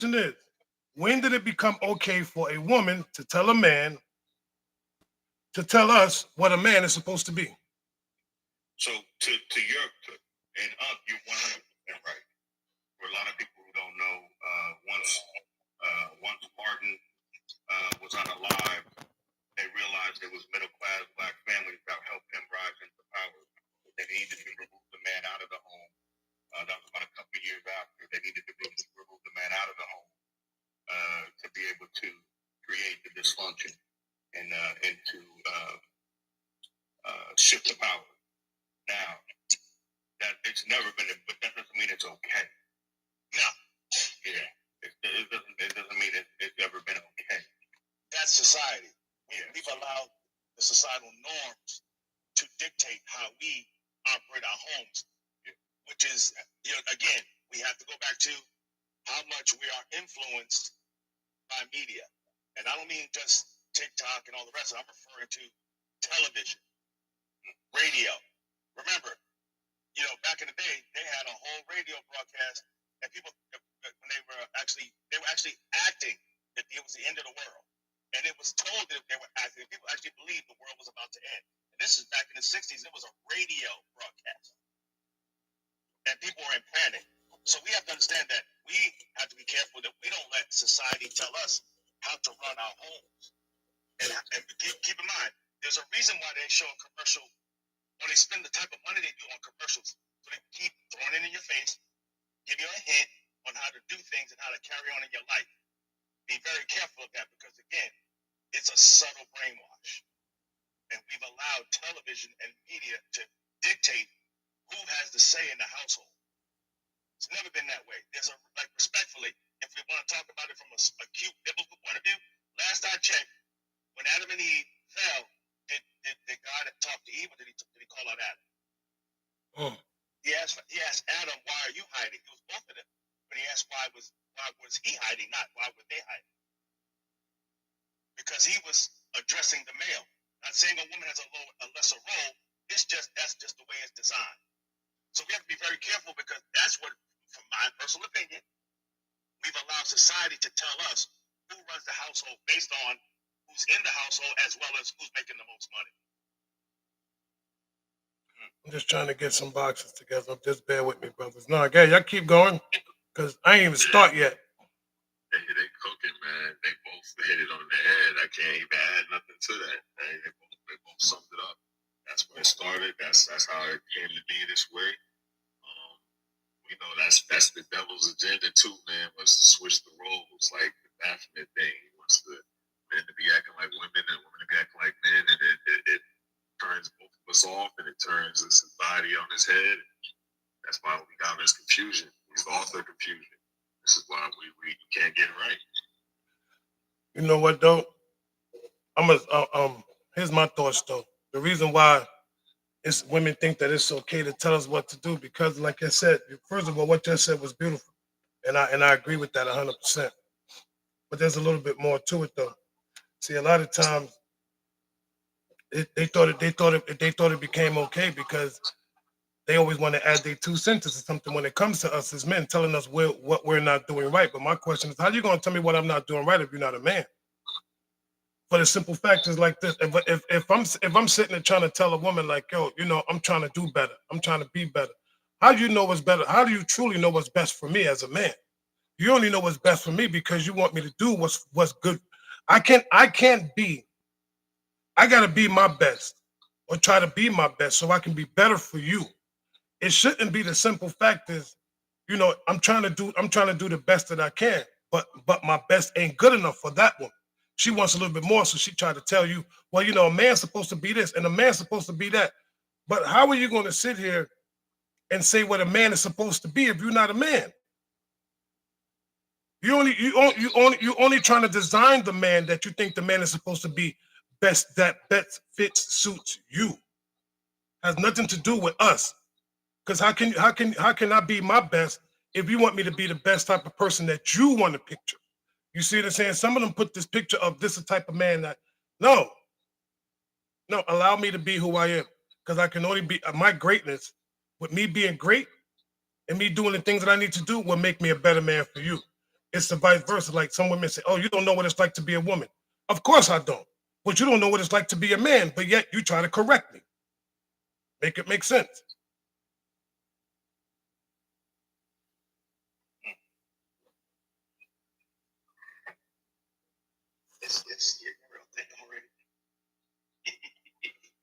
question is, when did it become okay for a woman to tell a man to tell us what a man is supposed to be? So and you're 100% right. For a lot of people who don't know, once Martin was unalive, they realized it was middle class black families that helped him rise into power. They needed to remove the man out of the home. That was about a couple of years after. They needed to remove the man out of the home to be able to create the dysfunction and to shift the power. Now, that it's never been, but that doesn't mean it's okay. No. Yeah. It doesn't mean it's ever been okay. That's society. We've allowed the societal norms to dictate how we operate our homes, which is, again, we have to go back to how much we are influenced by media. And I don't mean just TikTok and all the rest. I'm referring to television, radio. Remember, back in the day, they had a whole radio broadcast, and people, when they were actually acting that it was the end of the world. And it was told that they were acting. People actually believed the world was about to end. And this is back in the 60s. It was a radio broadcast. And people were in panic. So we have to understand that we have to be careful that we don't let society tell us how to run our homes. And keep in mind, there's a reason why they show a commercial when they spend the type of money they do on commercials. So they keep throwing it in your face, give you a hint on how to do things and how to carry on in your life. Be very careful of that because, again, it's a subtle brainwash. And we've allowed television and media to dictate who has the say in the household. It's never been that way. Respectfully, if we want to talk about it from a cute biblical point of view, last I checked, when Adam and Eve fell, did God talk to Eve or did he call out Adam? Oh. He asked Adam, why are you hiding? It was both of them. But he asked why was he hiding, not why were they hiding? Because he was addressing the male. Not saying a woman has a lesser role. That's just the way it's designed. So we have to be very careful because that's what, from my personal opinion, we've allowed society to tell us who runs the household based on who's in the household as well as who's making the most money. I'm just trying to get some boxes together. Just bear with me, brothers. No, again, y'all keep going because I ain't even start yet. They cooking, man. They both hit it on the head. I can't even add nothing to that. They both summed it up. That's where it started. That's how it came to be this way. That's the devil's agenda too, man. Was to switch the roles, like the Baphomet thing. He wants the men to be acting like women and women to be acting like men, and it turns both of us off, and it turns the society on his head. That's why we got this confusion. He's the author of confusion. This is why we can't get it right. You know what though? Here's my thoughts though. The reason why it's women think that it's okay to tell us what to do because, like I said, first of all, what you said was beautiful, and I agree with that 100%. But there's a little bit more to it though. See, a lot of times they thought it became okay because they always want to add their 2 cents to something when it comes to us as men, telling us what we're not doing right. But my question is, how are you going to tell me what I'm not doing right if you're not a man? For the simple fact is like this: if I'm sitting there trying to tell a woman like, yo, I'm trying to do better, I'm trying to be better. How do you know what's better? How do you truly know what's best for me as a man? You only know what's best for me because you want me to do what's good. I gotta be my best or try to be my best so I can be better for you. It shouldn't be the simple fact is, I'm trying to do the best that I can, but my best ain't good enough for that woman. She wants a little bit more, so she tried to tell you, well, a man's supposed to be this and a man's supposed to be that. But how are you going to sit here and say what a man is supposed to be if you're not a man? You only trying to design the man that you think the man is supposed to be best fits suits you. Has nothing to do with us. Because how can I be my best if you want me to be the best type of person that you want to picture? You see what I'm saying? Some of them put this picture of this type of man that no, allow me to be who I am. Because I can only be my greatness with me being great and me doing the things that I need to do will make me a better man for you. It's the vice versa. Like some women say, oh, you don't know what it's like to be a woman. Of course I don't. But you don't know what it's like to be a man, but yet you try to correct me. Make it make sense. It's a real thing already.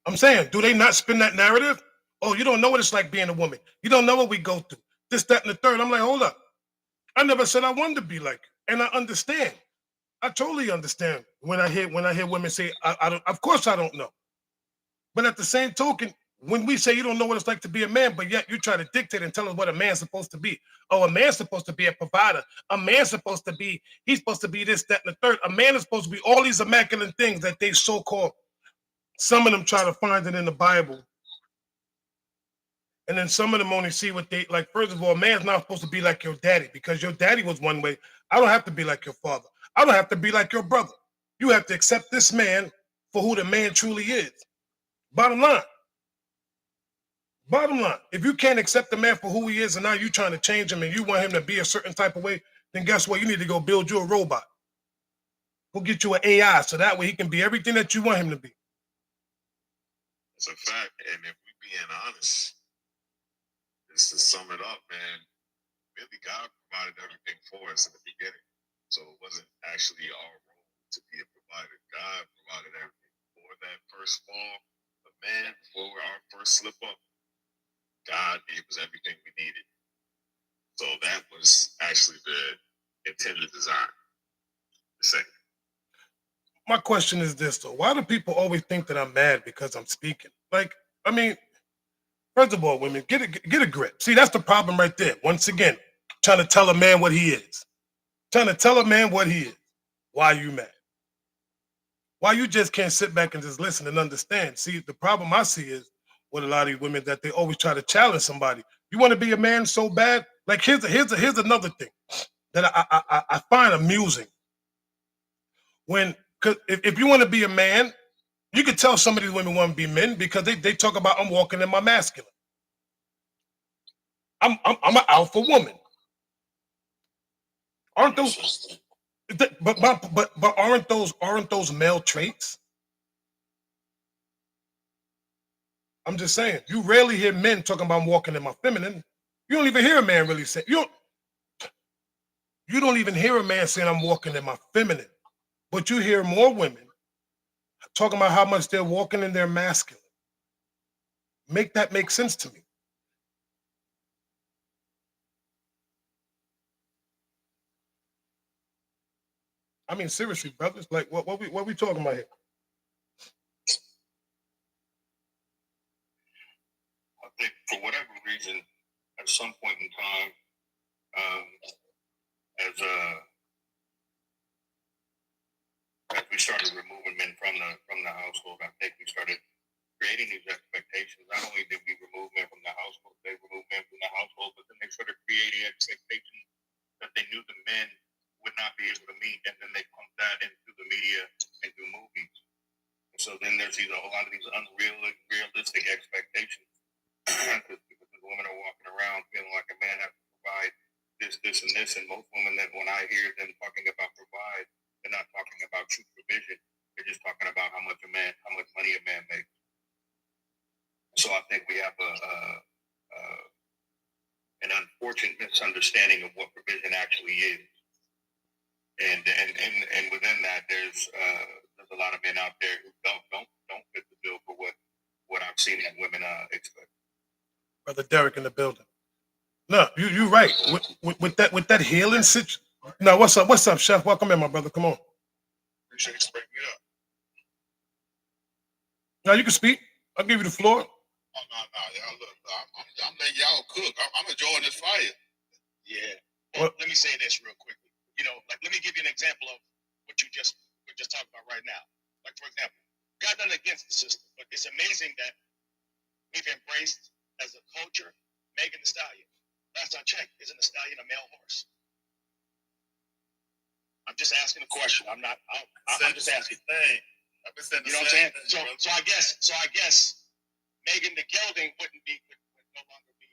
I'm saying, do they not spin that narrative? Oh, you don't know what it's like being a woman. You don't know what we go through. This, that, and the third. I'm like, hold up. I never said I wanted to be like you. And I understand. I totally understand when I hear women say, I don't, of course I don't know. But at the same token, when we say you don't know what it's like to be a man, but yet you try to dictate and tell us what a man's supposed to be. Oh, a man's supposed to be a provider. A man's supposed to be, he's supposed to be this, that, and the third. A man is supposed to be all these immaculate things that they so-called, some of them try to find it in the Bible. And then some of them only see what they like. First of all, a man's not supposed to be like your daddy because your daddy was one way. I don't have to be like your father. I don't have to be like your brother. You have to accept this man for who the man truly is. Bottom line. Bottom line. If you can't accept the man for who he is and now you're trying to change him and you want him to be a certain type of way, then guess what? You need to go build you a robot. Go get you an AI so that way he can be everything that you want him to be. It's a fact. And if we're being honest, just to sum it up, man, really God provided everything for us in the beginning. So it wasn't actually our role to be a provider. God provided everything. Before that first fall of man, before our first slip up, God gave us everything we needed. So that was actually the intended design. The second. My question is this though. Why do people always think that I'm mad because I'm speaking? Like, I mean, first of all, women, get a grip. See, that's the problem right there. Once again, trying to tell a man what he is. Trying to tell a man what he is. Why are you mad? Why you just can't sit back and just listen and understand? See, the problem I see is with a lot of these women that they always try to challenge somebody. You want to be a man so bad? Like here's another thing that I find amusing. When, cause if you want to be a man, you can tell some of these women want to be men because they talk about I'm walking in my masculine. I'm an alpha woman. Aren't those? But aren't those male traits? I'm just saying. You rarely hear men talking about I'm walking in my feminine. You don't even hear a man really say you don't even hear a man saying I'm walking in my feminine. But you hear more women talking about how much they're walking in their masculine. Make that make sense to me. I mean, seriously, brothers, like what we talking about here? I think for whatever reason, at some point in time, as we started removing men from the household, I think we started creating these expectations. Not only did we remove men from the household, they removed men from the household, but then they started creating expectations that they knew the men would not be able to meet, and then they pumped that into the media and through movies. And so then there's a whole lot of these unrealistic expectations because the women are walking around feeling like a man has to provide this, and this, and most women that when I hear them talking about provide, they're not talking about true provision. They're just talking about how much money a man makes. So I think we have an unfortunate misunderstanding of what provision actually is, and within that, there's a lot of men out there who don't fit the bill for what I've seen that women expect. Brother Derek in the building. No, you're right. With that healing situation. No, what's up, Chef? Welcome in, my brother. Come on. Appreciate you bringing me up. Now you can speak. I'll give you the floor. Oh, no, y'all look, I'm letting y'all cook. I'm enjoying this fire. Yeah. Well, let me say this real quickly. You know, like let me give you an example of what we're just talking about right now. Like for example, got nothing against the system, but it's amazing that we've embraced as a culture Megan Thee Stallion. Last I checked, isn't a stallion a male horse? I'm just asking a question. I'm just asking. You know what I'm saying? So I guess Megan the gelding would no longer be.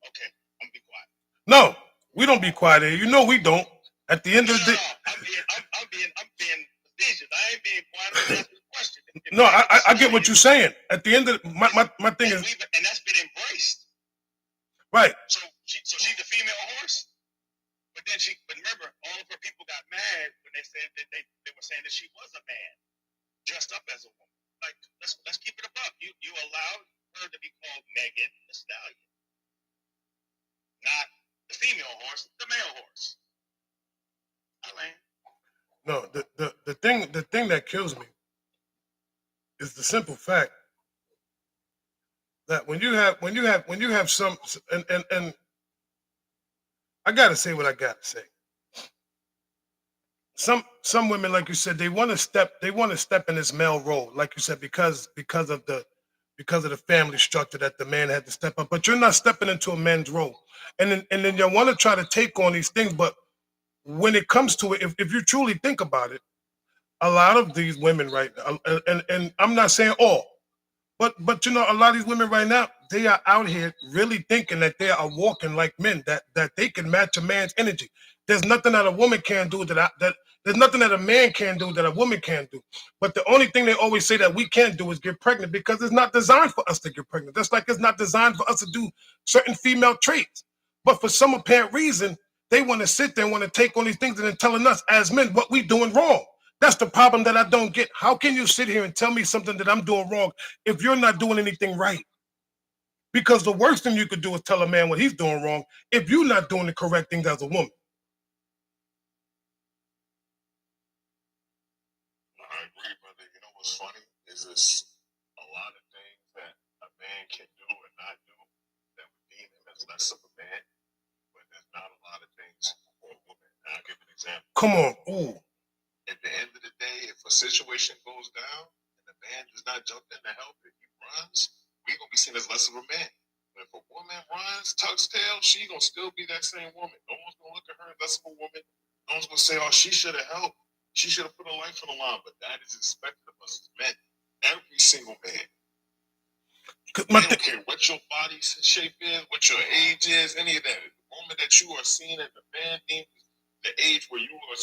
Okay, I'm gonna be quiet. No, we don't be quiet here. You know we don't. At the end of the day, I'm being facetious. I ain't being quiet. I'm asking a question. no, I get what you're saying. At the end of my thing is, and that's been embraced. right. So she's the female horse. But remember, all of her people got mad when they said that they were saying that she was a man dressed up as a woman. Like, let's keep it above. You allowed her to be called Megan the Stallion, not the female horse, the male horse. No, the thing that kills me is the simple fact that when you have some and I gotta say what I gotta say. Some women, like you said, they want to step in this male role, like you said, because of the family structure that the man had to step up. But you're not stepping into a man's role, and then you want to try to take on these things. But when it comes to it, if you truly think about it, a lot of these women right now, and I'm not saying all, but a lot of these women right now, they are out here really thinking that they are walking like men, that they can match a man's energy. There's nothing that a woman can do that there's nothing that a man can do that a woman can do. But the only thing they always say that we can't do is get pregnant because it's not designed for us to get pregnant. Just like it's not designed for us to do certain female traits. But for some apparent reason, they want to sit there and want to take on these things and then telling us as men what we doing wrong. That's the problem that I don't get. How can you sit here and tell me something that I'm doing wrong if you're not doing anything right? Because the worst thing you could do is tell a man what he's doing wrong if you're not doing the correct things as a woman. I agree, brother. You know what's funny is this a lot of things that a man can do or not do that would deem him as less of a man, but there's not a lot of things for a woman. And I'll give an example. Come on. Ooh. At the end of the day, if a situation goes down and the man does not jump in to help, if he runs, we're gonna be seen as less of a man. But if a woman runs, tucks tail, she gonna still be that same woman. No one's gonna look at her as less of a woman. No one's gonna say, "Oh, she should have helped. She should have put her life on the line." But that is expected of us as men. Every single man. I don't care what your body shape is, what your age is, any of that. The moment that you are seen as a man, the age where you are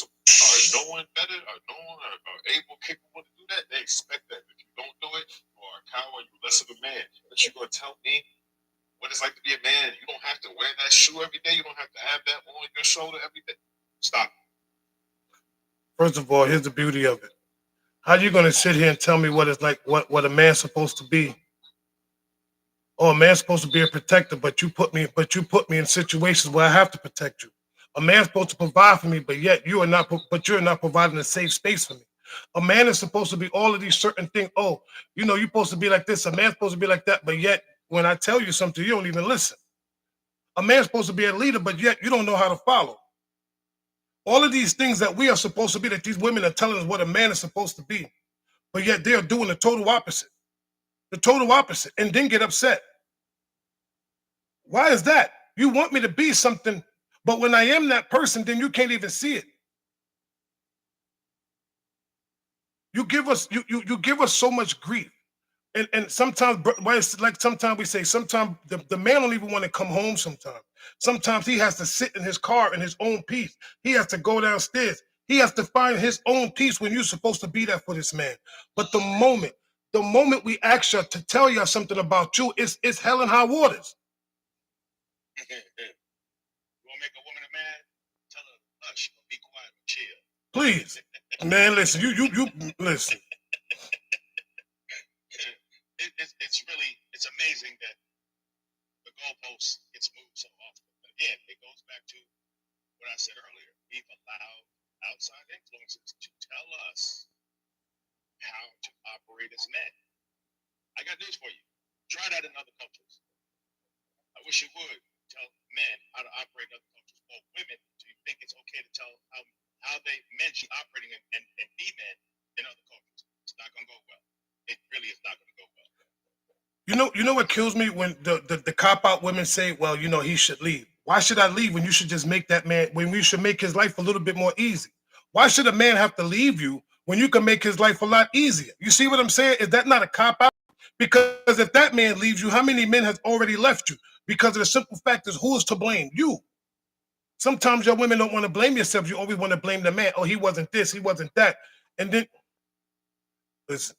knowing better, are known, are able, capable to do that, they expect that. If you don't do it, you are a coward, you're less of a man. But you're going to tell me what it's like to be a man. You don't have to wear that shoe every day. You don't have to have that on your shoulder every day. Stop. First of all, here's the beauty of it. How you going to sit here and tell me what it's like, what a man's supposed to be? Oh, a man's supposed to be a protector, but you put me in situations where I have to protect you. A man's supposed to provide for me, but yet you're not providing a safe space for me. A man is supposed to be all of these certain things. Oh, you're supposed to be like this. A man's supposed to be like that, but yet when I tell you something, you don't even listen. A man's supposed to be a leader, but yet you don't know how to follow. All of these things that we are supposed to be, that these women are telling us what a man is supposed to be, but yet they are doing the total opposite. The total opposite, and then get upset. Why is that? You want me to be something, but when I am that person, then you can't even see it. You give us so much grief. And sometimes, why it's like sometimes we say, sometimes the man don't even want to come home sometimes. Sometimes he has to sit in his car in his own peace. He has to go downstairs. He has to find his own peace when you're supposed to be there for this man. But the moment we ask you to tell you something about you, it's hell and high waters. You want to make a woman a man? Tell her, hush, be quiet, chill. Please. Man, listen, you listen. It's amazing that the goalpost gets moved so often. But again, it goes back to what I said earlier. We've allowed outside influences to tell us how to operate as men. I got news for you. Try that in other cultures. I wish you would tell men how to operate in other cultures. Or women, do you think it's okay to tell how men should be operating and be men in other cultures? It's not going to go well. It really is not going to go well. You know what kills me when the cop out women say, well, he should leave. Why should I leave when you should just make that man, when we should make his life a little bit more easy? Why should a man have to leave you when you can make his life a lot easier? You see what I'm saying? Is that not a cop out? Because if that man leaves you, how many men has already left you? Because of the simple fact is, who is to blame? You. Sometimes your women don't want to blame yourself. You always want to blame the man. Oh, he wasn't this, he wasn't that. And then, listen,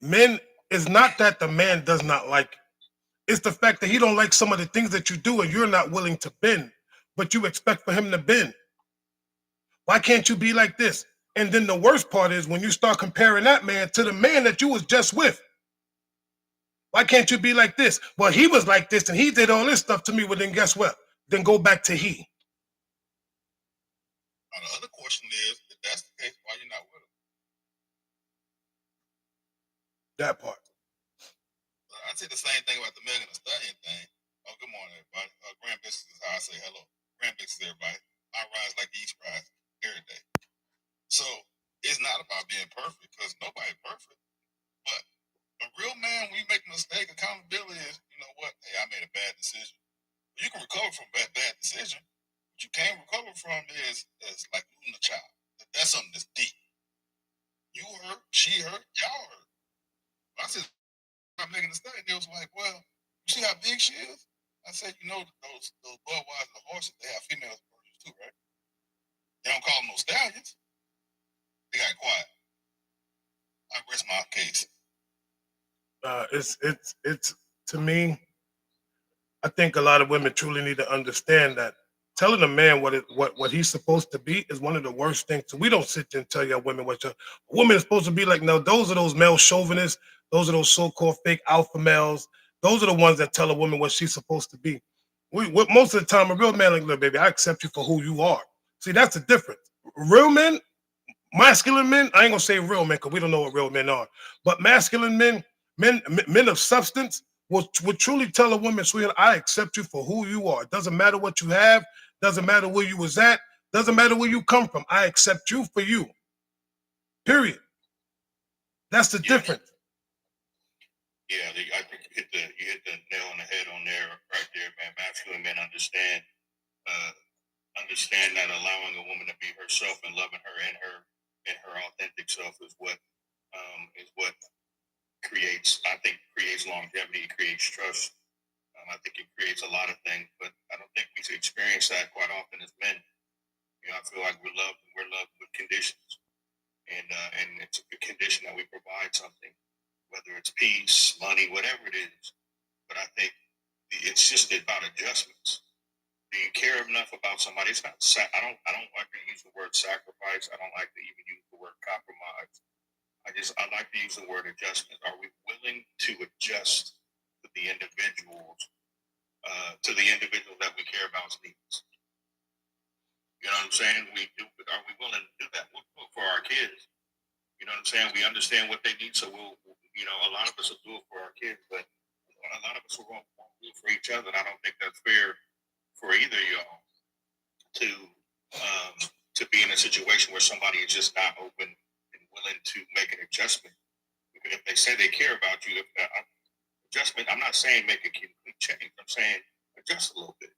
men, it's not that the man does not like you. It's the fact that he don't like some of the things that you do and you're not willing to bend, but you expect for him to bend. Why can't you be like this? And then the worst part is when you start comparing that man to the man that you was just with. Why can't you be like this? Well, he was like this and he did all this stuff to me. Well, then guess what? Then go back to he. Now, the other question is, if that's the case, why you not with him? That part. I say the same thing about the Megan Thee Stallion thing. Oh, good morning, everybody. Grand Business is how I say hello. Grand Business, everybody. I rise like the East rise every day. So it's not about being perfect because nobody's perfect. But a real man, when you make a mistake, accountability is, you know what? Hey, I made a bad decision. You can recover from a bad decision. What you can't recover from is like losing a child. That's something that's deep. You hurt, she hurt, y'all hurt. I said, I'm making a statement. They was like, well, you see how big she is? I said, you know, those Budweiser horses, they have female versions too, right? They don't call them no stallions. They got quiet. I rest my case. It's to me, I think a lot of women truly need to understand that telling a man what he's supposed to be is one of the worst things. So we don't sit there and tell your women what your woman is supposed to be like. No, those are those male chauvinists. Those are those so-called fake alpha males. Those are the ones that tell a woman what she's supposed to be. Most of the time, a real man like, look, baby, I accept you for who you are. See, that's the difference. Real men, masculine men, I ain't gonna say real men because we don't know what real men are, but masculine men of substance would truly tell a woman, sweetheart, I accept you for who you are. It doesn't matter what you have, doesn't matter where you was at, doesn't matter where you come from. I accept you for you. Period. That's the difference. Yeah, I think you hit the nail on the head on there, right there, man. Masculine men understand that allowing a woman to be herself and loving her in her authentic self is what creates longevity, creates trust. I think it creates a lot of things, but I don't think we experience that quite often as men. You know, I feel like we're loved with conditions, and it's a condition that we provide something, whether it's peace, money, whatever it is. But I think it's just about adjustments. Do you care enough about somebody? It's not. I don't like to use the word sacrifice. I don't like to even use the word compromise. I like to use the word adjustment. Are we willing to adjust to the individuals that we care about's needs? You know what I'm saying? Are we willing to do that? We'll do it for our kids. You know what I'm saying? We understand what they need, so a lot of us will do it for our kids, but a lot of us will do it for each other. And I don't think that's fair for either of y'all to be in a situation where somebody is just not open and willing to make an adjustment. If they say they care about you, adjustment, I'm not saying make a complete change. I'm saying adjust a little bit.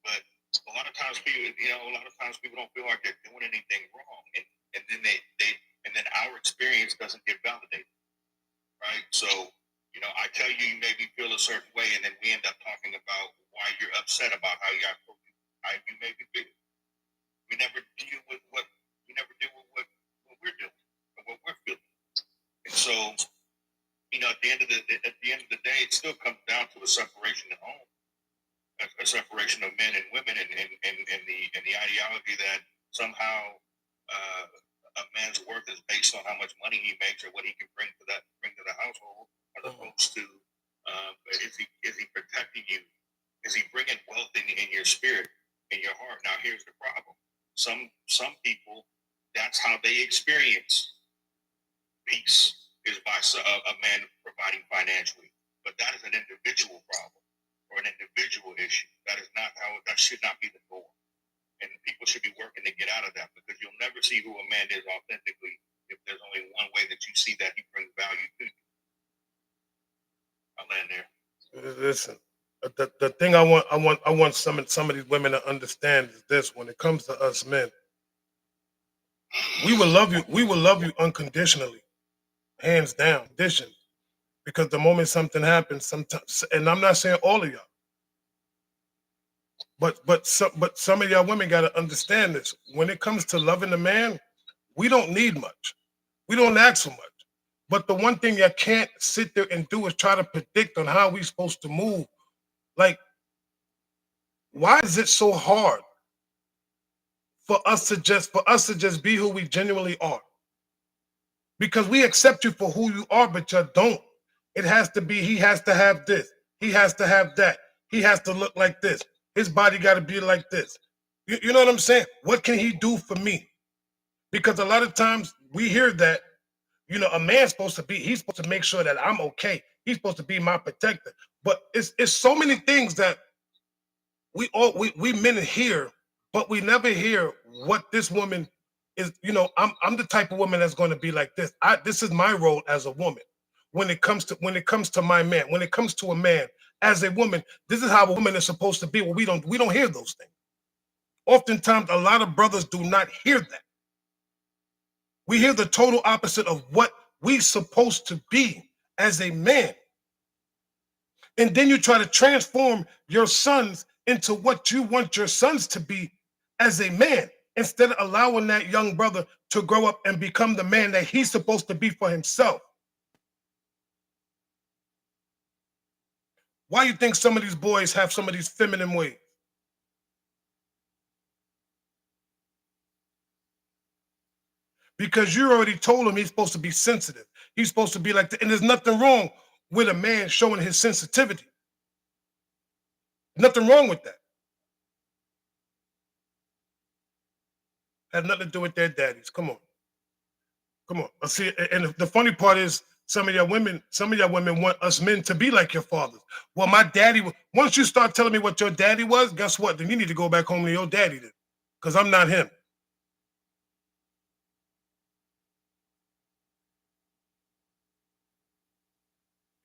But a lot of times people don't feel like they're doing anything wrong, and then our experience doesn't get validated, right? So, I tell you, you made me feel a certain way, and then we end up talking about why you're upset about how you made me feel. We never deal with what we're doing and what we're feeling. And so, at the end of the day, it still comes down to a separation at home, a separation of men and women, and the ideology that somehow a man's worth is based on how much money he makes or what he can bring to the household, as opposed to is he protecting you? Is he bringing wealth in your spirit, in your heart? Now, here's the problem: some people, that's how they experience peace, is by a man providing financially, but that is an individual problem or an individual issue. That should not be the norm. And people should be working to get out of that, because you'll never see who a man is authentically if there's only one way that you see that he brings value to you. I'll land there. Listen, the thing I want some of these women to understand is this: when it comes to us men, we will love you. We will love you unconditionally, hands down, condition. Because the moment something happens, sometimes, and I'm not saying all of y'all, But some of y'all women got to understand this. When it comes to loving a man, we don't need much. We don't ask for much. But the one thing you can't sit there and do is try to predict on how we supposed to move. Like, why is it so hard for us to just be who we genuinely are? Because we accept you for who you are, but you don't. It has to be, he has to have this, he has to have that, he has to look like this, his body got to be like this. You know what I'm saying? What can he do for me? Because a lot of times we hear that, a man's supposed to be, he's supposed to make sure that I'm okay. He's supposed to be my protector. But it's so many things that we men hear, but we never hear what this woman is. I'm the type of woman that's going to be like this. This is my role as a woman. When it comes to my man, when it comes to a man as a woman, this is how a woman is supposed to be. Well, we don't hear those things. Oftentimes, a lot of brothers do not hear that. We hear the total opposite of what we supposed to be as a man. And then you try to transform your sons into what you want your sons to be as a man, instead of allowing that young brother to grow up and become the man that he's supposed to be for himself. Why do you think some of these boys have some of these feminine ways? Because you already told him he's supposed to be sensitive. He's supposed to be like that. And there's nothing wrong with a man showing his sensitivity. Nothing wrong with that. Had nothing to do with their daddies. Come on. Come on. See, and the funny part is some of y'all women want us men to be like your fathers. Well, my daddy, once you start telling me what your daddy was, guess what? Then you need to go back home to your daddy then. Because I'm not him.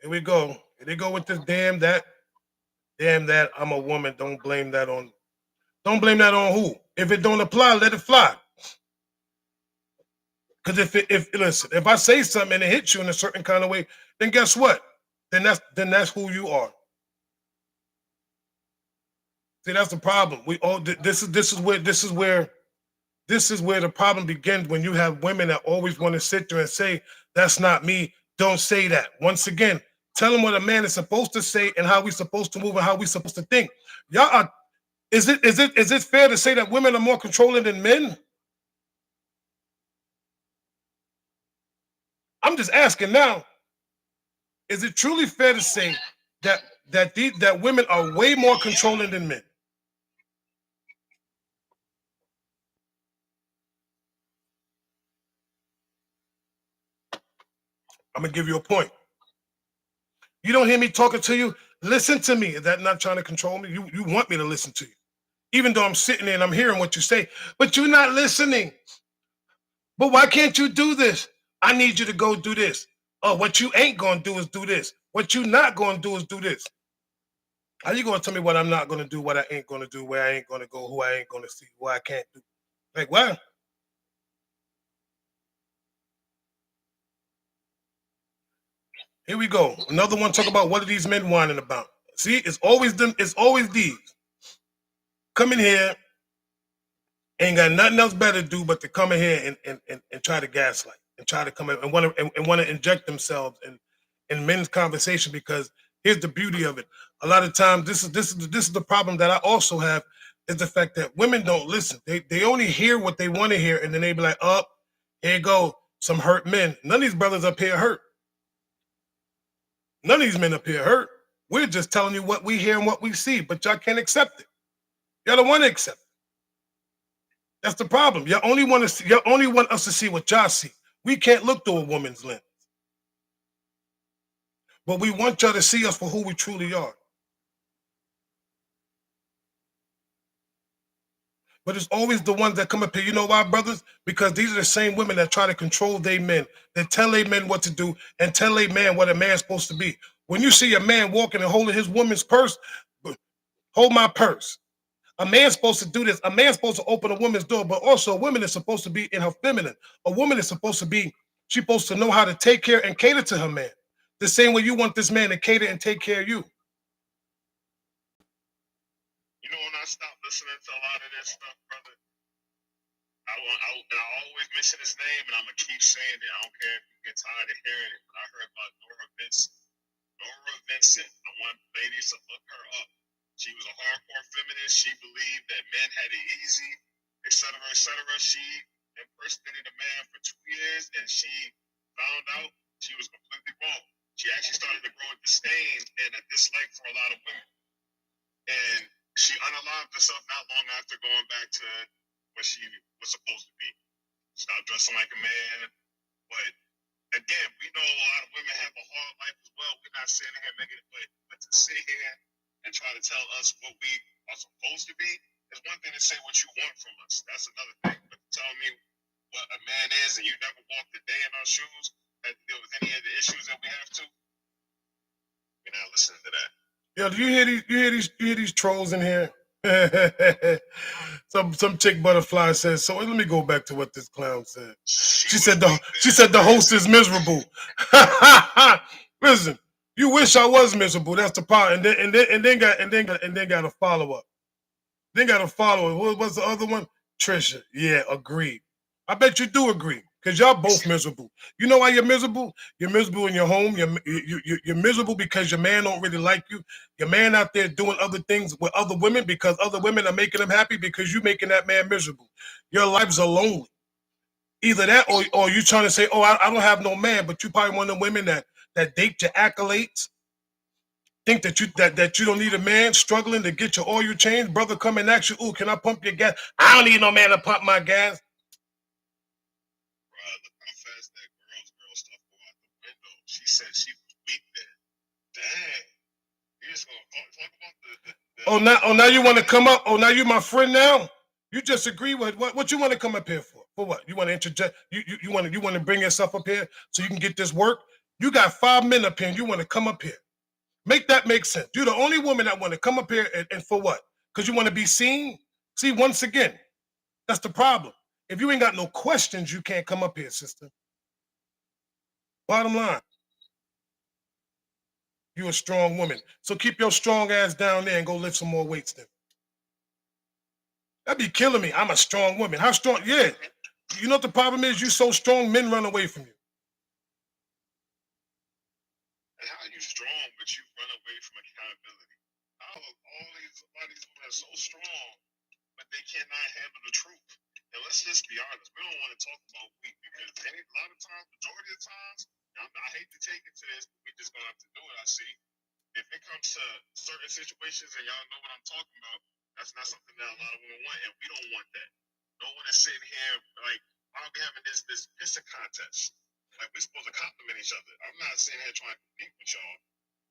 Here we go. Here they go with this damn that, I'm a woman. Don't blame that on who? If it don't apply, let it fly. Because if I say something and it hits you in a certain kind of way, then guess what? Then that's who you are. See, that's the problem. We all this is where the problem begins, when you have women that always want to sit there and say, that's not me. Don't say that. Once again, tell them what a man is supposed to say and how we're supposed to move and how we're supposed to think. Y'all are, is it fair to say that women are more controlling than men? I'm just asking now. Is it truly fair to say that women are way more controlling than men? I'm gonna give you a point. You don't hear me talking to you? Listen to me. Is that not trying to control me? You want me to listen to you, even though I'm sitting there and I'm hearing what you say, but you're not listening. But why can't you do this? I need you to go do this. Oh, what you ain't gonna do is do this. What you not gonna do is do this. How you gonna tell me what I'm not gonna do, what I ain't gonna do, where I ain't gonna go, who I ain't gonna see, what I can't do? Like what? Here we go. Another one talk about what are these men whining about? See, it's always them, it's always these. Come in here, ain't got nothing else better to do but to come in here and try to gaslight and try to come in and want to inject themselves in men's conversation. Because here's the beauty of it. A lot of times this is the problem that I also have, is the fact that women don't listen. They only hear what they want to hear, and then they be like, oh, here you go, some hurt men. None of these brothers up here hurt. None of these men up here hurt. We're just telling you what we hear and what we see, but y'all can't accept it. Y'all don't want to accept it. That's the problem. Y'all only want us to see what y'all see. We can't look through a woman's lens. But we want y'all to see us for who we truly are. But it's always the ones that come up here. You know why, brothers? Because these are the same women that try to control their men, that tell their men what to do and tell a man what a man's supposed to be. When you see a man walking and holding his woman's purse, hold my purse. A man's supposed to do this. A man's supposed to open a woman's door, but also a woman is supposed to be in her feminine. A woman is supposed to be, she's supposed to know how to take care and cater to her man. The same way you want this man to cater and take care of you. You know, when I stopped listening to a lot of this stuff, brother, I always mention his name, and I'm gonna keep saying it. I don't care if you get tired of hearing it. But I heard about Nora Vincent. Nora Vincent, I want ladies to look her up. She was a hardcore feminist. She believed that men had it easy, etc., etc. She impersonated a man for 2 years, and she found out she was completely wrong. She actually started to grow a disdain and a dislike for a lot of women. And she unalived herself not long after going back to what she was supposed to be. Stop dressing like a man. But again, we know a lot of women have a hard life as well. We're not sitting here making it, but to sit here and try to tell us what we are supposed to be is one thing to say what you want from us. That's another thing. But to tell me what a man is and you never walked a day in our shoes, had to deal with any of the issues that we have to, we're not listening to that. Yo, do you hear these trolls in here? some chick butterfly says, so let me go back to what this clown said. She said the host is miserable. Listen, you wish I was miserable. That's the part. And then got a follow-up. Then got a follow-up. What was the other one? Trisha. Yeah, agreed. I bet you do agree. Because y'all both miserable. You know why you're miserable? You're miserable in your home. You're miserable because your man don't really like you. Your man out there doing other things with other women because other women are making him happy because you making that man miserable. Your lives are lonely. Either that or you trying to say, oh, I don't have no man, but you probably one of the women that date your accolades, think that you don't need a man, struggling to get your oil changed. Brother come and ask you, ooh, can I pump your gas? I don't need no man to pump my gas. She said she was weak then. Dang. You just gonna talk Oh, about now you want to come up? Oh, now you my friend now? You just agree with what you want to come up here for? For what? You want to interject? You want to bring yourself up here so you can get this work? You got 5 men up here and you want to come up here. Make that make sense. You're the only woman that want to come up here and for what? Because you want to be seen? See, once again, that's the problem. If you ain't got no questions, you can't come up here, sister. Bottom line. You're a strong woman. So keep your strong ass down there and go lift some more weights then. That'd be killing me. I'm a strong woman. How strong? Yeah. You know what the problem is? You so strong, men run away from you. And how are you strong, but you run away from accountability? How all these women are so strong, but they cannot handle the truth. And let's just be honest, we don't want to talk about weak because a lot of times, majority of the times, I hate to take it to this, but we just gonna have to do it. I see. If it comes to certain situations, and y'all know what I'm talking about, that's not something that a lot of women want, and we don't want that. No one is sitting here like, why are we having this pissing contest? Like we're supposed to compliment each other. I'm not sitting here trying to compete with y'all.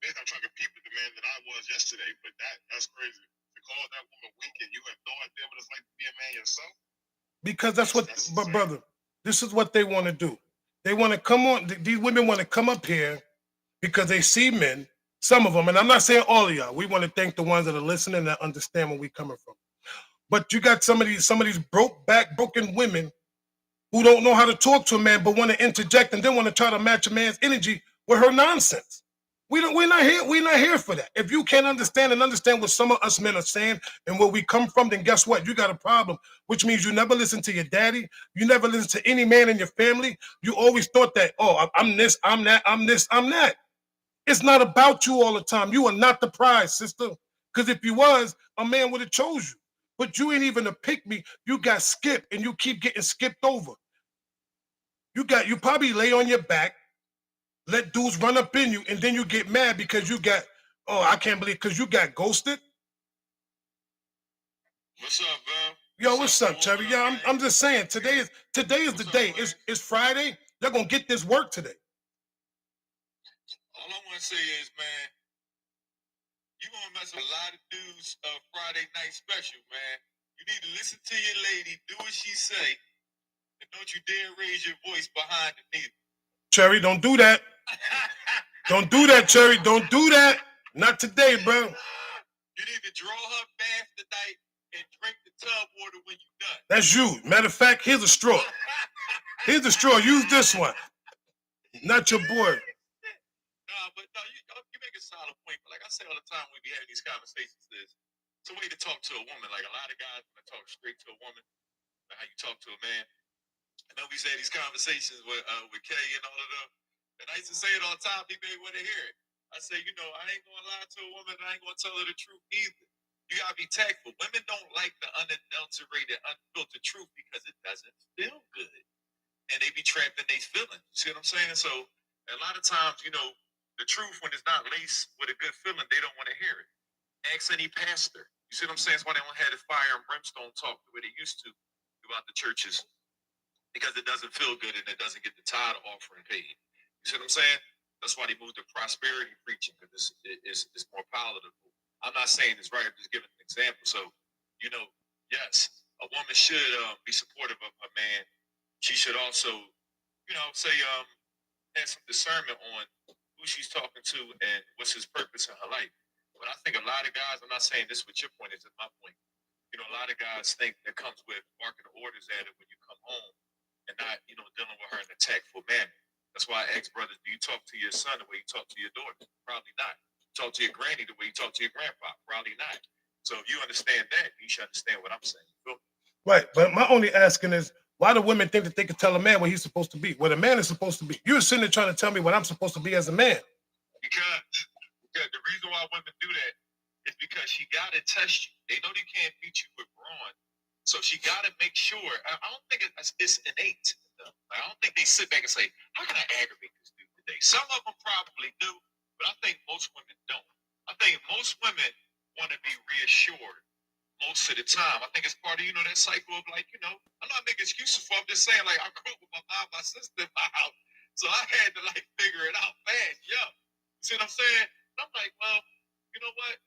Maybe I'm trying to compete with the man that I was yesterday, but that's crazy. To call that woman weak and you have no idea what it's like to be a man yourself. Because that's but brother, this is what they want to do. They want to come on. These women want to come up here because they see men. Some of them, and I'm not saying all of y'all. We want to thank the ones that are listening that understand where we're coming from. But you got some of these broken women who don't know how to talk to a man, but want to interject and then want to try to match a man's energy with her nonsense. We're not here for that. If you can't understand what some of us men are saying and where we come from, then guess what? You got a problem, which means you never listen to your daddy. You never listen to any man in your family. You always thought that, oh, I'm this, I'm that, I'm this, I'm that. It's not about you all the time. You are not the prize, sister. Because if you was, a man would have chose you. But you ain't even a pick me. You got skipped and you keep getting skipped over. You probably lay on your back, let dudes run up in you, and then you get mad because you got, oh, I can't believe, because you got ghosted. What's up, bro? Yo, what's up, Cherry? Yeah, I'm just saying, today is the day. It's Friday. They're gonna get this work today. All I want to say is, man, you're going to mess with a lot of dudes Friday night special, man. You need to listen to your lady, do what she say, and don't you dare raise your voice behind the needle. Cherry, don't do that. Don't do that, Cherry. Don't do that. Not today, bro. You need to draw her bath tonight and drink the tub water when you're done. That's you. Matter of fact, here's a straw. Here's a straw. Use this one. Not your boy. But you make a solid point. But like I say all the time when we be having these conversations, is it's a way to talk to a woman. Like a lot of guys want to talk straight to a woman, like how you talk to a man. I know we had these conversations with Kay and all of them. And I used to say it all the time. He may want to hear it. I say, you know, I ain't gonna lie to a woman. I ain't gonna tell her the truth either. You gotta be tactful. Women don't like the unadulterated, unfiltered truth because it doesn't feel good, and they be trapped in their feelings. You see what I'm saying? So a lot of times, you know, the truth when it's not laced with a good feeling, they don't want to hear it. Ask any pastor. You see what I'm saying? That's why they don't have the fire and brimstone talk the way they used to throughout the churches, because it doesn't feel good and it doesn't get the tithe offering paid. You see what I'm saying? That's why they moved to prosperity preaching, because it's more palatable. I'm not saying it's right. I'm just giving an example. So, you know, yes, a woman should be supportive of a man. She should also, you know, say have some discernment on who she's talking to and what's his purpose in her life. But I think a lot of guys, I'm not saying this what your point is, it's my point. You know, a lot of guys think that comes with barking orders at it when you come home and not, you know, dealing with her in a tactful manner. That's why I ask brothers, do you talk to your son the way you talk to your daughter? Probably not. Talk to your granny the way you talk to your grandpa? Probably not. So if you understand that, you should understand what I'm saying. You feel me? Right, but my only asking is, why do women think that they can tell a man what he's supposed to be, what a man is supposed to be? You're sitting there trying to tell me what I'm supposed to be as a man. Because the reason why women do that is because she got to test you. They know they can't beat you with brawn, so she got to make sure. I don't think it's innate. I don't think they sit back and say, "How can I aggravate this dude today?" Some of them probably do, but I think most women don't. I think most women want to be reassured most of the time. I think it's part of, you know, that cycle of, like, you know, I'm not making excuses for. I'm just saying, like, I grew up with my mom, my sister in my house, so I had to like figure it out fast. Yeah, you see what I'm saying? And I'm like, well, you know what?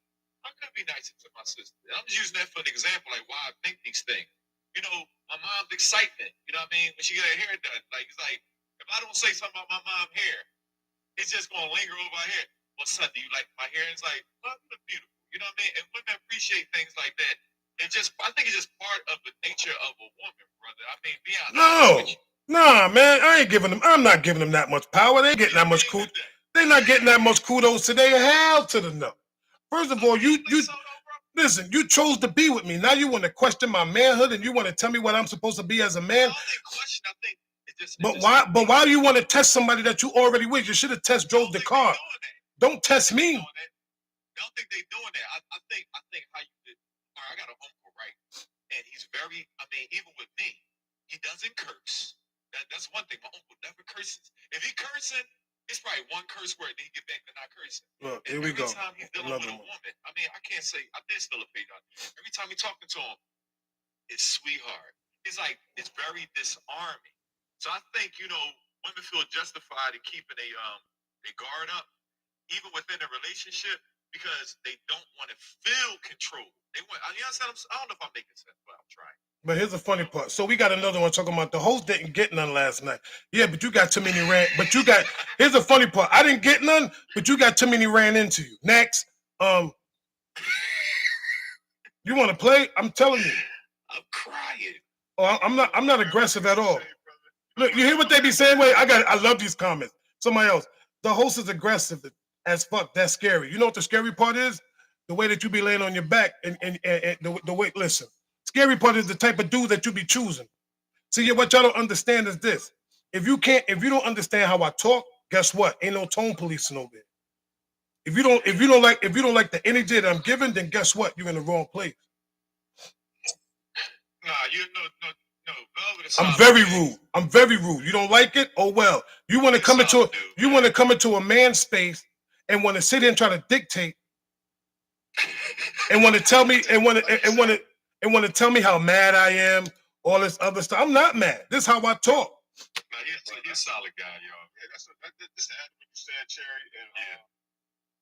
I could be nicer to my sister. I'm just using that for an example, like why I think these things. You know, my mom's excitement. You know what I mean? When she get her hair done, like it's like if I don't say something about my mom's hair, it's just gonna linger over her head. Well, son, do you like my hair? And it's like, well, you look beautiful. You know what I mean? And women appreciate things like that. I think it's just part of the nature of a woman, brother. I mean, be honest. Nah, man, I'm not giving them that much power. They ain't getting that much kudos. They're not getting that much kudos today. Hell to the no. First of all, you listen, you chose to be with me. Now you want to question my manhood and you want to tell me what I'm supposed to be as a man. But why do you want to test somebody that you already with? You should have test drove the car. Don't test me. I don't think they doing that. I think how you did. I got an uncle, right? And he's very, I mean, even with me, he doesn't curse. That's one thing. My uncle never curses. If he cursing, it's probably one curse word, then he get back to not cursing. Look, here we go. Every time he's dealing with a woman, I mean, I can't say, I did still a page on it. Every time he's talking to him, it's sweetheart. It's like, it's very disarming. So I think, you know, women feel justified in keeping a guard up, even within a relationship, because they don't want to feel controlled. They want, you understand? I don't know if I'm making sense, but I'm trying. But here's the funny part. So we got another one talking about the host didn't get none last night. Yeah, but you got too many here's the funny part. I didn't get none, but you got too many ran into you. Next, you want to play? I'm telling you. I'm crying. Oh, I'm not aggressive at all. Look, you hear what they be saying? Wait, I love these comments. Somebody else. The host is aggressive as fuck. That's scary. You know what the scary part is? The way that you be laying on your back and the way, listen. Scary part is the type of dude that you be choosing. See, what y'all don't understand is this. If you don't understand how I talk, guess what? Ain't no tone policing over there. If you don't like the energy that I'm giving, then guess what? You're in the wrong place. Nah, no. I'm very rude. I'm very rude. You don't like it? Oh well. You want to come into a man's space and want to sit here and try to dictate and want to tell me and tell me how mad I am, all this other stuff. I'm not mad. This is how I talk. Nah, you're a solid guy, y'all. Yeah, that's what you said, Cherry, and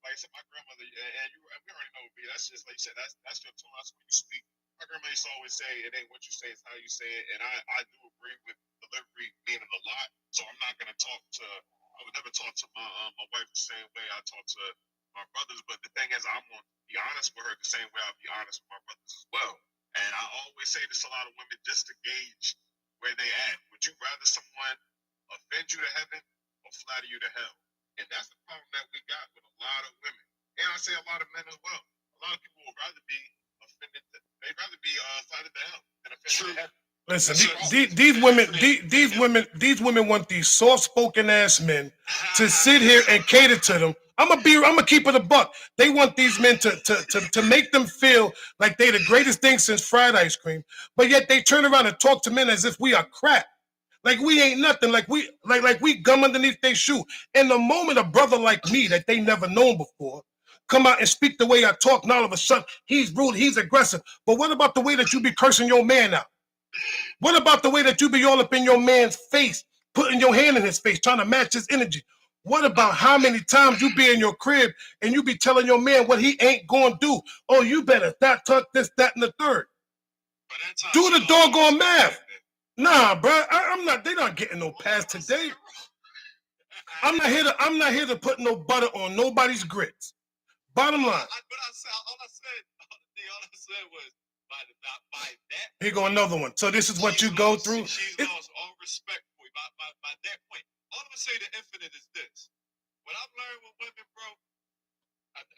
like I said, my grandmother, and we already know, B. That's just like you said. That's your tone. That's when you speak. My grandma used to always say, "It ain't what you say, it's how you say it." And I do agree with delivery meaning a lot. So I'm not gonna talk to. I would never talk to my wife the same way I talk to my brothers. But the thing is, I'm gonna be honest with her the same way I'll be honest with my brothers as well. And I always say this to a lot of women just to gauge where they at. Would you rather someone offend you to heaven or flatter you to hell? And that's the problem that we got with a lot of women. And I say a lot of men as well. A lot of people would rather be they'd rather be flattered to hell than offended to heaven. Listen, these women want these soft-spoken ass men to sit here and cater to them. I'm gonna keep it a buck. They want these men to make them feel like they the greatest thing since fried ice cream, but yet they turn around and talk to men as if we are crap. Like we ain't nothing. Like we gum underneath their shoe. And the moment a brother like me that they never known before come out and speak the way I talk, now all of a sudden he's rude, he's aggressive. But what about the way that you be cursing your man out? What about the way that you be all up in your man's face, putting your hand in his face, trying to match his energy? What about how many times you be in your crib and you be telling your man what he ain't gonna do? Oh, you better that, tuck, this, that, and the third. Do the doggone math. Nah, bro, I'm not. They not getting no pass today. I'm not here to put no butter on nobody's grits. Bottom line. All I said was by that. Here go another one. So this is what you go through. She's lost all respect for you by that point. All I'm gonna say to Infinite is this: what I've learned with women, bro,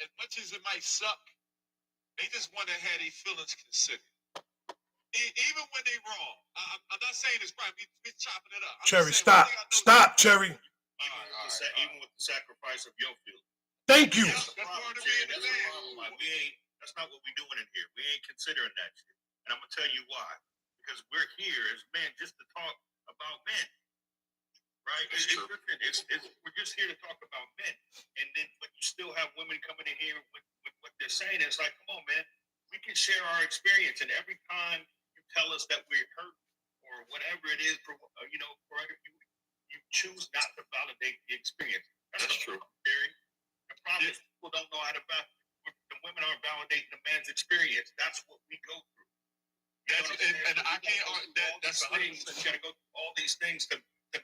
as much as it might suck, they just want to have their feelings considered. Even when they wrong. I'm not saying it's right. We chopping it up. Cherry, stop. Stop, Cherry. Even with the sacrifice of your feelings. Thank you. That's the problem. Like, that's not what we're doing in here. We ain't considering that shit. And I'm gonna tell you why. Because we're here as men just to talk about men. Right? We're just here to talk about men. And then but you still have women coming in here with what they're saying. It's like, come on, man. We can share our experience, and every time you tell us that we're hurt or whatever it is, you choose not to validate the experience. That's true, Gary. The problem is people don't know how to validate. The women aren't validating the man's experience. That's what we go through. And I can't. That's the thing. You got to go through all these things to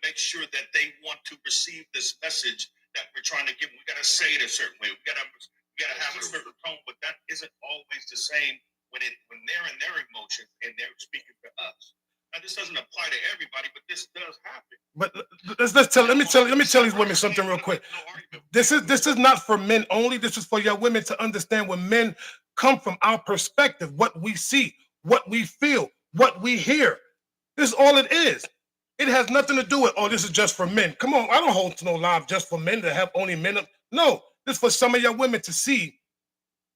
make sure that they want to receive this message that we're trying to give. We got to say it a certain way. We got to have a certain tone, but that isn't always the same when they're in their emotions and they're speaking to us. Now, this doesn't apply to everybody, but this does happen. But let me tell these women something real quick. This is not for men only. This is for your women to understand when men come from our perspective, what we see, what we feel, what we hear. This is all it is. It has nothing to do with, oh, this is just for men. Come on, I don't hold no live just for men to have only men. No, this is for some of your women to see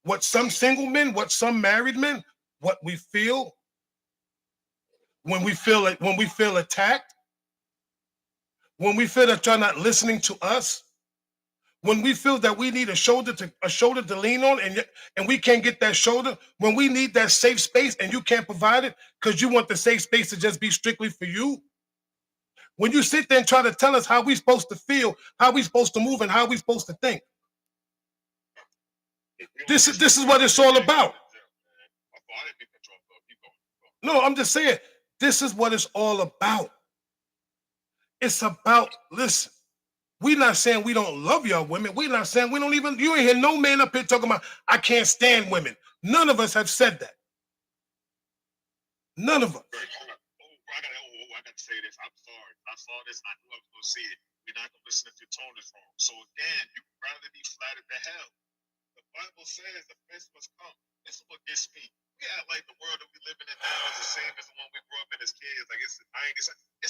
what some single men, what some married men, what we feel when we feel attacked, when we feel that you're not listening to us, when we feel that we need a shoulder to lean on and we can't get that shoulder, when we need that safe space and you can't provide it because you want the safe space to just be strictly for you. When you sit there and try to tell us how we supposed to feel, how we supposed to move, and how we supposed to think. This is what it's all about. No, I'm just saying, this is what it's all about. It's about, listen, we're not saying we don't love y'all women. We're not saying you ain't hear no man up here talking about, I can't stand women. None of us have said that. None of us. I got to say this. I'm sorry. I saw this. I knew I was going to see it. We're not going to listen if your tone is wrong. So again, you'd rather be flattered to hell. The Bible says the best must come. This is what gets me. We act like the world that we living in now is the same as the one we grew up in as kids. Like it's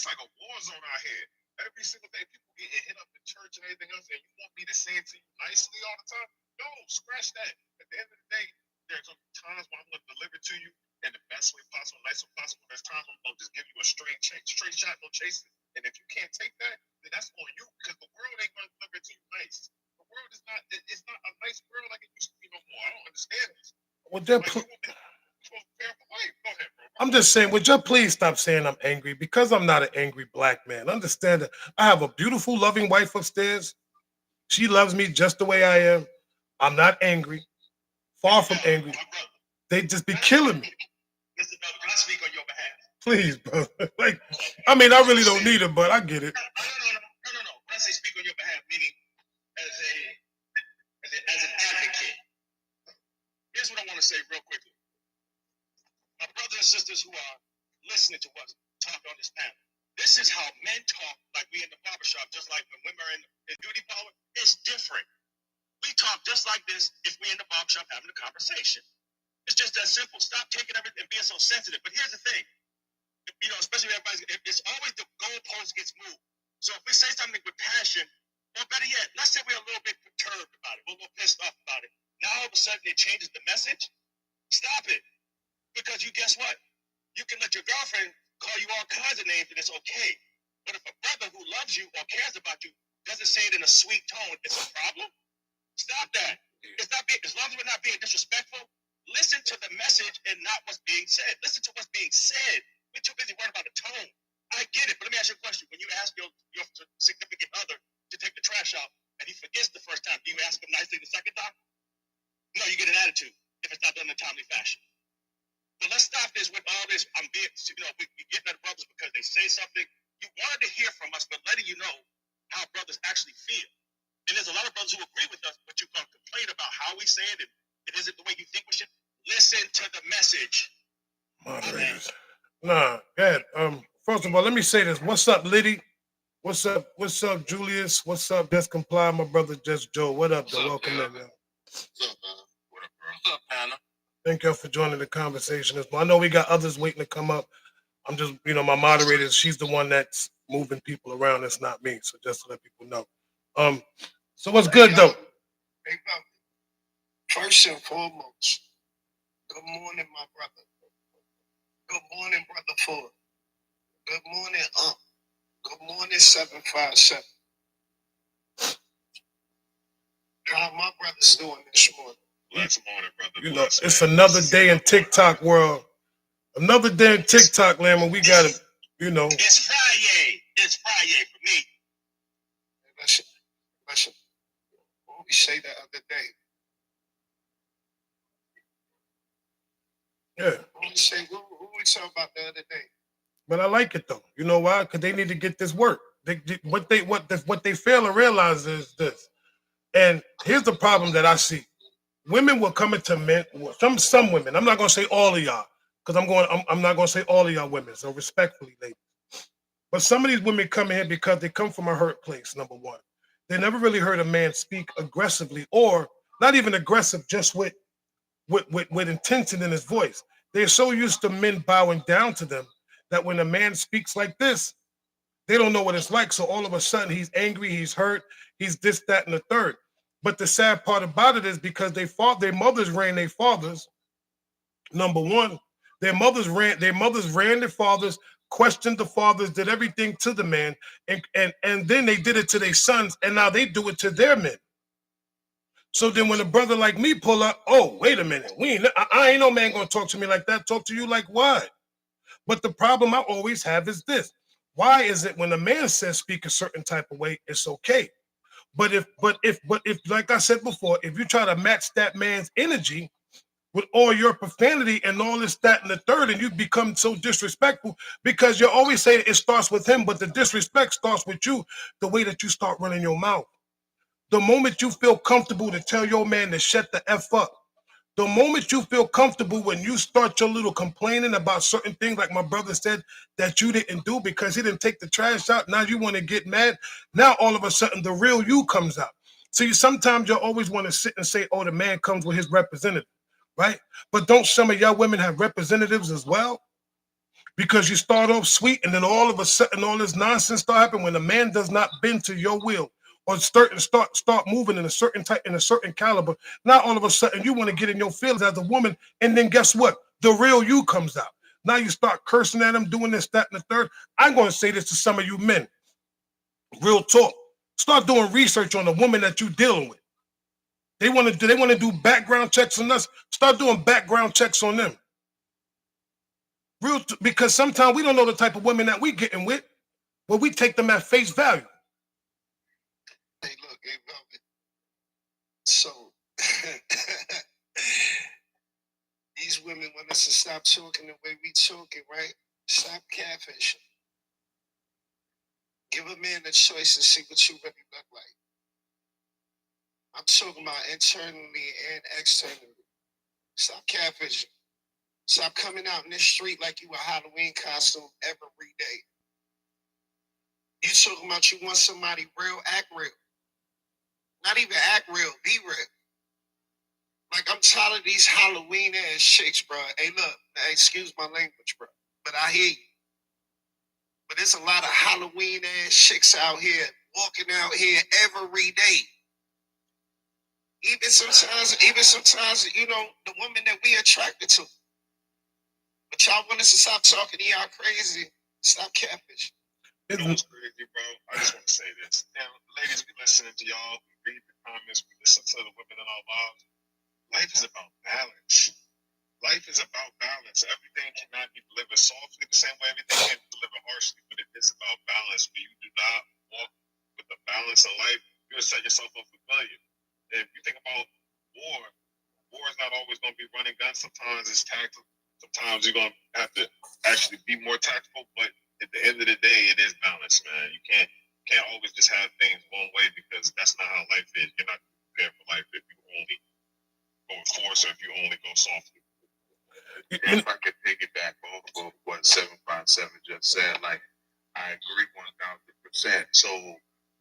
like a war zone out here. Every single day, people getting hit up in church and everything else, and you want me to say it to you nicely all the time? No, scratch that. At the end of the day, there's times when I'm going to deliver to you in the best way possible, nice way possible. There's times I'm going to just give you a straight shot, no chasing. And if you can't take that, then that's on you, because the world ain't going to deliver it to you nice. The world is not. It's not a nice world like it used to be no more. I don't understand this. Well, I'm just saying, would you please stop saying I'm angry? Because I'm not an angry black man. Understand that I have a beautiful, loving wife upstairs. She loves me just the way I am. I'm not angry. Far from angry. They just be killing me. Listen, brother, can I speak on your behalf? Please, brother. Like, I mean, I really don't need it, but I get it. No. When I say speak on your behalf, meaning as an advocate. Here's what I want to say real quickly. My brothers and sisters who are listening to us talk on this panel. This is how men talk, like we in the barbershop, just like when women are in duty power. It's different. We talk just like this if we in the barbershop having a conversation. It's just that simple. Stop taking everything and being so sensitive. But here's the thing, especially if it's always the goalpost gets moved. So if we say something with passion, or better yet, let's say we're a little bit perturbed about it, we're a little pissed off about it. Now all of a sudden it changes the message. Stop it. Because guess what? You can let your girlfriend call you all kinds of names and it's okay. But if a brother who loves you or cares about you doesn't say it in a sweet tone, it's a problem. Stop that. It's not being, as long as we're not being disrespectful, listen to the message and not what's being said. Listen to what's being said. We're too busy worrying about the tone. I get it, but let me ask you a question. When you ask your significant other to take the trash out and he forgets the first time, do you ask him nicely the second time? No, you get an attitude if it's not done in a timely fashion. But let's stop this with all this. We getting at brothers because they say something. You wanted to hear from us, but letting you know how brothers actually feel. And there's a lot of brothers who agree with us, but you're going to complain about how we say it and it isn't the way you think we should. Listen to the message. Moderators. Nah, go ahead. First of all, let me say this. What's up, Liddy? What's up, Julius? What's up, Just Comply, my brother Just Joe? What up, though? Welcome in, yo. What's up, what up, bro? What's up, Anna? Thank y'all for joining the conversation. I know we got others waiting to come up. I'm just, my moderator, she's the one that's moving people around. It's not me. So just to let people know. So what's good, though? Hey, first and foremost, good morning, my brother. Good morning, Brother Ford. Good morning, Good morning, 757. How my brother's doing this morning? Blessed morning, brother. You know, it's another day in TikTok world. Another day in TikTok land when we got to, It's Friday. It's Friday for me. Listen. What we say the other day. Yeah. What we talk about the other day? But I like it though. You know why? Because they need to get this work. What they fail to realize is this. And here's the problem that I see. Women will come into men. Some women. I'm not gonna say all of y'all, because I'm not gonna say all of y'all women. So respectfully, ladies. But some of these women come in here because they come from a hurt place. Number one, they never really heard a man speak aggressively, or not even aggressive, just with intention in his voice. They're so used to men bowing down to them that when a man speaks like this, they don't know what it's like. So all of a sudden he's angry, he's hurt, he's this, that, and the third. But the sad part about it is because their mothers ran their fathers. Number one, their mothers ran their fathers, questioned the fathers, did everything to the man, and then they did it to their sons, and now they do it to their men. So then when a brother like me pull up, oh, wait a minute, I ain't no man gonna talk to me like that. Talk to you like what? But the problem I always have is this. Why is it when a man says speak a certain type of way, it's okay? But if, like I said before, if you try to match that man's energy with all your profanity and all this, that, and the third, and you become so disrespectful because you always say it starts with him, but the disrespect starts with you, the way that you start running your mouth. The moment you feel comfortable to tell your man to shut the F up, the moment you feel comfortable when you start your little complaining about certain things, like my brother said, that you didn't do because he didn't take the trash out, now you want to get mad. Now all of a sudden the real you comes out. See, sometimes you always want to sit and say, oh, the man comes with his representative, right? But don't some of y'all women have representatives as well? Because you start off sweet and then all of a sudden all this nonsense start happening when a man does not bend to your will or start moving in a certain type, in a certain caliber. Now all of a sudden you want to get in your feelings as a woman, and then guess what? The real you comes out. Now you start cursing at him, doing this, that, and the third. I'm going to say this to some of you men. Real talk. Start doing research on the woman that you're dealing with. They want to do background checks on us. Start doing background checks on them. Because sometimes we don't know the type of women that we getting with, but we take them at face value. Hey, look, so these women want us to stop talking the way we talking, right? Stop catfishing. Give a man a choice to see what you really look like. I'm talking about internally and externally. Stop catfishing. Stop coming out in the street like you a Halloween costume every day. You talking about you want somebody real, act real. Not even act real, be real. Like, I'm tired of these Halloween ass chicks, bro. Hey, look, excuse my language, bro, but I hear you. But there's a lot of Halloween ass chicks out here walking out here every day. Even sometimes, you know, the woman that we attracted to. But y'all want us to stop talking to y'all crazy. Stop catfish. You know what's crazy, bro? I just want to say this. Now, ladies, we listening to y'all. We read the comments. We listen to the women in our lives. Life is about balance. Life is about balance. Everything cannot be delivered softly the same way everything can be delivered harshly, but it is about balance. When you do not walk with the balance of life, you'll set yourself up for failure. If you think about war, war is not always going to be running guns. Sometimes it's tactical. Sometimes you're going to have to actually be more tactical, but at the end of the day, it is balance, man. You can't always just have things one way because that's not how life is. You're not prepared for life if you only go in force or if you only go softly. If I could piggyback off of what 757 just said, like I agree 1000%. So,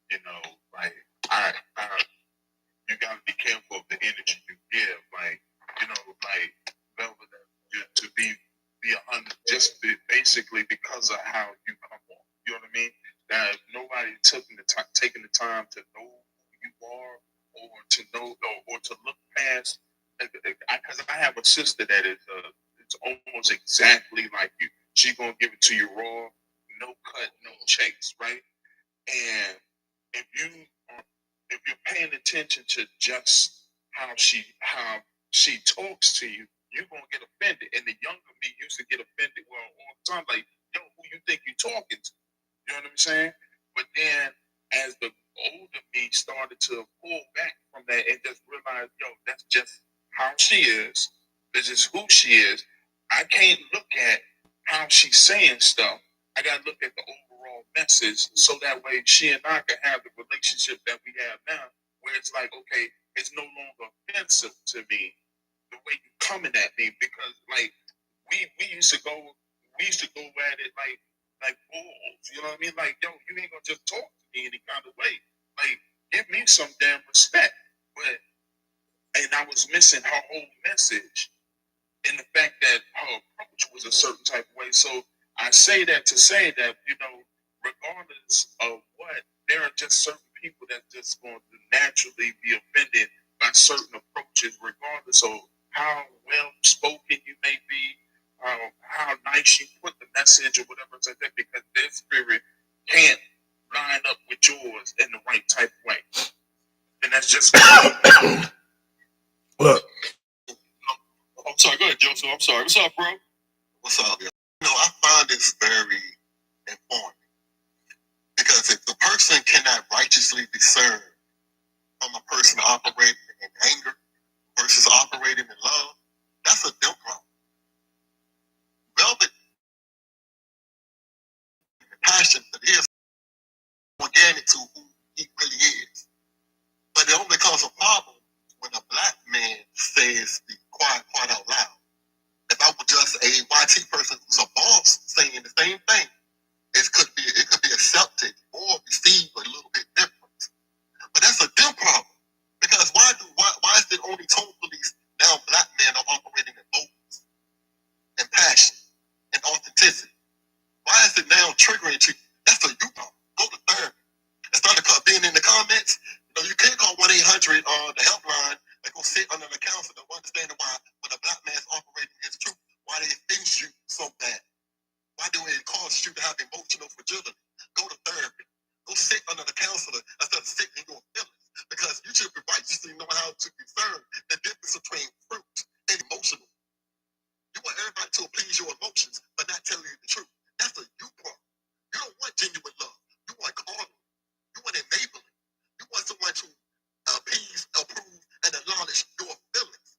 you know, like I you gotta be careful of the energy you give. Like, you know, like Velvet, to be basically because of how you come on. You know what I mean? That nobody taking the time to know who you are or to know or to look past. Because I have a sister that is it's almost exactly like you. She gonna give it to you raw, no cut, no chase, right? And if you if you're paying attention to just how she talks to you, you're gonna get offended. And the younger me used to get offended all the time, like, yo, who you think you're talking to? You know what I'm saying? But then as the older me started to pull back from that and just realize, yo, that's just how she is. This is who she is. I can't look at how she's saying stuff. I gotta look at the overall message so that way she and I can have the relationship that we have now, where it's like, okay, it's no longer offensive to me the way you coming at me because like we used to go at it like bulls, you know what I mean? Like, yo, you ain't gonna just talk to me any kind of way. Like, give me some damn respect. But and I was missing her whole message in the fact that her approach was a certain type of way. So I say that to say that, you know, regardless of what, there are just certain people that just going to naturally be offended by certain approaches, regardless of how well spoken you may be, how nice you put the message or whatever it's like that, because their spirit can't line up with yours in the right type of way. And that's just Look, I'm sorry, go ahead, Joseph. I'm sorry. What's up, bro? What's up? You know, I find this very important because if the person cannot righteously discern from a person operating in anger versus operating in love, that's a them problem. Velvet passion that is organic to who he really is. But it only causes a problem when a black man says the quiet part out loud. If I was just a YT person who's a boss saying the same thing, it could be accepted or received a little bit different. But that's a them problem. Because why is it only tone police now black men are operating in boldness and passion and authenticity? Why is it now triggering you? That's a you problem. Go to therapy. Instead of being in the comments, you know, you can't call 1-800 the helpline and go sit under the counselor to understand why when a black man's operating his truth, why they offend you so bad. Why do it cause you to have emotional fragility? Go to therapy. Go sit under the counselor instead of sitting in your feelings. Because you should be righteously know how to discern the difference between fruit and emotional. You want everybody to appease your emotions, but not tell you the truth. That's a you problem. You don't want genuine love. You want carnal. You want enabling. You want someone to appease, approve, and acknowledge your feelings.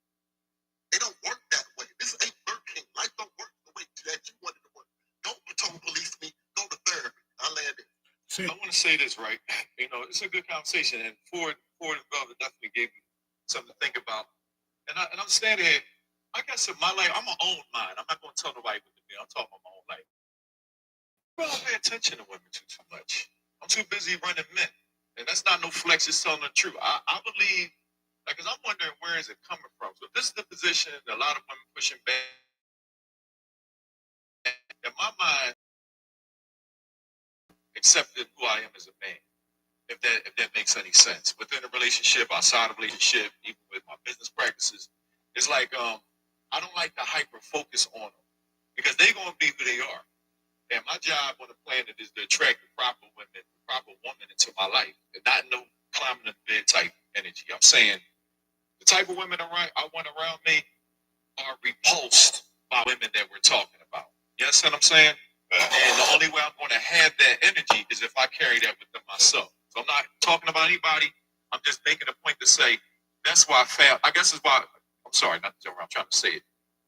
It don't work that way. This ain't working. Life don't work the way that you want it to work. Don't tone police me. Go to therapy. I landed. See, I want to say this, right? You know, it's a good conversation, and Ford and Velvet definitely gave me something to think about. And I'm standing here. Like I said, my life, I'm my own mind. I'm not going to tell nobody what to do. I'm talking about my own life. I don't pay attention to women too much. I'm too busy running men. And that's not no flex, it's telling the truth. I believe Like, cause I'm wondering where is it coming from. So this is the position a lot of women pushing back. In my mind, accepting who I am as a man. If that makes any sense. Within a relationship, outside of a relationship, even with my business practices, it's like I don't like to hyper focus on them because they're gonna be who they are. And my job on the planet is to attract the proper women, the proper woman into my life, and not no climbing the bed type energy. I'm saying the type of women I want around me are repulsed by women that we're talking about. You understand what I'm saying? And the only way I'm going to have that energy is if I carry that within myself. So I'm not talking about anybody. I'm just making a point to say that's why I failed. I guess it's why. I'm sorry, not the I'm trying to say it.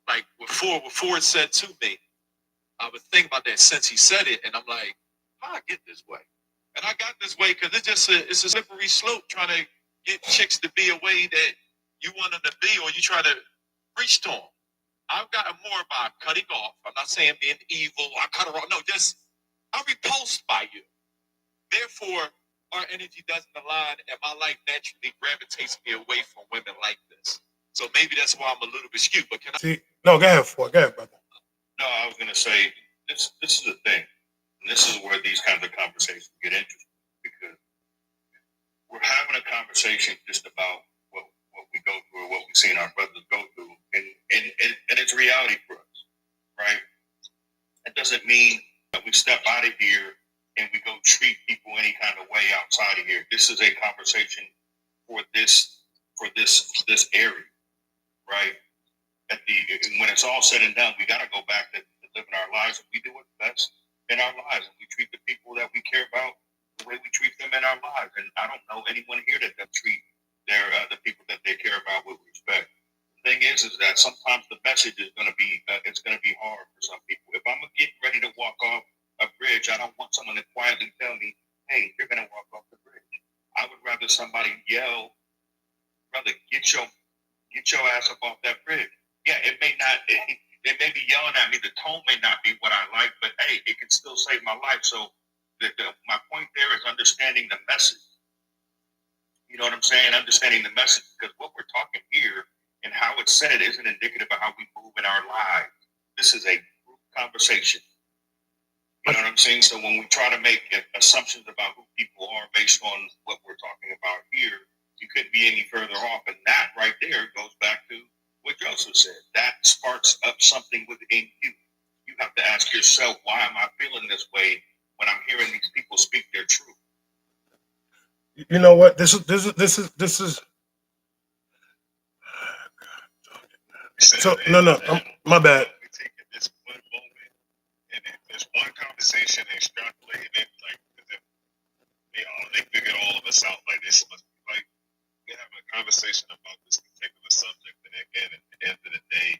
Like what Ford said to me, I was thinking about that since he said it, and I'm like, how I get this way? And I got this way because it's a slippery slope trying to get chicks to be a way that you want them to be, or you try to reach to them. I've gotten more by cutting off. I'm not saying being evil. I cut her off. No, just I'm repulsed by you. Therefore, our energy doesn't align, and my life naturally gravitates me away from women like this. So maybe that's why I'm a little bit skewed. But can I? See, no, go ahead, Ford. Go ahead, brother. No, I was gonna say this is the thing, and this is where these kinds of conversations get interesting because we're having a conversation just about what we go through or what we've seen our brothers go through, and it's reality for us, right? That doesn't mean that we step out of here and we go treat people any kind of way outside of here. This is a conversation for this area, right? When it's all said and done, we got to go back to living our lives, and we do what's best in our lives, and we treat the people that we care about the way we treat them in our lives. And I don't know anyone here that doesn't treat the people that they care about with respect. The thing is that sometimes the message is going to be it's going to be hard for some people. If I'm getting ready to walk off a bridge, I don't want someone to quietly tell me, "Hey, you're going to walk off the bridge." I would rather somebody yell, "Brother, get your ass up off that bridge." Yeah, it may not. They may be yelling at me. The tone may not be what I like, but hey, it can still save my life. So my point there is understanding the message. You know what I'm saying? Understanding the message, because what we're talking here and how it's said isn't indicative of how we move in our lives. This is a group conversation. You know what I'm saying? So when we try to make assumptions about who people are based on what we're talking about here, you couldn't be any further off. And that right there goes back to what Joseph said. That sparks up something within you. You have to ask yourself, why am I feeling this way when I'm hearing these people speak their truth? You know what? This is. So no, my bad. We taking this one moment and then this one conversation and extrapolating it like they figured all of us out like this must be like we're having a conversation about this particular subject, and again at the end of the day,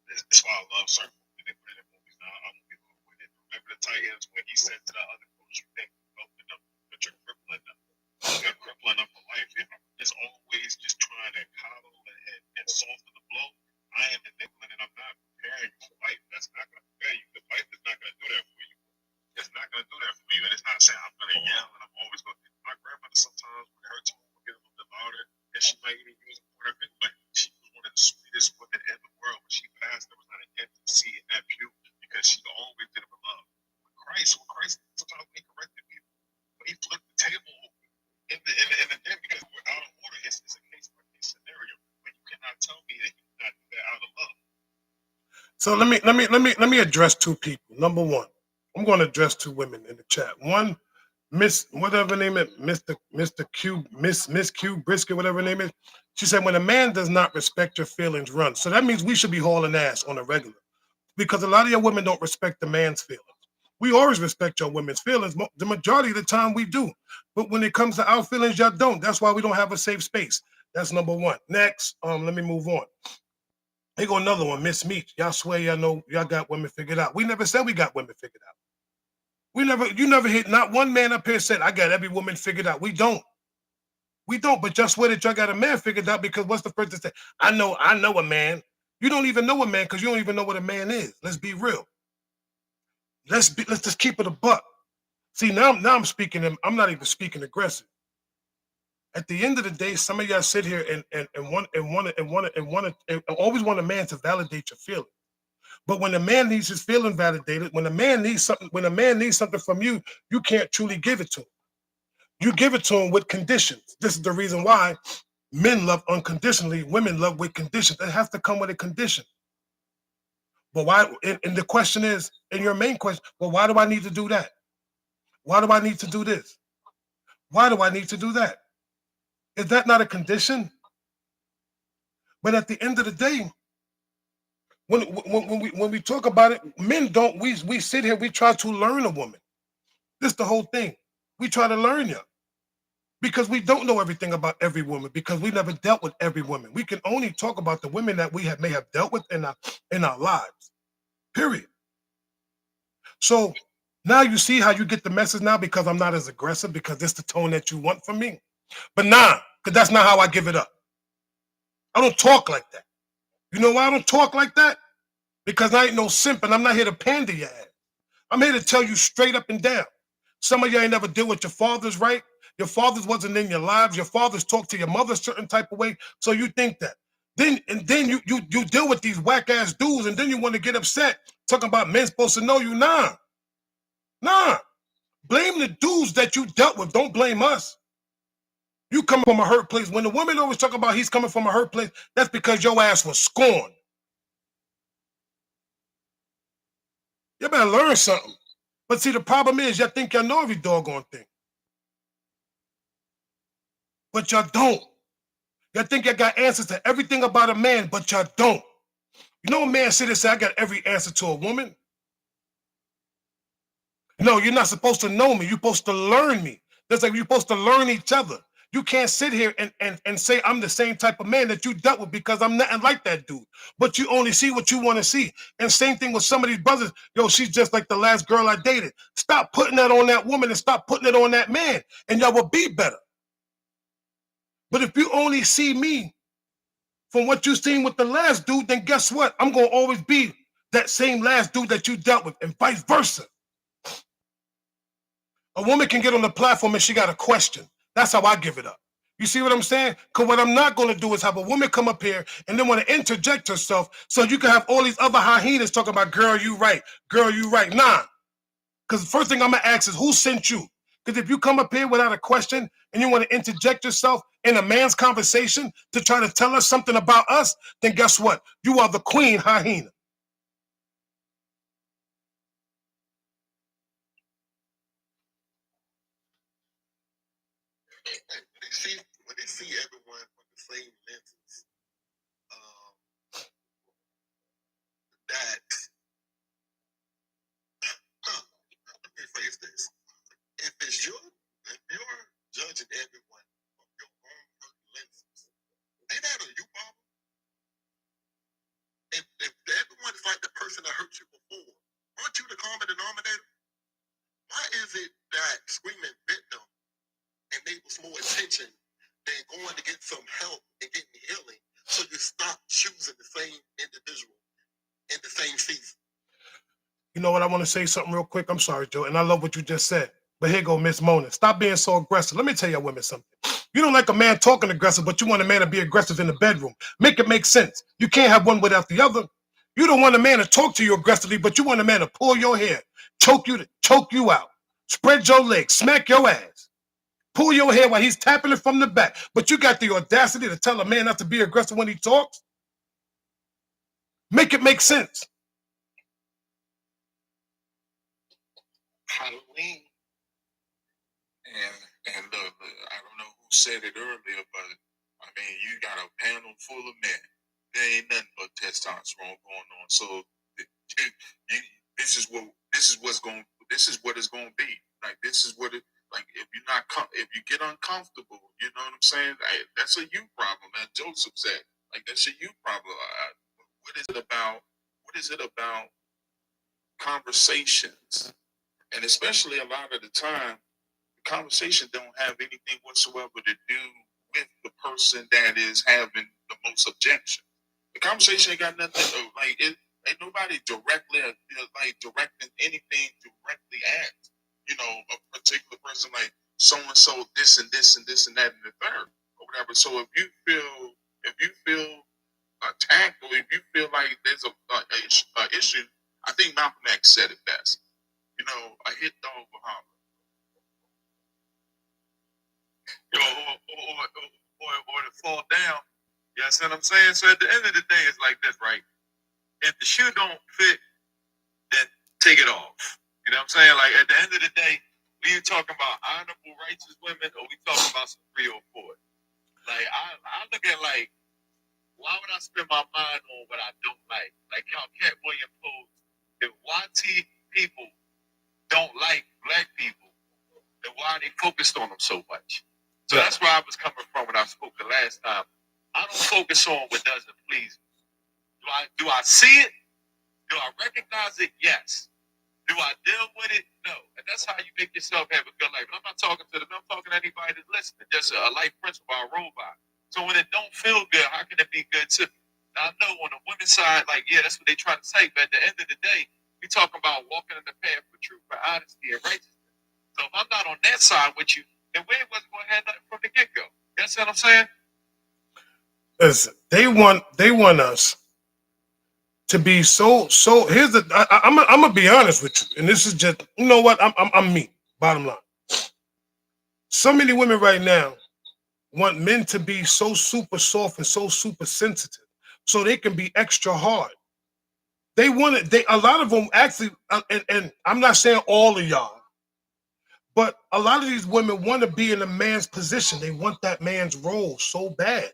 that's why I love certain independent movies. Now I'm gonna get with it. Remember the Titans when he said to the other coach, "You think you're helping them, but you're crippling them. You're crippling them for life." If I'm just always just trying to coddle and soften the blow, I am enabling and I'm not preparing for life. That's not going to prepare you. The life is not going to do that for you. It's not going to do that for you. And it's not saying I'm going to yell and I'm always going to. My grandmother sometimes when her tone will get a little bit louder, and she might even use a point of view, but she was one of the sweetest women in the world. When she passed, there was not an empty seat in that pew because she always did it with love. With Christ, sometimes he corrected people, but he flipped the table in the den because we're out of order. It's a case by case scenario, but you cannot tell me that you cannot do that out of love. So let me address two people. Number one, I'm going to address two women in the chat. One, Miss whatever her name is, Mr. Q, Miss Q Brisket, whatever her name is. She said when a man does not respect your feelings, run. So that means we should be hauling ass on a regular, because a lot of your women don't respect the man's feelings. We always respect your women's feelings. The majority of the time we do. But when it comes to our feelings, y'all don't. That's why we don't have a safe space. That's number one. Next, let me move on. Here go another one, Miss Meach. Y'all swear y'all know y'all got women figured out. We never said we got women figured out. You never hit, not one man up here said, I got every woman figured out. We don't. We don't, but just swear that y'all got a man figured out, because what's the first thing to say? I know a man. You don't even know a man because you don't even know what a man is. Let's be real. Let's just keep it a buck. See, now I'm speaking, I'm not even speaking aggressive. At the end of the day, some of y'all sit here and always want a man to validate your feelings. But when a man needs his feeling validated, when a man needs something from you, you can't truly give it to him. You give it to him with conditions. This is the reason why men love unconditionally, women love with conditions. It has to come with a condition. But why? And the question is, and your main question, well, why do I need to do that? Why do I need to do this? Why do I need to do that? Is that not a condition? But at the end of the day, when we talk about it, men don't. We sit here, we try to learn a woman. This is the whole thing. We try to learn you because we don't know everything about every woman because we never dealt with every woman. We can only talk about the women that we may have dealt with in our lives. Period. So now you see how you get the message now because I'm not as aggressive because it's the tone that you want from me. But nah, because that's not how I give it up. I don't talk like that. You know why I don't talk like that? Because I ain't no simp and I'm not here to pander your ass. I'm here to tell you straight up and down. Some of you ain't never deal with your fathers, right? Your fathers wasn't in your lives. Your fathers talked to your mother a certain type of way. So you think that. Then you deal with these whack ass dudes and then you want to get upset talking about men supposed to know you. Nah. Blame the dudes that you dealt with. Don't blame us. You come from a hurt place. When the women always talk about he's coming from a hurt place, that's because your ass was scorned. You better learn something. But see, the problem is, y'all think y'all know every doggone thing. But y'all don't. Y'all think y'all got answers to everything about a man, but y'all don't. You know a man sit and say, I got every answer to a woman? No, you're not supposed to know me. You're supposed to learn me. That's like you're supposed to learn each other. You can't sit here and say I'm the same type of man that you dealt with because I'm nothing like that dude. But you only see what you want to see. And same thing with some of these brothers. Yo, she's just like the last girl I dated. Stop putting that on that woman and stop putting it on that man, and y'all will be better. But if you only see me from what you seen with the last dude, then guess what? I'm going to always be that same last dude that you dealt with, and vice versa. A woman can get on the platform and she got a question. That's how I give it up. You see what I'm saying? Because what I'm not going to do is have a woman come up here and then want to interject herself so you can have all these other hyenas talking about, girl, you right. Girl, you right. Nah. Because the first thing I'm going to ask is, who sent you? Because if you come up here without a question and you want to interject yourself in a man's conversation to try to tell us something about us, then guess what? You are the queen hyena. When they see everyone with the same lenses, that let me phrase this. If you're judging everyone from your own lenses, ain't that a you problem? If everyone is like the person that hurt you before, aren't you the common denominator? Why is it that screaming victim enables more attention than going to get some help and getting healing, so you stop choosing the same individual in the same season? You know what? I want to say something real quick. I'm sorry, Joe, and I love what you just said. But here go Miss Mona. Stop being so aggressive. Let me tell y'all women something. You don't like a man talking aggressive, but you want a man to be aggressive in the bedroom. Make it make sense. You can't have one without the other. You don't want a man to talk to you aggressively, but you want a man to pull your hair, choke you out, spread your legs, smack your ass, pull your hair while he's tapping it from the back. But you got the audacity to tell a man not to be aggressive when he talks? Make it make sense. Halloween. And look, I don't know who said it earlier, but I mean, you got a panel full of men. There ain't nothing but testosterone going on. So this is what it's going to be. Like, this is what it. Like, if you get uncomfortable, you know what I'm saying? That's a you problem, as Joseph said. Like, that's a you problem. What is it about? What is it about conversations? And especially a lot of the time, the conversation don't have anything whatsoever to do with the person that is having the most objection. The conversation ain't got nothing like it. Ain't nobody directly like directing anything directly at a particular person. Like, so and so this and this and this and that and the third or whatever. So if you feel attacked or if you feel like there's a issue, I think Malcolm X said it best. You know, a hit dog will holler. You know, or to fall down. You understand what I'm saying? So at the end of the day, it's like this, right? If the shoe don't fit, then take it off. You know what I'm saying? Like at the end of the day, we talking about honorable, righteous women, or we talking about some 304? Like I look at like, why would I spend my mind on what I don't like? Like how Cat Williams posed, if YT people don't like black people, then why are they focused on them so much? So that's where I was coming from when I spoke the last time. I don't focus on what doesn't please me. Do I see it? Do I recognize it? Yes. Do I deal with it? No. And that's how you make yourself have a good life. And I'm not talking to them. I'm talking to anybody that's listening. Just a life principle I roll by. So when it don't feel good, how can it be good to me? Now, I know on the women's side, like, yeah, that's what they try to say. But at the end of the day, we talking about walking in the path for truth, for honesty, and righteousness. So if I'm not on that side with you, then we wasn't going to have nothing from the get-go. You understand what I'm saying? Listen, they want us to be so. Here's the. I'm gonna be honest with you, and this is just, you know what, I'm me. Bottom line, so many women right now want men to be so super soft and so super sensitive, so they can be extra hard. They want it. A lot of them actually, and I'm not saying all of y'all, but a lot of these women want to be in a man's position. They want that man's role so bad.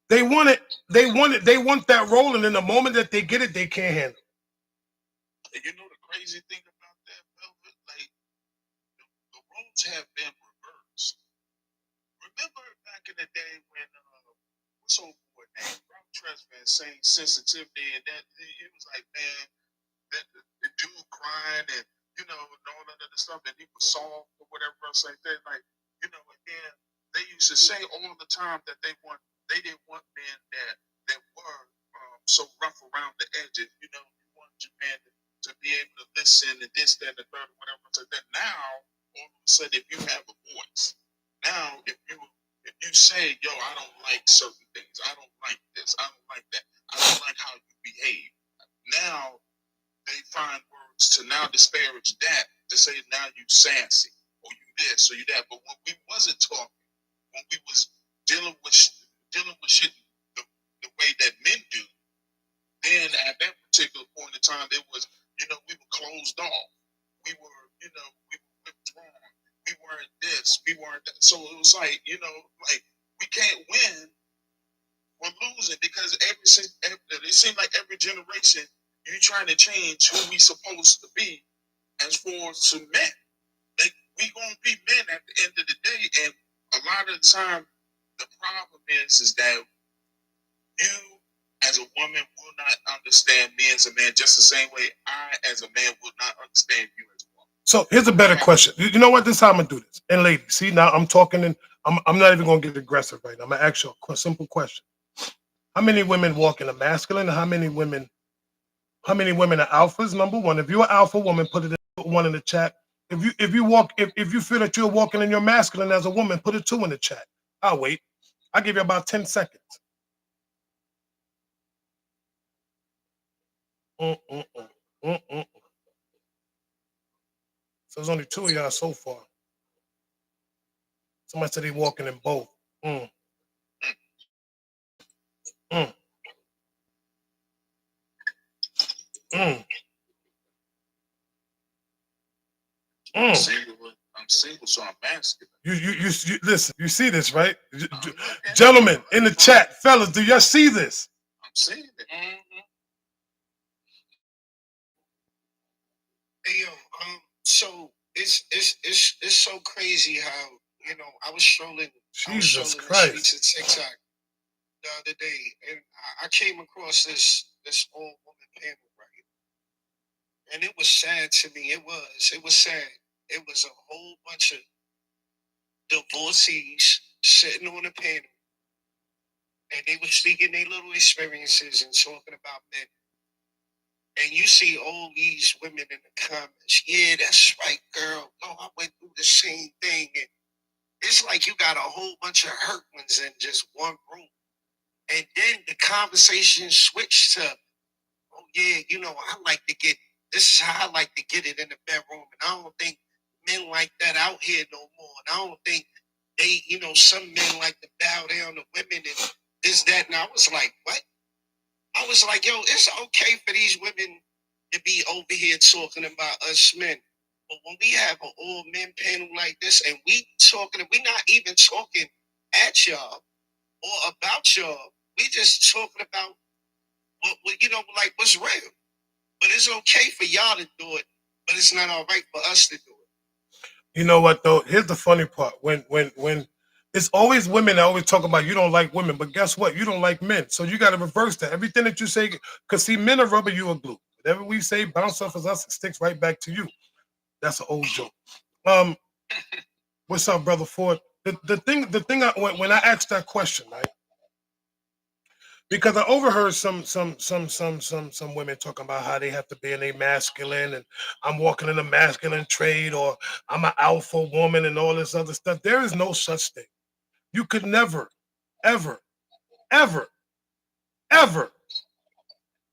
They want it. They want it. They want that role, and in the moment that they get it, they can't handle it. And you know the crazy thing about that, Velvet? Like the roles have been reversed. Remember back in the day when what's old boy name? Rob Tresvant saying sensitivity, and that it was like, man, the dude crying and you know all that other stuff, and he was soft or whatever else like that. Like you know, again, they used to say all the time that they didn't want men that were so rough around the edges. You know, you wanted your man to be able to listen and this, that, and the third, or whatever. So that now, all of a sudden, if you have a voice, now if you say, yo, I don't like certain things, I don't like this, I don't like that, I don't like how you behave. Now they find words to now disparage that, to say now you sassy or you this or you that. But when we wasn't talking, when we was dealing with shit the way that men do, then at that particular point in time, it was, you know, we were closed off. We were, you know, we were withdrawn. We weren't this, we weren't that. So it was like, you know, like we can't win or losing because it seemed like every generation you're trying to change who we supposed to be as far as to men. Like we gonna be men at the end of the day, and a lot of the time the problem is that you as a woman will not understand me as a man just the same way I as a man will not understand you as a woman. So here's a better question. You know what? This is how I'm gonna do this. And ladies, see now I'm talking, and I'm not even gonna get aggressive right now. I'm gonna ask you a simple question. How many women walk in a masculine? How many women are alphas? Number one. If you're an alpha woman, put one in the chat. If you feel that you're walking in your masculine as a woman, put a 2 in the chat. I'll wait. I'll give you about 10 seconds. So there's only 2 of y'all so far. Somebody said they walking in both. Mm. Mm. Mm. I'm single, so I'm masculine. You listen. You see this, right? Gentlemen in the chat, fellas, do y'all see this? I'm seeing it. Mm-hmm. Hey yo, so it's so crazy how, you know, I was strolling Jesus the Christ. streets of TikTok the other day, and I came across this old woman panel, right? And it was sad to me. It was sad. It was a whole bunch of divorcees sitting on a panel, and they were speaking their little experiences and talking about men. And you see all these women in the comments. Yeah, that's right, girl. Oh, I went through the same thing. And it's like you got a whole bunch of hurt ones in just one room. And then the conversation switched to, oh yeah, I like to get, this is how I like to get it in the bedroom. And I don't think men like that out here no more. And I don't think they, some men like to bow down to women and this, that. And I was like, what? I was like, yo, it's okay for these women to be over here talking about us men. But when we have an all men panel like this and we not even talking at y'all or about y'all. We just talking about what like what's real. But it's okay for y'all to do it, but it's not all right for us to do it. You know what though? Here's the funny part. When it's always women that always talk about you don't like women, but guess what? You don't like men. So you got to reverse that. Everything that you say, because see, men are rubber, you are glue. Whatever we say, bounce off of us, it sticks right back to you. That's an old joke. What's up, brother Ford? The thing when I asked that question, right? Because I overheard some women talking about how they have to be in a masculine and I'm walking in a masculine trade or I'm an alpha woman and all this other stuff. There is no such thing. You could never, ever, ever, ever,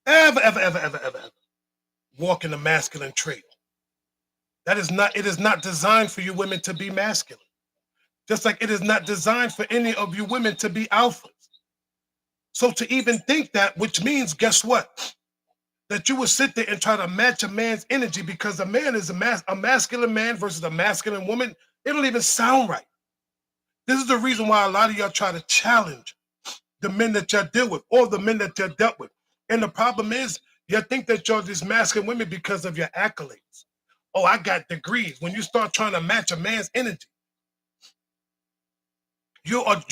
ever, ever, ever, ever, ever, ever walk in a masculine trait. It is not designed for you women to be masculine. Just like it is not designed for any of you women to be alphas. So to even think that, which means, guess what? That you would sit there and try to match a man's energy because a man is a masculine man versus a masculine woman. It don't even sound right. This is the reason why a lot of y'all try to challenge the men that y'all deal with or the men that y'all dealt with. And the problem is, you think that you're these masculine women because of your accolades. Oh, I got degrees. When you start trying to match a man's energy, you are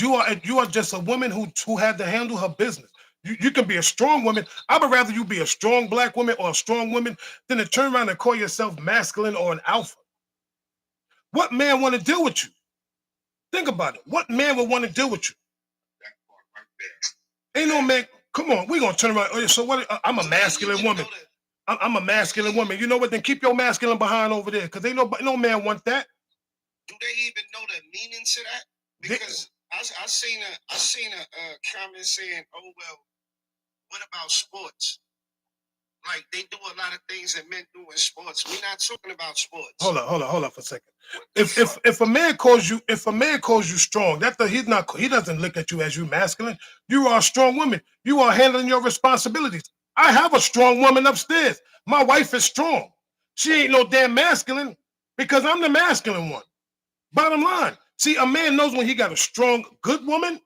just a woman who had to handle her business. You can be a strong woman. I would rather you be a strong black woman or a strong woman than to turn around and call yourself masculine or an alpha. What man want to deal with you? Think about it. What man would want to deal with you? That part right there. Ain't no man. Come on, we gonna turn around. Oh, so what? I'm a masculine woman. I'm a masculine woman. You know what? Then keep your masculine behind over there, because ain't no man want that. Do they even know the meaning to that? Because I seen a comment saying, "Oh well, what about sports? Like they do a lot of things that men do in sports. We're not talking about sports." Hold on for a second. If a man calls you strong, he doesn't look at you as you masculine. You are a strong woman. You are handling your responsibilities. I have a strong woman upstairs. My wife is strong. She ain't no damn masculine because I'm the masculine one. Bottom line. See, a man knows when he got a strong, good woman.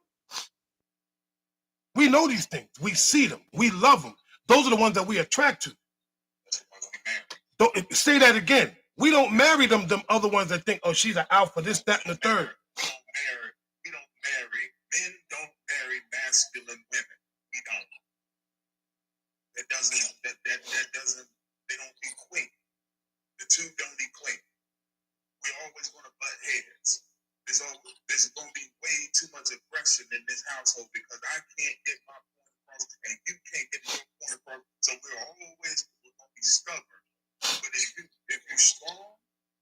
We know these things. We see them. We love them. Those are the ones that we attract to. Don't say that again. We don't marry them other ones that think, oh, she's an alpha, this, that, and the third. We don't marry. Men don't marry masculine women. We don't. That doesn't, they don't equate. The two don't equate. We're always going to butt heads. There's going to be way too much aggression in this household because I can't get my point across and you can't get your point across. So we're going to be stubborn. But if you're strong,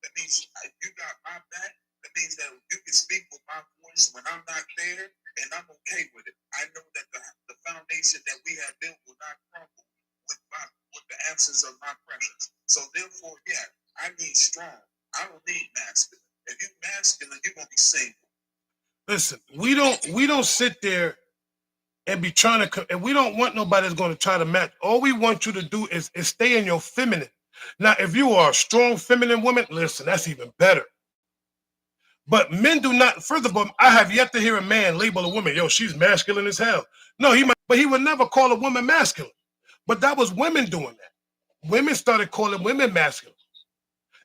that means you got my back. That means that you can speak with my voice when I'm not there, and I'm okay with it. I know that the foundation that we have built will not crumble with the absence of my presence. So therefore, yeah, I need strong. I don't need masculine. If you're masculine, you're gonna be single. Listen, we don't sit there and be trying to, and we don't want nobody that's going to try to match. All we want you to do is stay in your feminine. Now, if you are a strong feminine woman, listen, that's even better. But men do not. First of all, I have yet to hear a man label a woman, yo, she's masculine as hell. No, but he would never call a woman masculine. But that was women doing that. Women started calling women masculine.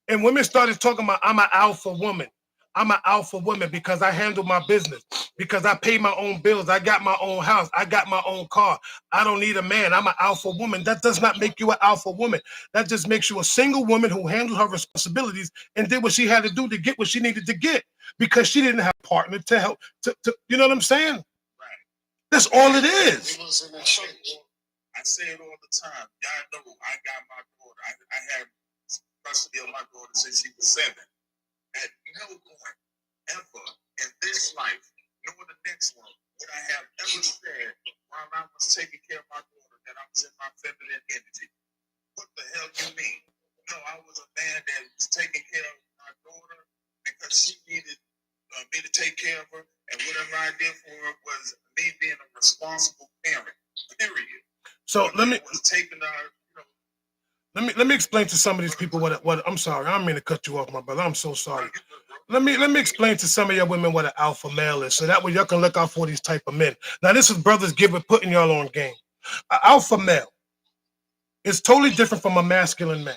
And women started talking about, I'm an alpha woman. I'm an alpha woman because I handle my business, because I pay my own bills. I got my own house. I got my own car. I don't need a man. I'm an alpha woman. That does not make you an alpha woman. That just makes you a single woman who handled her responsibilities and did what she had to do to get what she needed to get because she didn't have a partner to help. To you know what I'm saying? Right. That's all it is. I say it all the time. Y'all know I got my daughter. I had custody of my daughter since she was 7. At no point ever in this life, nor the next one, would I have ever said while I was taking care of my daughter that I was in my feminine energy. What the hell you mean? No, I was a man that was taking care of my daughter because she needed me to take care of her, and whatever I did for her was me being a responsible parent. Period. So let me was taking her, let me explain to some of these people what I'm sorry, I don't mean to cut you off, my brother. I'm so sorry. Let me explain to some of your women what an alpha male is, so that way y'all can look out for these type of men. Now, this is brothers putting y'all on game. An alpha male is totally different from a masculine man.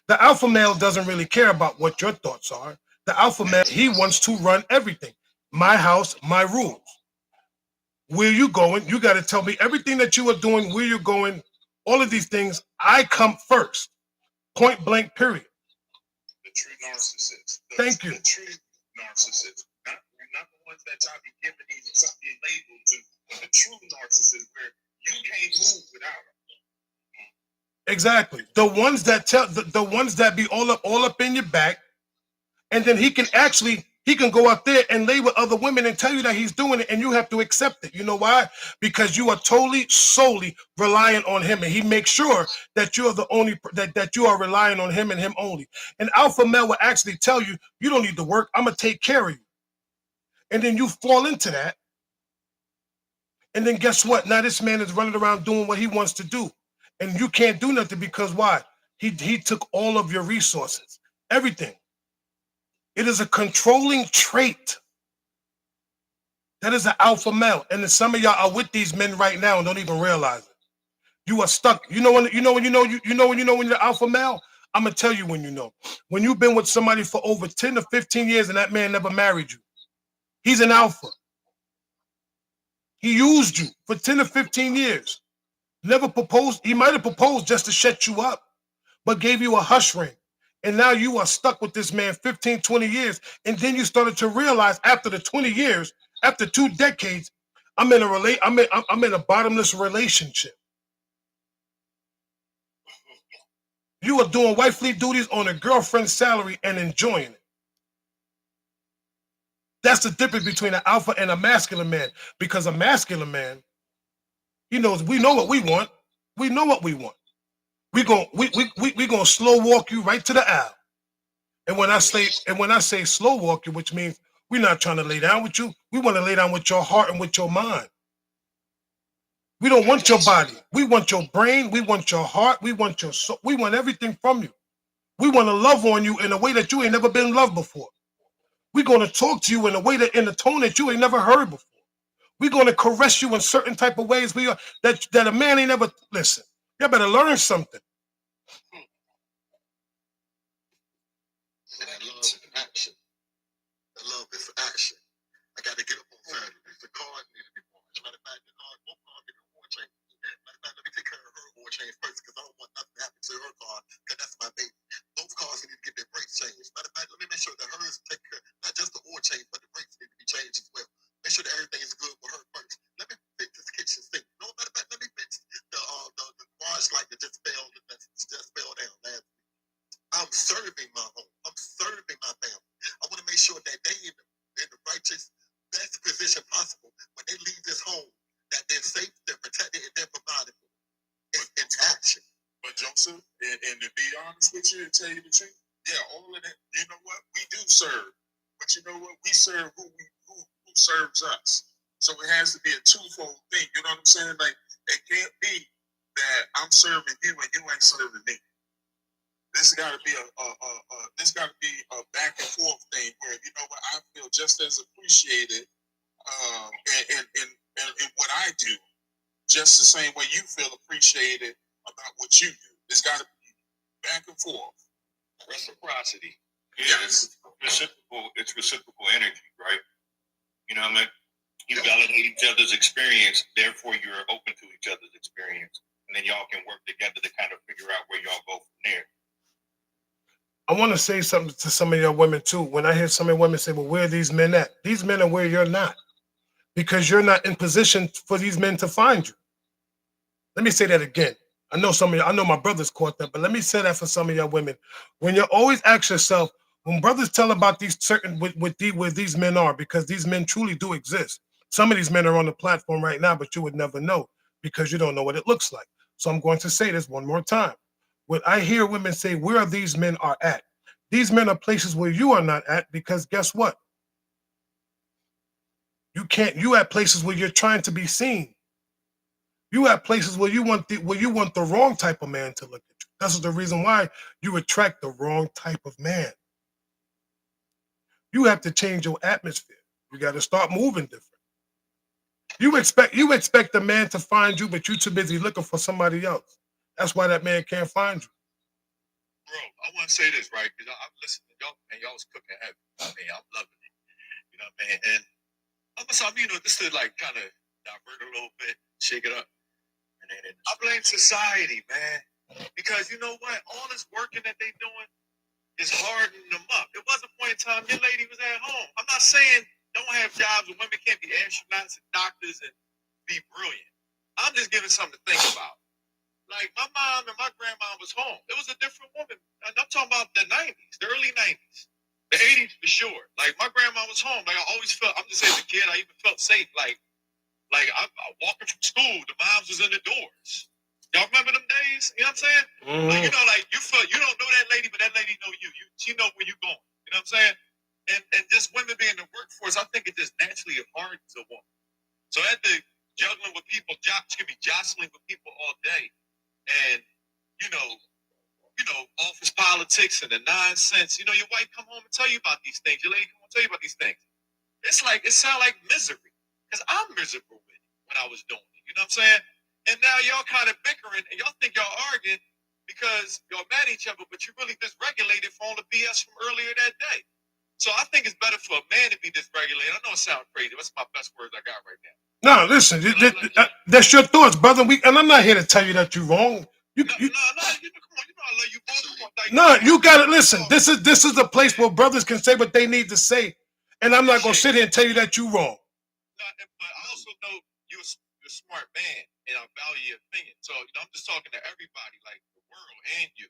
The alpha male doesn't really care about what your thoughts are. The alpha male, he wants to run everything. My house, my rules. Where you going? You got to tell me everything that you are doing, where you're going, all of these things. I come first. Point blank, period. The true narcissist. Thank you. The true narcissist. Not the ones that y'all be giving these labels to, but the true narcissist where you can't move without them. Exactly. The ones that tell the ones that be all up in your back, and then he can go out there and lay with other women and tell you that he's doing it, and you have to accept it. You know why? Because you are totally solely relying on him, and he makes sure that you are the only that you are relying on him and him only. An alpha male will actually tell you, you don't need to work, I'm gonna take care of you. And then you fall into that. And then guess what? Now this man is running around doing what he wants to do. And you can't do nothing because why? He took all of your resources, everything. It is a controlling trait. That is an alpha male. And then some of y'all are with these men right now and don't even realize it. You are stuck. You know when you're alpha male? I'm gonna tell you when you know. When you've been with somebody for over 10 to 15 years and that man never married you. He's an alpha. He used you for 10 to 15 years. Never proposed. He might have proposed just to shut you up, but gave you a hush ring. And now you are stuck with this man 15, 20 years. And then you started to realize after the 20 years, after 2 decades, I'm in a bottomless relationship. You are doing wifely duties on a girlfriend's salary and enjoying it. That's the difference between an alpha and a masculine man. Because a masculine man, we know what we want. We know what we want. We gonna slow walk you right to the aisle. And when I say slow walk you, which means we're not trying to lay down with you. We want to lay down with your heart and with your mind. We don't want your body. We want your brain. We want your heart. We want your soul. We want everything from you. We want to love on you in a way that you ain't never been loved before. We're going to talk to you in a tone that you ain't never heard before. We're going to caress you in certain type of ways that a man ain't never. Listen, you better learn something. That love is action. The love is action. I got to get up on Saturday. The card needs to be washed. Matter of fact, both cars get an oil change. Matter of fact, let me take care of her oil change first because I don't want nothing to happen to her car because that's my baby. Both cars need to get their brakes changed. Matter of fact, let me make sure that hers take care, not just the oil change, but the brakes need to be changed as well. Make sure that everything is good for her first. Let me fix this kitchen sink. No, matter of fact, let me fix the garage light that just fell down last week. I'm serving my home. I'm serving my family. I want to make sure that they in the righteous, best position possible when they leave this home, that they're safe, they're protected, and they're provided for. It's action. But Joseph, and to be honest with you and tell you the truth, yeah, all of that, you know what? We do serve. But you know what? We serve who serves us. So it has to be a twofold thing. You know what I'm saying? Like, it can't be that I'm serving you and you ain't serving me. This got to be a back and forth thing where, you know what, I feel just as appreciated in what I do, just the same way you feel appreciated about what you do. It's got to be back and forth. Reciprocity. Yes. It's reciprocal energy, right? You know what I mean? You validate each other's experience, therefore you're open to each other's experience. And then y'all can work together to kind of figure out where y'all go from there. I want to say something to some of your women too. When I hear some of your women say, well, where are these men at? These men are where you're not. Because you're not in position for these men to find you. Let me say that again. I know my brothers caught that, but let me say that for some of your women. When you always ask yourself, When brothers tell about these certain where these men are, because these men truly do exist. Some of these men are on the platform right now, but you would never know because you don't know what it looks like. So I'm going to say this one more time. When I hear women say, where these men are at, these men are places where you are not at, because guess what? You at places where you're trying to be seen. You at places where you want the wrong type of man to look at you. This is the reason why you attract the wrong type of man. You have to change your atmosphere. You got to start moving different. You expect a man to find you, but you too busy looking for somebody else. That's why that man can't find you. Bro, I want to say this, right? Because I'm listening to y'all, and y'all was cooking heavy. I mean, I'm loving it. You know what I mean? And I'm gonna, you know, just to like kind of divert a little bit, shake it up. I blame society, man. Because you know what? All this working that they doing is hardening them up. It was a point in time your lady was at home. I'm not saying don't have jobs and women can't be astronauts and doctors and be brilliant. I'm just giving something to think about. Like my mom and my grandma was home. It was a different woman. And I'm talking about the 90s, the early 90s. The 80s for sure. Like my grandma was home. Like I always felt, I'm just saying as a kid, I even felt safe. Like I walking from school, the moms was in the doors. Y'all remember them days? You know what I'm saying? Like, you know, like you feel you don't know that lady, but that lady know you. She know where you going. You know what I'm saying? And just women being in the workforce, I think it just naturally hardens a woman. So after juggling with people, she could be jostling with people all day, and you know, office politics and the nonsense. You know, your wife come home and tell you about these things. Your lady come home and tell you about these things. It's like it sounds like misery because I'm miserable with it when I was doing it. You know what I'm saying? And now y'all kind of bickering and y'all think y'all arguing because y'all mad at each other, but you really dysregulated for all the BS from earlier that day. So I think it's better for a man to be dysregulated. I know it sounds crazy. That's my best words I got right now. No, listen, that's your thoughts, brother. And I'm not here to tell you that you're wrong. No, come on, you know I love you both. No, you gotta listen. This is a place where brothers can say what they need to say, and I'm not gonna sit here and tell you that you're wrong. No, but I also know you're a smart man, and I value your opinion. So I'm just talking to everybody, like the world and you.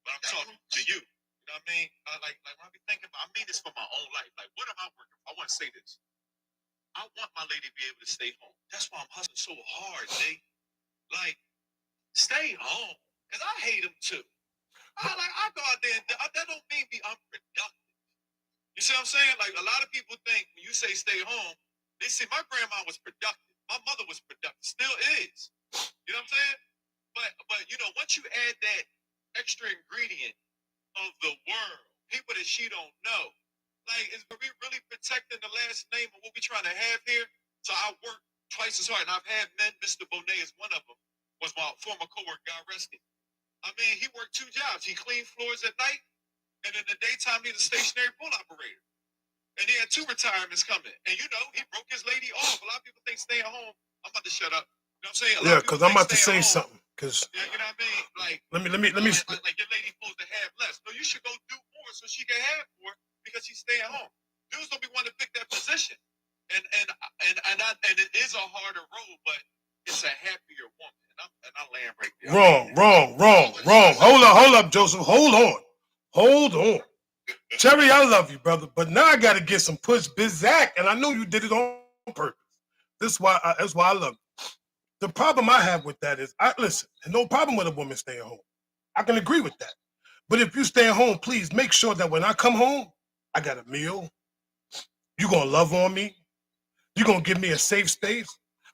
But I'm talking to you. You know what I mean? Like when I be thinking about, I mean this for my own life. Like, what am I working for? I want to say this. I want my lady to be able to stay home. That's why I'm hustling so hard, Jay. Like, stay home. Because I hate them too. I go out there and that don't mean be unproductive. You see what I'm saying? Like, a lot of people think when you say stay home, they say my grandma was productive. My mother was productive. Still is. You know what I'm saying? But you know, once you add that extra ingredient of the world, people that she don't know, like, is we really protecting the last name of what we're trying to have here? So I work twice as hard, and I've had men. Mr. Bonet is one of them. Was my former coworker, God rest him. I mean, he worked 2 jobs. He cleaned floors at night, and in the daytime, he's a stationary pool operator. And he had 2 retirements coming. And you know, he broke his lady off. A lot of people think staying home. I'm about to shut up. You know what I'm saying? Yeah, because I'm about to say something. Because you know what I mean? Like, let me. Like your lady supposed to have less. No, you should go do more so she can have more because she's staying home. Dudes don't be wanting to pick that position. And it is a harder road, but it's a happier woman. And I land right there. Wrong. Hold up, Joseph. Hold on. Terry, I love you, brother. But now I gotta get some push Bizak, and I know you did it on purpose. That's why I love you. The problem I have with that is listen, no problem with a woman staying home. I can agree with that. But if you stay at home, please make sure that when I come home, I got a meal. You're gonna love on me. You're gonna give me a safe space.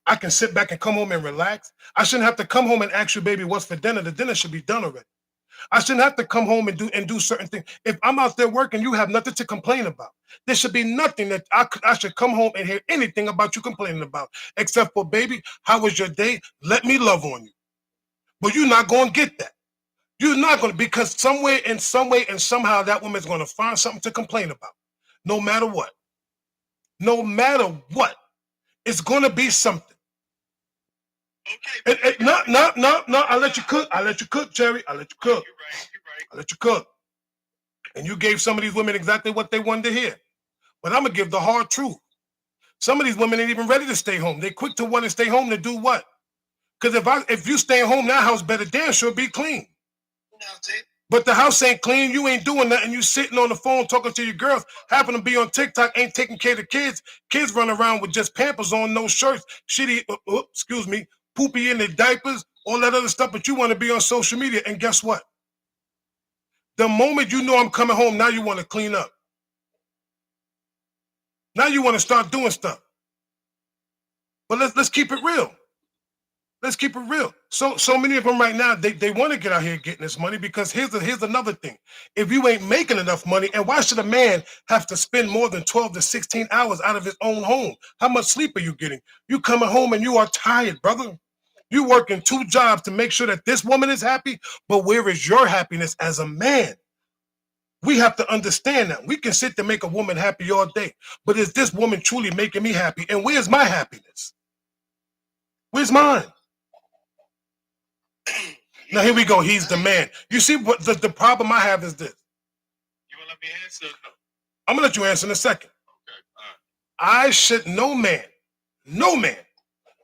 I can sit back and come home and relax. I shouldn't have to come home and ask you, baby, what's for dinner? The dinner should be done already. I shouldn't have to come home and do certain things. If I'm out there working, you have nothing to complain about. There should be nothing that I should come home and hear anything about you complaining about, except for, baby, how was your day? Let me love on you. But you're not going to get that. You're not going to, because somewhere, in some way, and somehow that woman's going to find something to complain about. No matter what. No matter what. It's going to be something. Okay. No. I'll let you cook, Jerry. I'll let you cook. You're right. I'll let you cook. And you gave some of these women exactly what they wanted to hear. But I'm going to give the hard truth. Some of these women ain't even ready to stay home. They're quick to want to stay home to do what? Because if you stay home, that house better damn sure be clean. But the house ain't clean. You ain't doing nothing. You sitting on the phone talking to your girls. Happen to be on TikTok. Ain't taking care of the kids. Kids run around with just Pampers on, no shirts. Shitty. Excuse me. Poopy in their diapers. All that other stuff. But you want to be on social media. And guess what? The moment you know I'm coming home, now you want to clean up. Now you want to start doing stuff. But let's keep it real. Let's keep it real. So many of them right now, they want to get out here getting this money because here's another thing. If you ain't making enough money, and why should a man have to spend more than 12 to 16 hours out of his own home? How much sleep are you getting? You coming home and you are tired, brother. You working 2 jobs to make sure that this woman is happy, but where is your happiness as a man? We have to understand that. We can sit to make a woman happy all day, but is this woman truly making me happy? And where's my happiness? Where's mine? Now here we go. He's the man. You see what the problem I have is this. You want to let me answer? No. I'm gonna let you answer in a second. Okay. All right. I should no man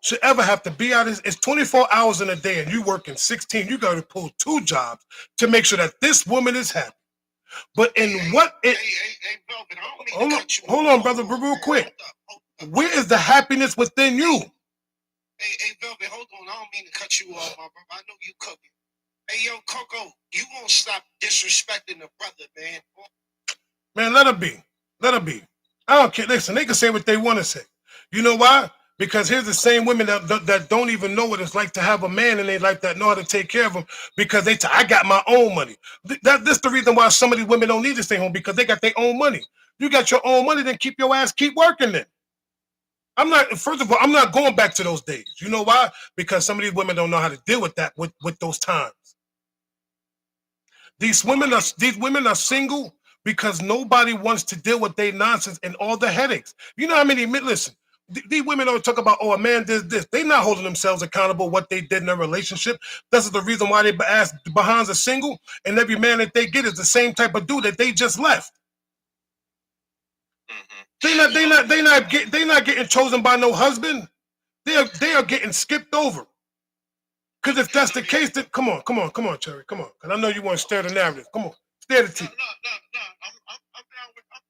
should ever have to be out. It's 24 hours in a day, and you working 16. You got to pull 2 jobs to make sure that this woman is happy. But in what it? Velvet, I don't mean to cut you Hold on, brother, real quick. Hold up. Where is the happiness within you? Hey, Velvet, hold on. I don't mean to cut you off, my brother. I know you cooking. Hey, yo, Coco, you won't stop disrespecting the brother, man. Man, let her be. Let her be. I don't care. Listen, they can say what they want to say. You know why? Because here's the same women that don't even know what it's like to have a man in their life that know how to take care of them because I got my own money. That's the reason why some of these women don't need to stay home because they got their own money. You got your own money, then keep your ass, keep working then. First of all, I'm not going back to those days. You know why? Because some of these women don't know how to deal with that, with those times. These women are single because nobody wants to deal with their nonsense and all the headaches. You know how many, listen, these women don't talk about, oh, a man did this. They're not holding themselves accountable what they did in their relationship. This the reason why they ask behinds are single, and every man that they get is the same type of dude that they just left. Mm-hmm. They not getting chosen by no husband. They are getting skipped over. Because if that's the case, then come on, Cherry, come on. Because I know you want to stare the narrative. Come on, stare the tea. No. I'm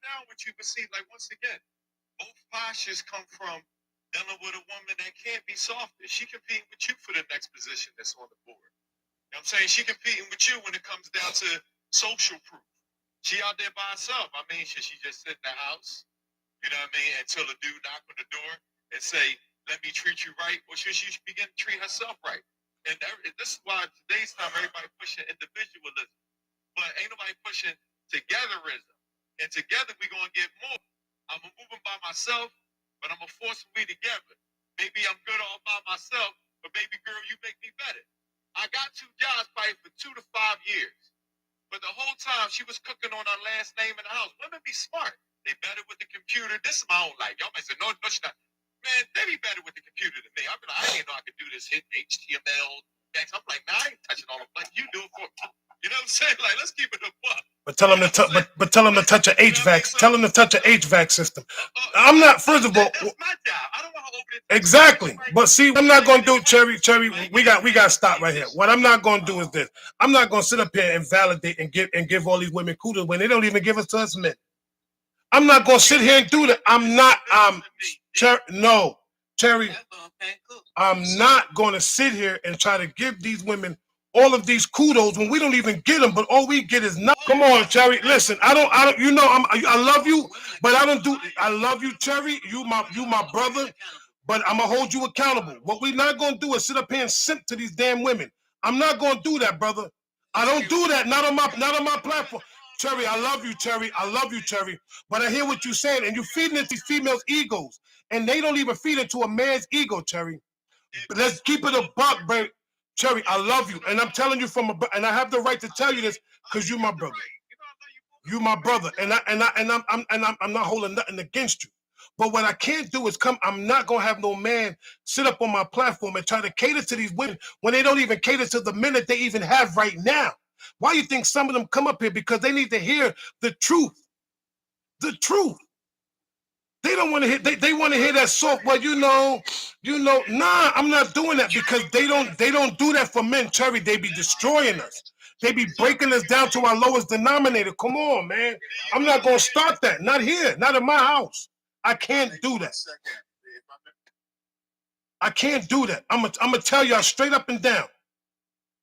down with you. But see, like once again, both postures come from dealing with a woman that can't be softer. She competing with you for the next position that's on the board. You know what I'm saying? She competing with you when it comes down to social proof. She out there by herself. I mean, should she just sit in the house? You know what I mean? Until a dude knock on the door and say, "Let me treat you right," or should she begin to treat herself right? And this is why today's time everybody pushing individualism, but ain't nobody pushing togetherism. And together we gonna get more. I'm moving by myself, but I'm gonna force me together. Maybe I'm good all by myself, but baby girl, you make me better. I got 2 jobs probably for 2 to 5 years, but the whole time she was cooking on her last name in the house. Women be smart. They better with the computer. This is my own life. Y'all might say, no, she's not. Man, they be better with the computer than me. I be like, I didn't know I could do this, hit HTML. I'm like, nah, I ain't touching all the buttons. You do it for me. You know what I'm saying? Like, let's keep it a buck. But tell them tell them to touch an HVAC. Tell them to touch an HVAC system. I'm not. First of all, that's my job. I don't want to open it. Exactly. But see, what I'm not gonna do, Cherry. We got to stop right here. What I'm not gonna do is this. I'm not gonna sit up here and validate and give all these women kudos when they don't even give us to us men. I'm not gonna sit here and do that. I'm not. Cherry. I'm not gonna sit here and try to give these women all of these kudos when we don't even get them. But all we get is nothing. Come on, Cherry. Listen, I don't. You know, I love you, but I don't do. I love you, Cherry. You my brother. But I'm gonna hold you accountable. What we're not gonna do is sit up here and simp to these damn women. I'm not gonna do that, brother. I don't do that. Not on my platform. Cherry, I love you, Cherry. I love you, Cherry. But I hear what you're saying, and you're feeding into these females' egos, and they don't even feed into a man's ego, Cherry. But let's keep it a buck, babe. Cherry, I love you, and I'm telling you and I have the right to tell you this because you're my brother. You my brother, and I'm not holding nothing against you. But what I can't do is I'm not gonna have no man sit up on my platform and try to cater to these women when they don't even cater to the men that they even have right now. Why you think some of them come up here? Because they need to hear the truth. The truth. They don't want to hear. They want to hear that soft. Well, you know. Nah, I'm not doing that because they don't do that for men. Cherry, they be destroying us. They be breaking us down to our lowest denominator. Come on, man. I'm not gonna start that. Not here. Not in my house. I can't do that. I can't do that. I'm gonna tell y'all straight up and down.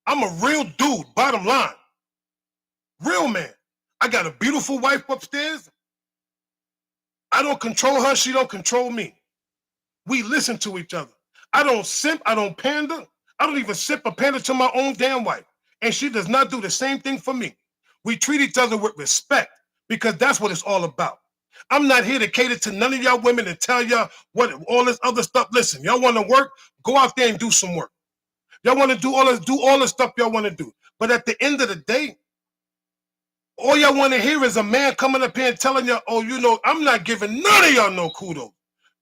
I'm a real dude, bottom line. Real man. I got a beautiful wife upstairs. I don't control her. She don't control me. We listen to each other. I don't simp. I don't pander. I don't even sip or pander to my own damn wife. And she does not do the same thing for me. We treat each other with respect because that's what it's all about. I'm not here to cater to none of y'all women and tell y'all what all this other stuff. Listen, y'all want to work? Go out there and do some work. Y'all want to do all the stuff y'all want to do. But at the end of the day, all y'all want to hear is a man coming up here and telling y'all, oh, you know, I'm not giving none of y'all no kudos.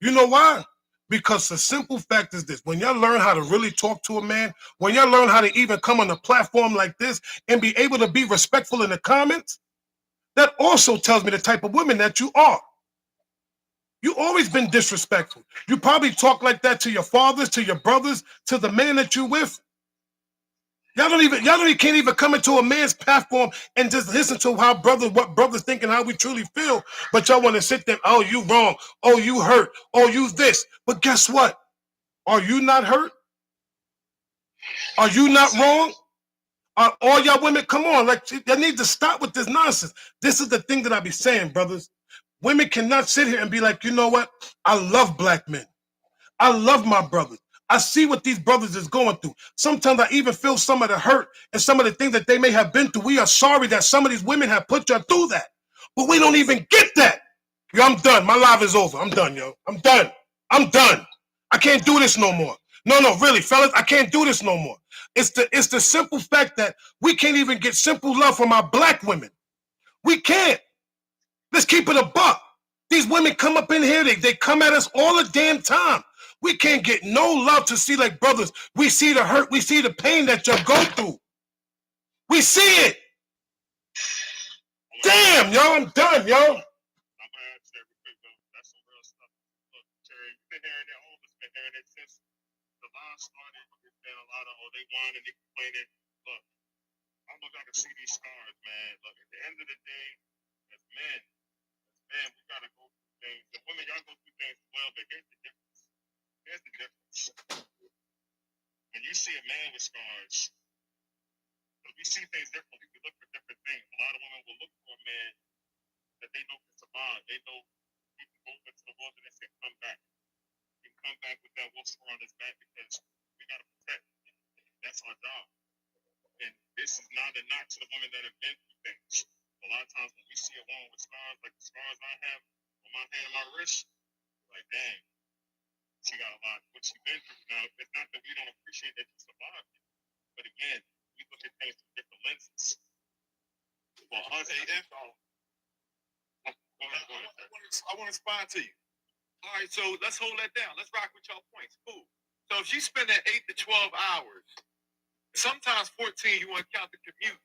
You know why? Because the simple fact is this. When y'all learn how to really talk to a man, when y'all learn how to even come on a platform like this and be able to be respectful in the comments, that also tells me the type of woman that you are. You always been disrespectful. You probably talk like that to your fathers, to your brothers, to the man that you with. Y'all can't even come into a man's platform and just listen to what brothers think and how we truly feel. But y'all want to sit there, oh, you wrong, oh, you hurt, oh, you this. But guess what? Are you not hurt? Are you not wrong? Are all y'all women, come on, like y'all need to stop with this nonsense. This is the thing that I be saying, brothers. Women cannot sit here and be like, you know what? I love black men. I love my brothers. I see what these brothers is going through. Sometimes I even feel some of the hurt and some of the things that they may have been through. We are sorry that some of these women have put you through that. But we don't even get that. Yo, I'm done. My life is over. I'm done, yo. I'm done. I'm done. I can't do this no more. No, really, fellas, I can't do this no more. It's the simple fact that we can't even get simple love from our black women. We can't. Let's keep it a buck. These women come up in here, they come at us all the damn time. We can't get no love to see like brothers. We see the hurt, we see the pain that you go through. We see it. Damn, yo, I'm done, yo. I'm gonna ask that real quick though. That's some real stuff. Look, Terry, you've been hearing it, all of us been hearing it since the line started. There's been a lot of they whining, they complaining. Look, I'm looking to see these scars, man. Look, at the end of the day, as men, we gotta go through things. And women, y'all go through things as well, but here's the difference. Here's the difference. When you see a man with scars, we see things differently. We look for different things. A lot of women will look for a man that they know can survive. They know he can go into the wilderness and come back. He can come back with that wolf spur on his back because we gotta protect. That's our job. And this is not a knock to the women that have been through things. A lot of times when we see a woman with scars, like the scars I have on my hand and my wrist, like, dang, she got a lot of what she's been through. Now, it's not that we don't appreciate that she survived it, but again, we look at things through different lenses. Well, us, I want to respond to you. All right, so let's hold that down. Let's rock with y'all points. Cool. So if she's spending 8 to 12 hours, sometimes 14, you want to count the commute,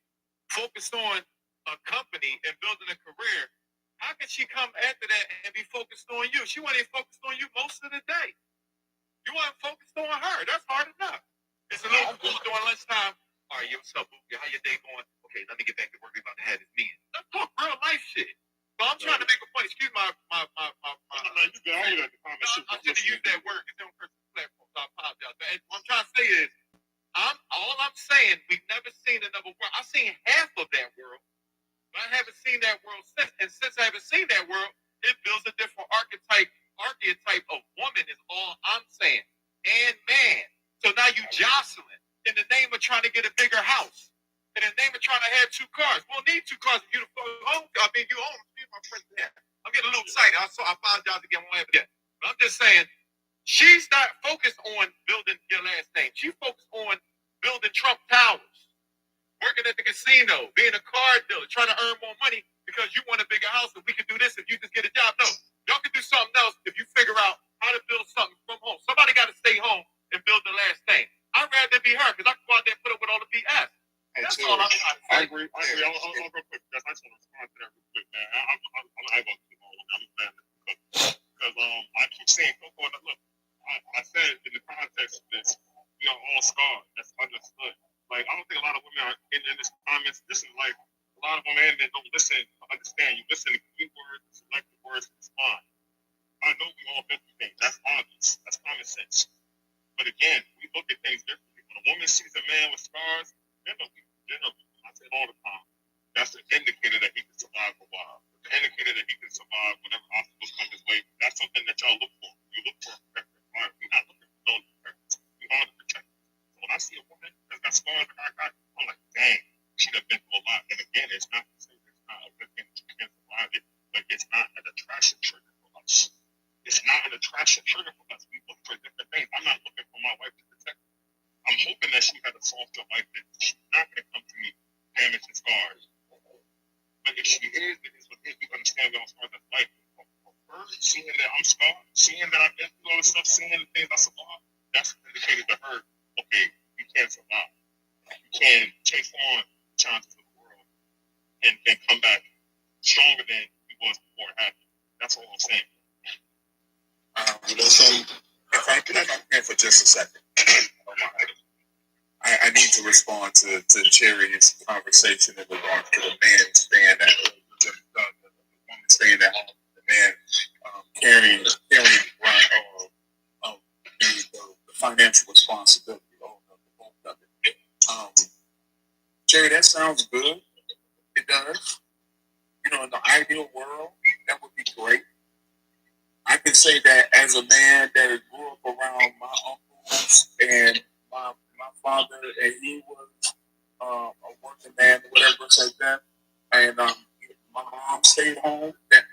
focused on a company and building a career, how can she come after that and be focused on you? She wasn't even focused on you most of the day. You weren't focused on her. That's hard enough. It's a little cool during lunchtime. All right, what's up, boo? How your day going? Okay, let me get back to work. We're about to have this meeting. Let's talk real life shit. So I'm trying to make a point. Excuse my you can always have the comments. I shouldn't use that word. It's on personal platform, so I apologize. But what I'm trying to say is, I'm saying we've never seen another world. I've seen half of that world, but I haven't seen that world since. And since I haven't seen that world, it builds a different archetype of woman is all I'm saying. And man. So now you jostling in the name of trying to get a bigger house. In the name of trying to have 2 cars. We'll need 2 cars if you own. You own. Excuse my friend there. I'm getting a little excited. I apologize again. Won't have it yet. But I'm just saying, she's not focused on building your last name. She's focused on building Trump Towers, working at the casino, being a car dealer, trying to earn more money because you want a bigger house and we can do this if you just get a job. No, y'all can do something else if you figure out how to build something from home. Somebody got to stay home and build the last thing. I'd rather be her because I can go out there and put up with all the BS. That's all I'm trying to say. I agree. I'll real quick. I just want to respond to that real quick, man. I'm going to keep on. I'm a fan because I keep saying, look, I said in the context of this, we are all scarred. That's understood. Like, I don't think a lot of women are in this comment using the keywords, the selected words to respond. I know we all been through things. That's obvious. That's common sense. But again, we look at things differently. When a woman sees a man with scars, generally, I say it all the time, that's an indicator that he can survive for a while. It's an indicator that he can survive whenever obstacles come his way. That's something that y'all look for. You look for a protector. We're not looking for those protectors. We are the protectors. So when I see a woman that's got scars that I got, I'm like, dang, she done been through a lot. And again, it's not to say it's not a good thing that you can't survive it, but it's not an attraction trigger for us. It's not an attraction trigger for us. We look for different things. I'm not looking for my wife to protect me. I'm hoping that she has a softer life that she's not going to come to me damaged and scars. But if she is, then it's what it is. We understand we don't start that life. For her, seeing that I'm scarred, seeing that I've been through all this stuff, seeing the things I survived, that's an indicator to her, okay, you can survive. You can chase on the challenges of the world and come back stronger than you was before it happened. That's all I'm saying. So if I can come in for just a second, I need to respond to Cherry's conversation in regards to the man staying at home, the woman staying at home, the man carrying the financial responsibility of both of it. Cherry, that sounds good. It does. You know, in the ideal world, that would be great. I can say that as a man that grew up around my uncles and my father, and he was a working man, whatever it's like that, and my mom stayed home. That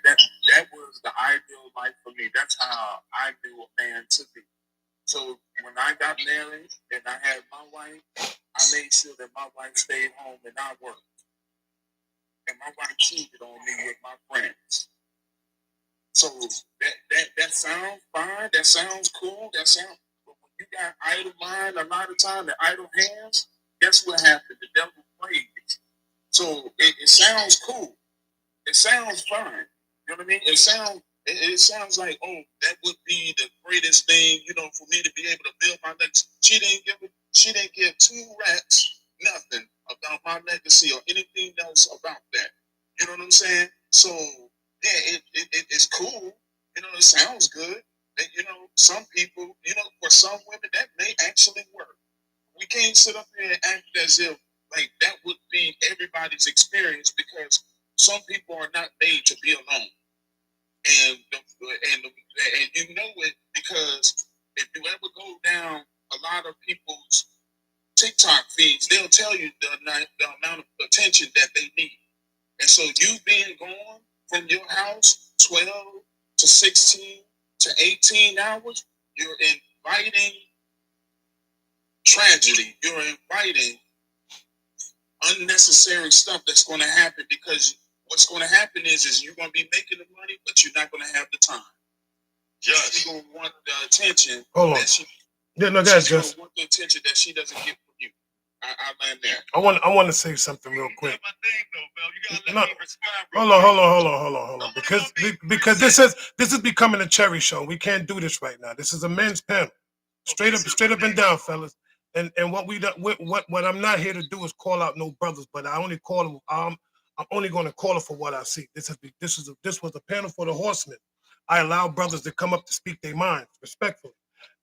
was the ideal life for me. That's how I knew a man to be. So when I got married and I had my wife, I made sure that my wife stayed home and I worked. And my wife cheated on me with my friends. So that sounds fine. That sounds cool. But when you got idle mind a lot of time and idle hands, guess what happened? The devil plays. So it sounds cool. It sounds fine. You know what I mean? It sounds like, oh, that would be the greatest thing, you know, for me to be able to build my legacy. She didn't give two rats nothing about my legacy or anything else about that. You know what I'm saying? So yeah, it's cool. You know, it sounds good. And, you know, some people, you know, for some women that may actually work. We can't sit up here and act as if like that would be everybody's experience, because some people are not made to be alone. And you know it because if you ever go down a lot of people's TikTok feeds, they'll tell you the amount of attention that they need. And so you being gone from your house 12 to 16 to 18 hours, you're inviting tragedy. You're inviting unnecessary stuff that's going to happen, because what's going to happen is you're going to be making the money, but you're not going to have the time. Yes. You're going to want the attention. Hold on. She's going to want the attention that she doesn't get from you. I land there. I want to say something real quick. Hold on. Because this is becoming a Cherry show. We can't do this right now. This is a men's panel. Straight up and down, fellas. And what what I'm not here to do is call out no brothers, but I only call them. I'm only going to call it for what I see. This was a panel for the horsemen. I allow brothers to come up to speak their minds respectfully.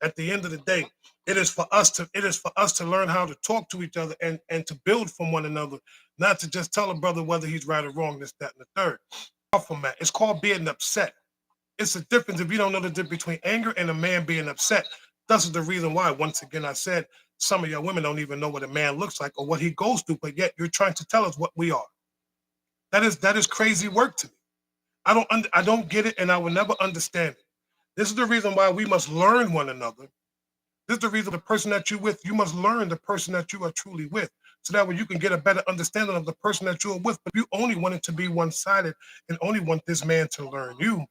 At the end of the day, it is for us to learn how to talk to each other and to build from one another, not to just tell a brother whether he's right or wrong, this, that, and the third. Format. It's called being upset. It's a difference if you don't know the difference between anger and a man being upset. That's the reason why, once again, I said some of your women don't even know what a man looks like or what he goes through, but yet you're trying to tell us what we are. That is crazy work to me. I don't get it, and I will never understand it. This is the reason why we must learn one another. This is the reason the person that you're with, you must learn the person that you are truly with, so that way you can get a better understanding of the person that you're with. But if you only want it to be one-sided and only want this man to learn you,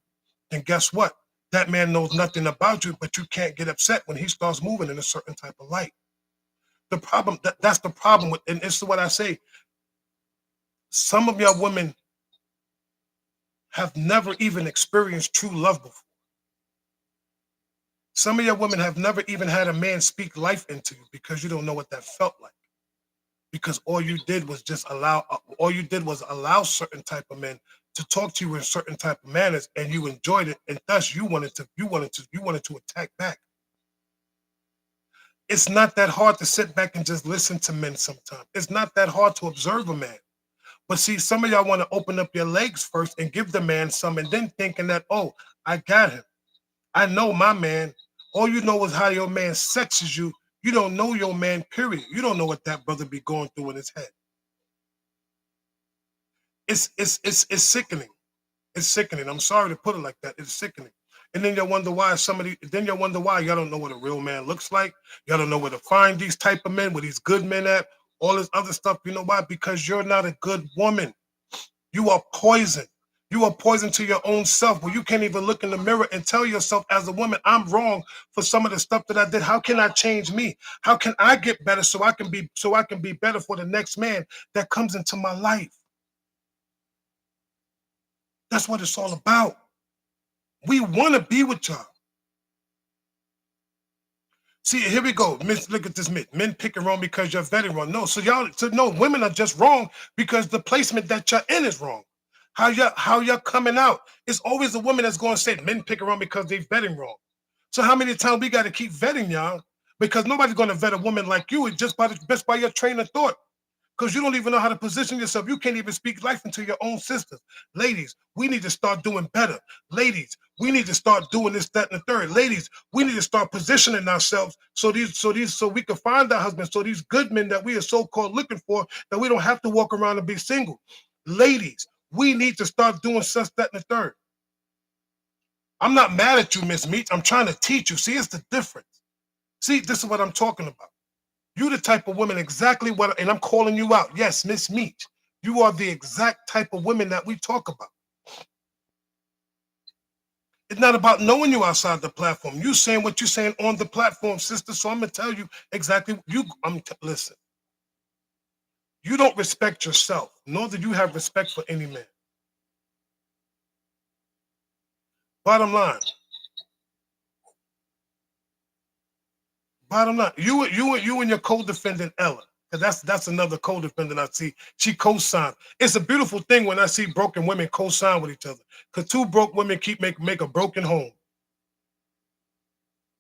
then guess what? That man knows nothing about you, but you can't get upset when he starts moving in a certain type of light. The problem, that's the problem with, and it's what I say, some of y'all women have never even experienced true love before. Some of your women have never even had a man speak life into you because you don't know what that felt like. Because all you did was allow certain type of men to talk to you in certain type of manners, and you enjoyed it, and thus you wanted to attack back. It's not that hard to sit back and just listen to men sometimes. It's not that hard to observe a man. But see, some of y'all want to open up your legs first and give the man some, and then thinking that, oh, I got him. I know my man. All you know is how your man sexes you. You don't know your man, period. You don't know what that brother be going through in his head. It's sickening. It's sickening. I'm sorry to put it like that. It's sickening. And then you wonder why y'all don't know what a real man looks like. Y'all don't know where to find these type of men, where these good men at, all this other stuff. You know why? Because you're not a good woman. You are poison. You are poison to your own self, where you can't even look in the mirror and tell yourself as a woman, I'm wrong for some of the stuff that I did. How can I change me? How can I get better so I can be better for the next man that comes into my life? That's what it's all about. We want to be with y'all. See, here we go. Look at this myth. Men picking wrong because you're vetting wrong. No, no, women are just wrong because the placement that you're in is wrong. How you're coming out. It's always a woman that's going to say men picking wrong because they vetting wrong. So how many times we got to keep vetting y'all? Because nobody's going to vet a woman like you just by your train of thought. Because you don't even know how to position yourself. You can't even speak life into your own sisters. Ladies, we need to start doing better. Ladies, we need to start doing this, that, and the third. Ladies, we need to start positioning ourselves so we can find our husbands. So these good men that we are so-called looking for, that we don't have to walk around and be single. Ladies, we need to start doing such, that, and the third. I'm not mad at you, Miss Meach. I'm trying to teach you. See, it's the difference. See, this is what I'm talking about. You the type of woman exactly what, and I'm calling you out. Yes, Miss Meach. You are the exact type of women that we talk about. It's not about knowing you outside the platform. You saying what you're saying on the platform, sister. So I'm gonna tell you exactly. Listen. You don't respect yourself, nor do you have respect for any man. Bottom line. Bottom line. You and your co-defendant Ella. That's another co-defendant I see. She co-signed. It's a beautiful thing when I see broken women co-sign with each other. Because two broke women make a broken home.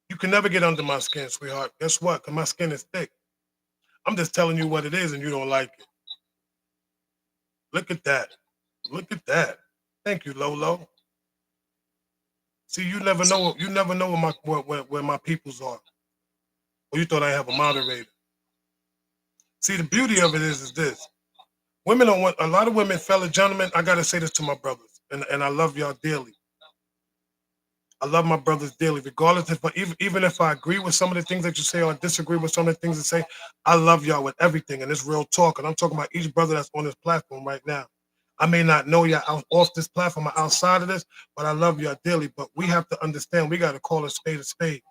You can never get under my skin, sweetheart. Guess what? Because my skin is thick. I'm just telling you what it is, and you don't like it. Look at that. Look at that. Thank you, Lolo. See, you never know. You never know where my peoples are. Or you thought I have a moderator. See, the beauty of it is this. Women don't want, a lot of women, fellow gentlemen, I gotta say this to my brothers, and I love y'all dearly. I love my brothers dearly, regardless if even if I agree with some of the things that you say or disagree with some of the things you say. I love y'all with everything, and it's real talk. And I'm talking about each brother that's on this platform right now. I may not know y'all out off this platform or outside of this, but I love y'all dearly. But we have to understand, we got to call a spade a spade.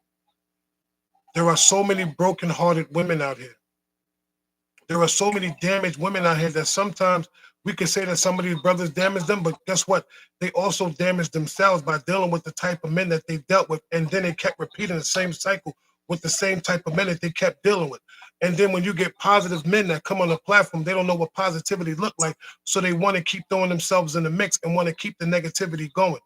There are so many broken-hearted women out here. There are so many damaged women out here that sometimes we can say that some of these brothers damaged them, but guess what? They also damaged themselves by dealing with the type of men that they dealt with, and then they kept repeating the same cycle with the same type of men that they kept dealing with. And then when you get positive men that come on the platform, they don't know what positivity look like, so they want to keep throwing themselves in the mix and want to keep the negativity going.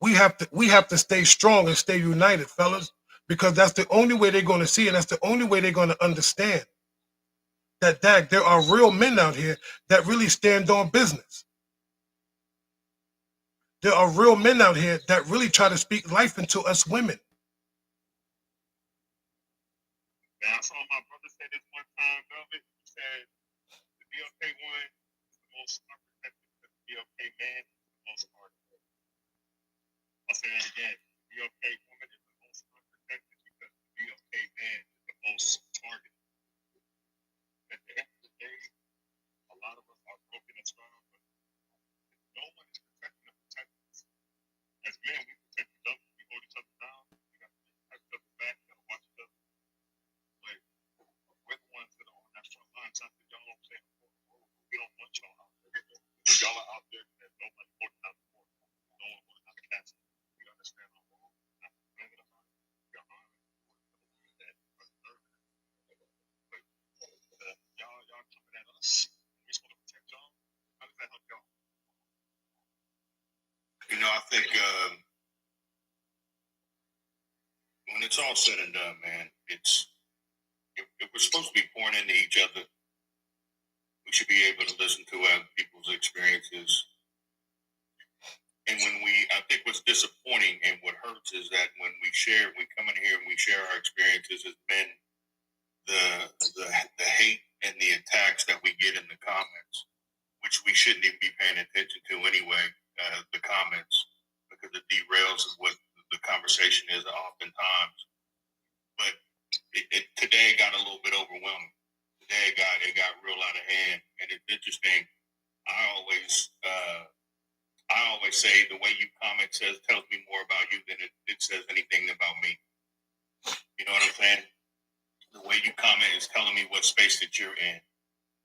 We have to stay strong and stay united, fellas, because that's the only way they're going to see it. That's the only way they're going to understand that there are real men out here that really stand on business. There are real men out here that really try to speak life into us women. Now, I saw my brother say this one time, Velvet. He said the BLK one is the most unprotected, the BLK man is the most targeted. I'll say that again. The BLK woman is the most unprotected because the BLK man is the most targeted. At the end of the day, a lot of us are broken and strong, but no one is protecting the protectors. As men, we protect each other. We hold each other down. We got to protect each other back. We got to watch each other. But we're the ones that are on that front line trying to y'all don't say we don't want y'all out there. If y'all are out there, there's nobody holding out the fort. No one holding out the castle. We understand our role. You know, I think when it's all said and done, man, if we're supposed to be pouring into each other, we should be able to listen to people's experiences. And I think what's disappointing and what hurts is that when we come in here and we share our experiences as men, the hate and the attacks that we get in the comments, which we shouldn't even be paying attention to anyway, the comments, because it derails what the conversation is oftentimes. But today it got a little bit overwhelming. Today it got real out of hand, and it's interesting. I always say the way you comment tells me more about you than it says anything about me. You know what I'm saying? The way you comment is telling me what space that you're in.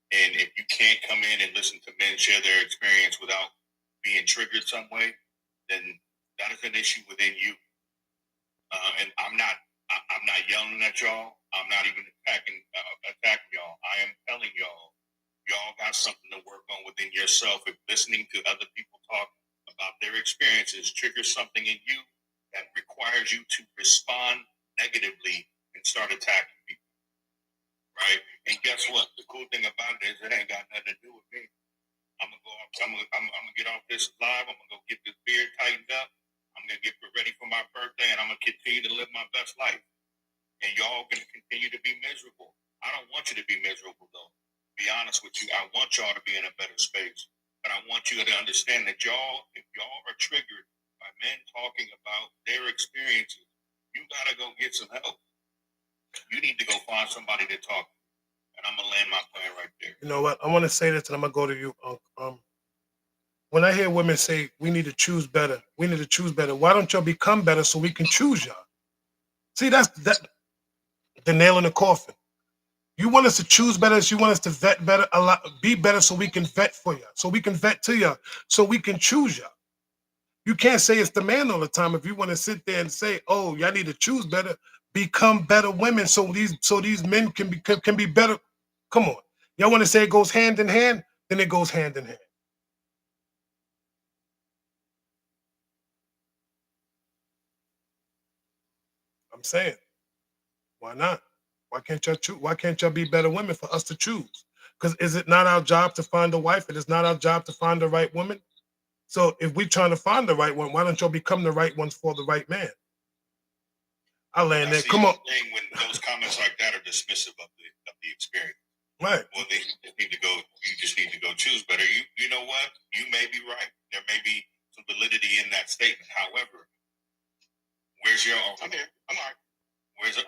And if you can't come in and listen to men share their experience without being triggered some way, then that is an issue within you. And I'm not yelling at y'all. I'm not even attacking y'all. I am telling y'all got something to work on within yourself. If listening to other people talk about their experiences triggers something in you that requires you to respond negatively and start attacking people. Right? And guess what? The cool thing about it is it ain't got nothing to do with me. I'm gonna get off this live. I'm gonna go get this beard tightened up. I'm gonna get ready for my birthday, and I'm gonna continue to live my best life. And y'all gonna continue to be miserable. I don't want you to be miserable, though. To be honest with you, I want y'all to be in a better space. But I want you to understand that if y'all are triggered by men talking about their experiences, you gotta go get some help. You need to go find somebody to talk to. And I'm gonna land my plane right there. You know what? I want to say this, and I'm gonna go to you, when I hear women say we need to choose better, why don't y'all become better so we can choose y'all? See, that's the nail in the coffin. You want us to choose better, you want us to vet better, be better so we can vet for you, so we can vet to you, so we can choose you. You can't say it's the man all the time. If you want to sit there and say, "Oh, y'all need to choose better, become better women, so these men can be better." Come on, y'all want to say it goes hand in hand? Then it goes hand in hand. I'm saying, why not? Why can't y'all choose? Why can't y'all be better women for us to choose? Because is it not our job to find a wife? It is not our job to find the right woman. So if we're trying to find the right one, why don't y'all become the right ones for the right man? I land there. Come on. When those comments like that are dismissive of the experience. Right. Well, they need to go. You just need to go choose better. You know what? You may be right. There may be some validity in that statement. However, where's your own? I'm here. I'm all right.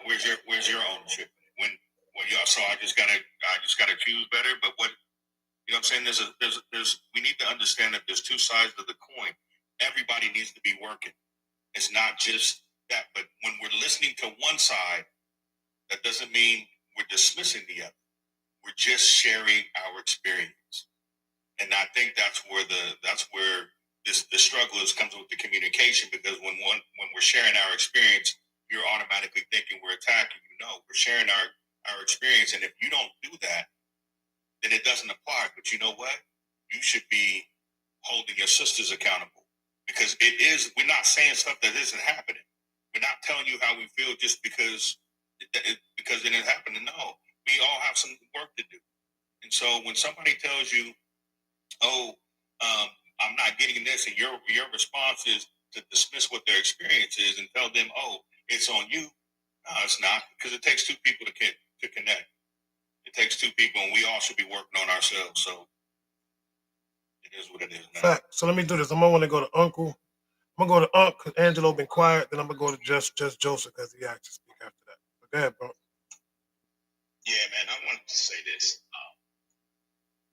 Where's your ownership? When y'all. So I just gotta choose better. But what you know? What I'm saying there's we need to understand that there's two sides of the coin. Everybody needs to be working. It's not just that. But when we're listening to one side, that doesn't mean we're dismissing the other. We're just sharing our experience, and I think that's where the struggle comes with the communication. Because when we're sharing our experience, you're automatically thinking we're attacking. We're sharing our experience, and if you don't do that, then it doesn't apply. But you know what? You should be holding your sisters accountable, because we're not saying stuff that isn't happening. We're not telling you how we feel just because it isn't happening. No, we all have some work to do. And so when somebody tells you, "Oh, I'm not getting this," and your response is to dismiss what their experience is and tell them, "Oh, it's on you." No, it's not, because it takes two people to connect. It takes two people, and we all should be working on ourselves. So it is what it is, man. Fact. So let me do this. I'm gonna want to go to Uncle. I'm gonna go to Unc because Angelo been quiet. Then I'm gonna go to just Joseph because he asked to speak after that. But go ahead, bro. Yeah, man, I wanted to say this.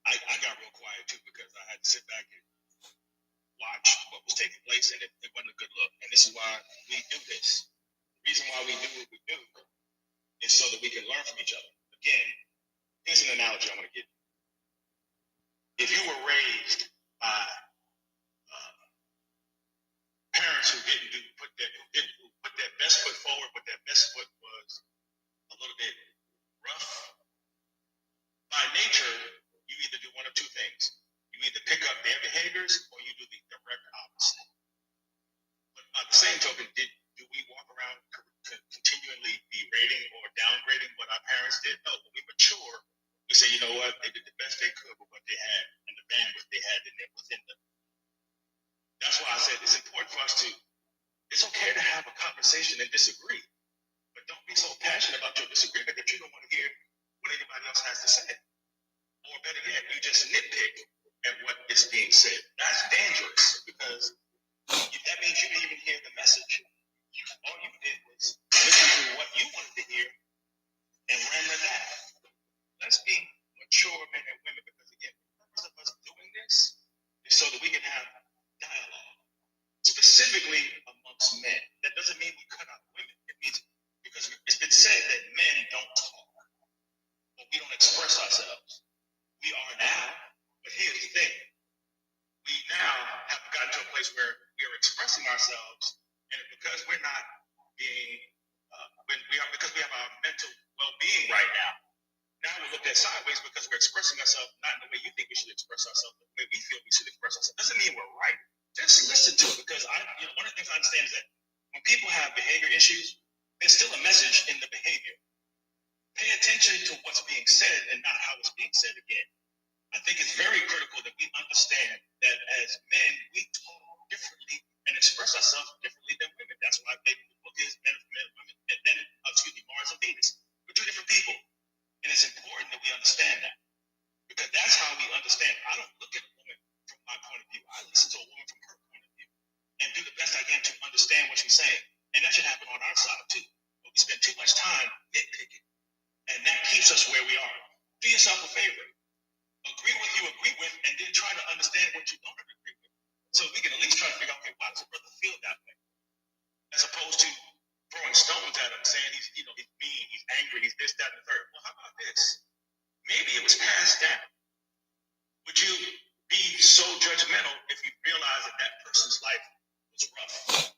I got real quiet too because I had to sit back and watch what was taking place, and it wasn't a good look. And this is why we do this. The reason why we do what we do is so that we can learn from each other. Again, here's an analogy I want to give you. If you were raised by parents who didn't put their best foot forward, but their best foot was a little bit rough, by nature, you either do one of two things. You either pick up their behaviors or you do the direct opposite. same token, do we walk around continually berating or downgrading what our parents did? No, when we mature, we say, you know what, they did the best they could with what they had and the bandwidth they had within them. That's why I said it's important for us to, it's okay to have a conversation and disagree, but don't be so passionate about your disagreement that you don't want to hear what anybody else has to say. Or better yet, you just nitpick at what is being said. That's dangerous because that means you didn't even hear the message. All you did was listen to what you wanted to hear and ran with that. Let's be mature men and women because, again, the purpose of us doing this is so that we can have dialogue, specifically amongst men. That doesn't mean we cut out women. It means because it's been said that men don't talk, or we don't express ourselves. We are now, but here's the thing. We now have gotten to a place where we are expressing ourselves, and because we're not being, because we have our mental well-being right now, now we're looked at sideways because we're expressing ourselves not in the way you think we should express ourselves, but the way we feel we should express ourselves. Doesn't mean we're right. Just listen to it, because one of the things I understand is that when people have behavior issues, there's still a message in the behavior. Pay attention to what's being said and not how it's being said again. I think it's very critical that we understand that as men, we talk differently and express ourselves differently than women. That's why the book is Men of Men, Women, and then, Mars and Venus. We're two different people. And it's important that we understand that. Because that's how we understand. I don't look at a woman from my point of view. I listen to a woman from her point of view and do the best I can to understand what she's saying. And that should happen on our side too. But we spend too much time nitpicking. And that keeps us where we are. Do yourself a favor. Agree with you agree with, and then try to understand what you don't agree with. So we can at least try to figure out, okay, why does a brother feel that way? As opposed to throwing stones at him, saying he's mean, he's angry, he's this, that, and the third. Well, how about this? Maybe it was passed down. Would you be so judgmental if you realize that that person's life was rough?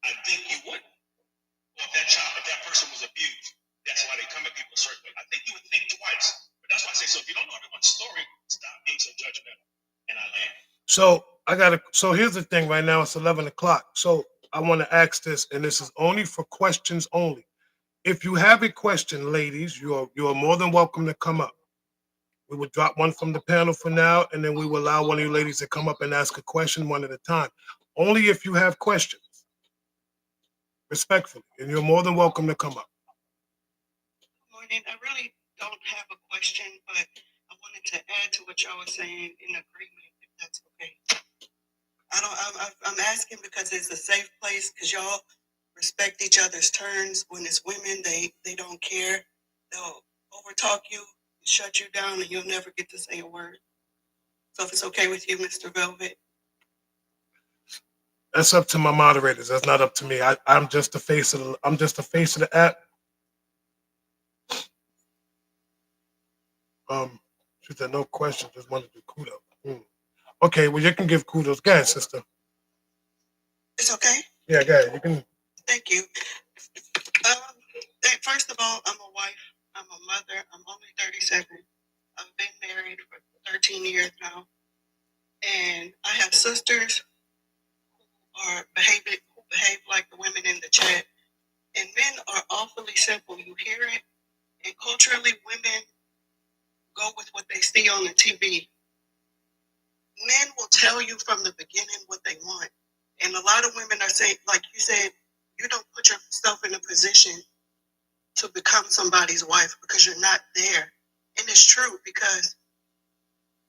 I think you would. Or if that person was abused, that's why they come at people a certain way. I think you would think twice. But that's why I say, so if you don't know everyone's story, stop being so judgmental. And I land. So here's the thing right now, it's 11 o'clock. So I want to ask this, and this is only for questions only. If you have a question, ladies, you are more than welcome to come up. We will drop one from the panel for now, and then we will allow one of you ladies to come up and ask a question one at a time. Only if you have questions, respectfully, and you're more than welcome to come up. Good morning. I really don't have a question, but I wanted to add to what y'all were saying in agreement, if that's okay. I'm asking because it's a safe place, because y'all respect each other's turns. When it's women, they don't care. They'll overtalk you, shut you down, and you'll never get to say a word. So if it's okay with you, Mr. Velvet. That's up to my moderators. That's not up to me. I'm just the face of the app. She said no question. Just wanted to do kudos. Okay, well you can give kudos. Go ahead, sister. It's okay. Yeah, go ahead. You can. Thank you. First of all, I'm a wife. I'm a mother. I'm only 37. I've been married for 13 years now, and I have sisters who behave like the women in the chat. And men are awfully simple. You hear it, and culturally, women go with what they see on the TV. Men will tell you from the beginning what they want, and a lot of women are saying, like you said, you don't put yourself in a position to become somebody's wife because you're not there. And it's true, because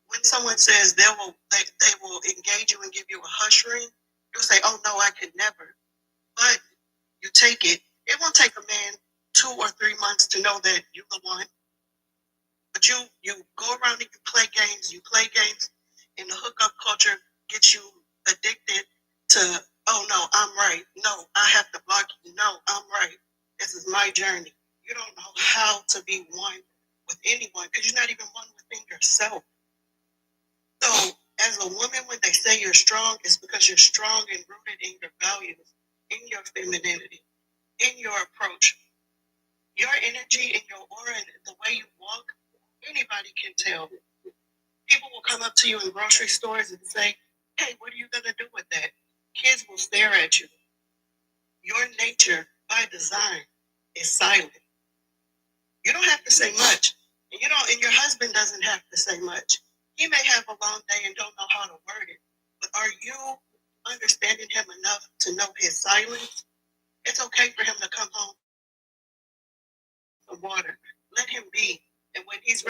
when someone says they will engage you and give you a hush ring, you'll say, oh no, I could never. But you take it. It won't take a man 2 or 3 months to know that you're the one. But you go around and you play games, and the hookup culture gets you addicted to, oh no, I'm right. No, I have to block you. No, I'm right. This is my journey. You don't know how to be one with anyone because you're not even one within yourself. So as a woman, when they say you're strong, it's because you're strong and rooted in your values, in your femininity, in your approach. Your energy and your aura and the way you walk, anybody can tell. People will come up to you in grocery stores and say, hey, what are you going to do with that? Kids will stare at you. Your nature by design is silent. You don't have to say much. And and your husband doesn't have to say much. He may have a long day and don't know how to word it. But are you understanding him enough to know his silence? It's okay for him to come home with water. Let him be. And when he's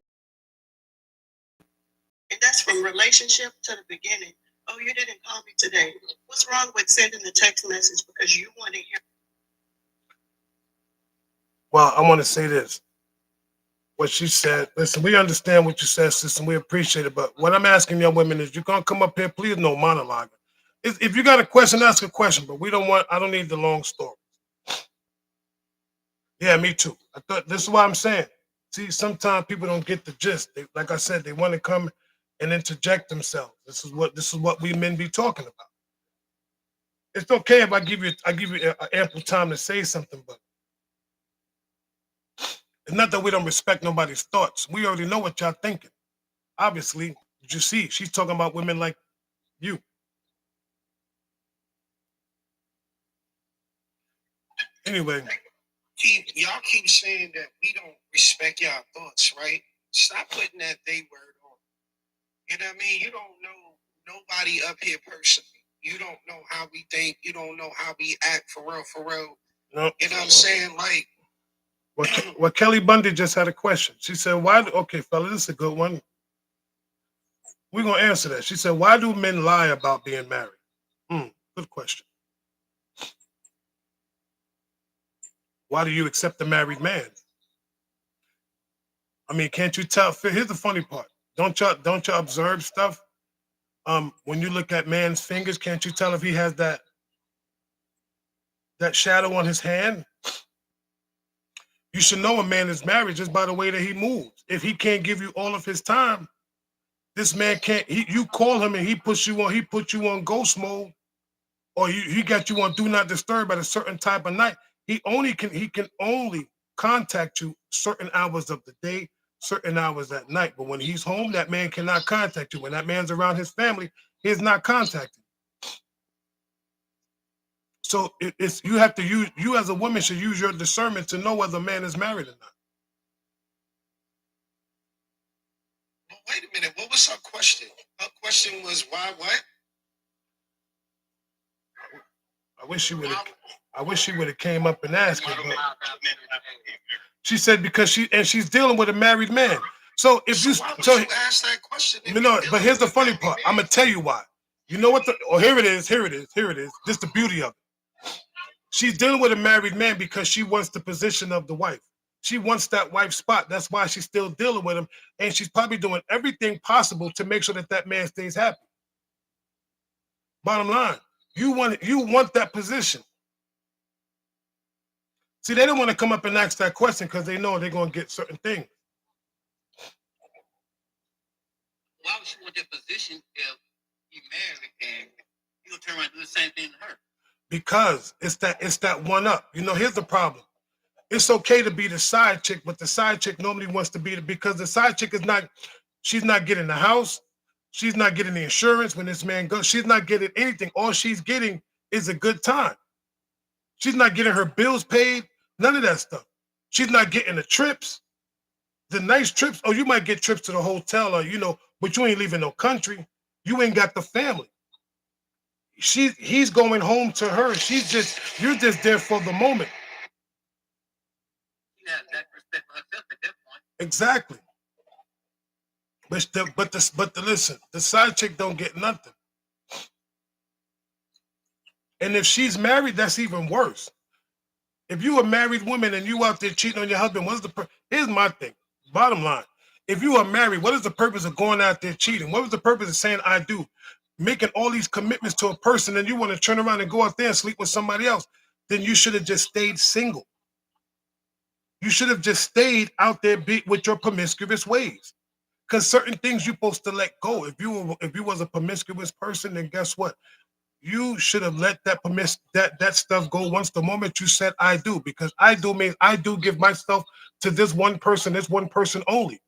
and that's from relationship to the beginning. Oh, you didn't call me today. What's wrong with sending the text message because you want to hear? Well, I want to say this. What she said, listen, we understand what you said, sister, and we appreciate it. But what I'm asking young women is you're gonna come up here, please no monologue. If you got a question, ask a question, but I don't need the long story. Yeah, me too. I thought this is what I'm saying. See, sometimes people don't get the gist. Like I said, they want to come and interject themselves. This is what we men be talking about. It's okay if I give you ample time to say something, but it's not that we don't respect nobody's thoughts. We already know what y'all thinking. Obviously, you see, she's talking about women like you. Anyway, y'all keep saying that we don't respect y'all thoughts, right? Stop putting that they word on. You know what I mean? You don't know nobody up here personally. You don't know how we think. You don't know how we act for real, for real. no. You know what I'm saying? Like, What Kelly Bundy just had a question. She said, "Why?" Okay, fella, this is a good one. We're gonna answer that. She said, "Why do men lie about being married?" Good question. Why do you accept a married man? I mean, can't you tell? Here's the funny part. Don't you observe stuff? When you look at man's fingers, can't you tell if he has that shadow on his hand? You should know a man is married just by the way that he moves. If he can't give you all of his time, this man can't. You call him and he puts you on. He put you on ghost mode, or he got you on do not disturb at a certain type of night. He can only contact you certain hours of the day, certain hours at night. But when he's home, that man cannot contact you. When that man's around his family, he's not contacting. So it's you have to use you as a woman should use your discernment to know whether a man is married or not. well, wait a minute. What was her question? Her question was why what? I wish she would have came up and asked her. But she said because she's dealing with a married man. So if you ask that question, but here's the funny part. I'm gonna tell you why. You know what? Here it is. This is the beauty of it. She's dealing with a married man because she wants the position of the wife. She wants that wife spot. That's why she's still dealing with him, and she's probably doing everything possible to make sure that man stays happy. Bottom line, you want that position. See, they don't want to come up and ask that question because they know they're going to get certain things. Why would she want that position if you married and you'll turn around and do the same thing to her? Because it's that one up. Here's the problem. It's okay to be the side chick, but the side chick normally wants to be because the side chick she's not getting the house, she's not getting the insurance when this man goes, she's not getting anything. All she's getting is a good time. She's not getting her bills paid, none of that stuff. She's not getting the trips, the nice trips. Oh, you might get trips to the hotel or but you ain't leaving no country. You ain't got the family. He's going home to her. You're just there for the moment. Yeah, that respect for herself at that point. Exactly. But listen, the side chick don't get nothing. And if she's married, that's even worse. If you a married woman and you out there cheating on your husband, here's my thing. Bottom line, if you are married, what is the purpose of going out there cheating? What was the purpose of saying I do? Making all these commitments to a person and you want to turn around and go out there and sleep with somebody else, then you should have just stayed single. You should have just stayed out there with your promiscuous ways. Because certain things you're supposed to let go. If you was a promiscuous person, then guess what? You should have let that stuff go once the moment you said I do, because I do means I do give myself to this one person only.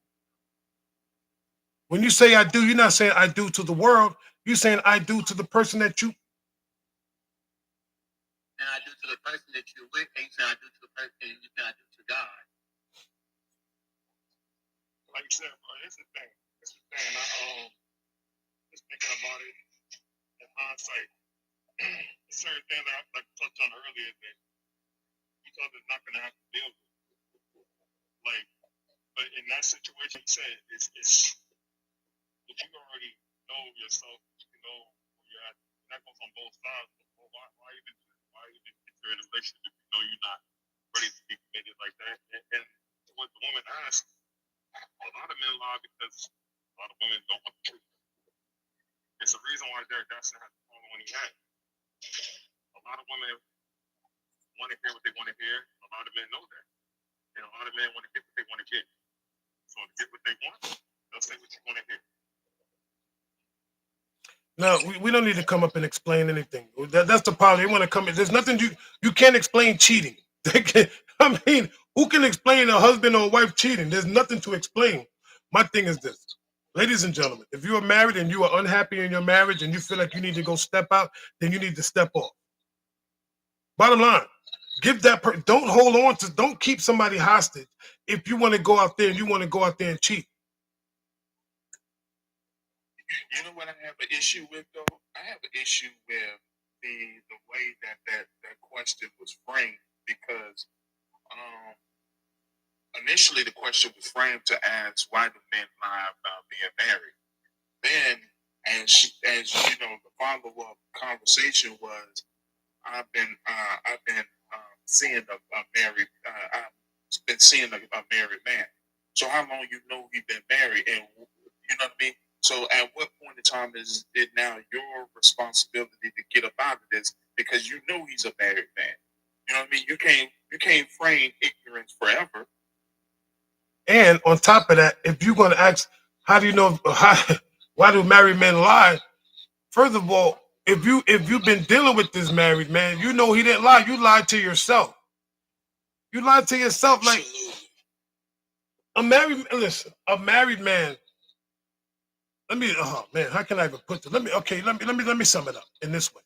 When you say I do, you're not saying I do to the world. You're saying I do to the person that you. And I do to the person that you're with, and you say I do to the person, and you say I do to God. Like you said, bro, it's the thing. It's the thing. I just thinking about it in hindsight. Certain things that I like touched on earlier that each other's not gonna have to deal with. Like, but in that situation, you said it's if you already know yourself, you know where you're at. And that goes on both sides. Well, why even if you're in a relationship if you know you're not ready to be committed like that? And what the woman asked, a lot of men lie because a lot of women don't want the truth. It's the reason why Derek Jackson had to follow when he had. A lot of women want to hear what they want to hear. A lot of men know that. And a lot of men want to get what they want to get. So to get what they want, they'll say what you want to hear. No, we don't need to come up and explain anything. That's the problem. They want to come in. There's nothing you can't explain cheating. I mean, who can explain a husband or a wife cheating? There's nothing to explain. My thing is this, ladies and gentlemen, if you are married and you are unhappy in your marriage and you feel like you need to go step out, then you need to step off. Bottom line, give that don't hold on to, don't keep somebody hostage if you want to go out there and you want to go out there and cheat. You know what I have an issue with though? I have an issue with the way that question was framed because initially the question was framed to ask why do men lie about being married. Then as you know, the follow-up conversation was I've been seeing a married I've been seeing a married man. So how long you know he's been married, and you know what I mean? So at what point in time is it now your responsibility to get up out of this because you know he's a married man? You know what I mean? You can't frame ignorance forever. And on top of that, if you're going to ask, how do you know? Why do married men lie? First of all, if you've been dealing with this married man, you know he didn't lie. You lied to yourself. You lied to yourself. Like a married man. Let me. Oh man, how can I even put this? Let me sum it up in this way.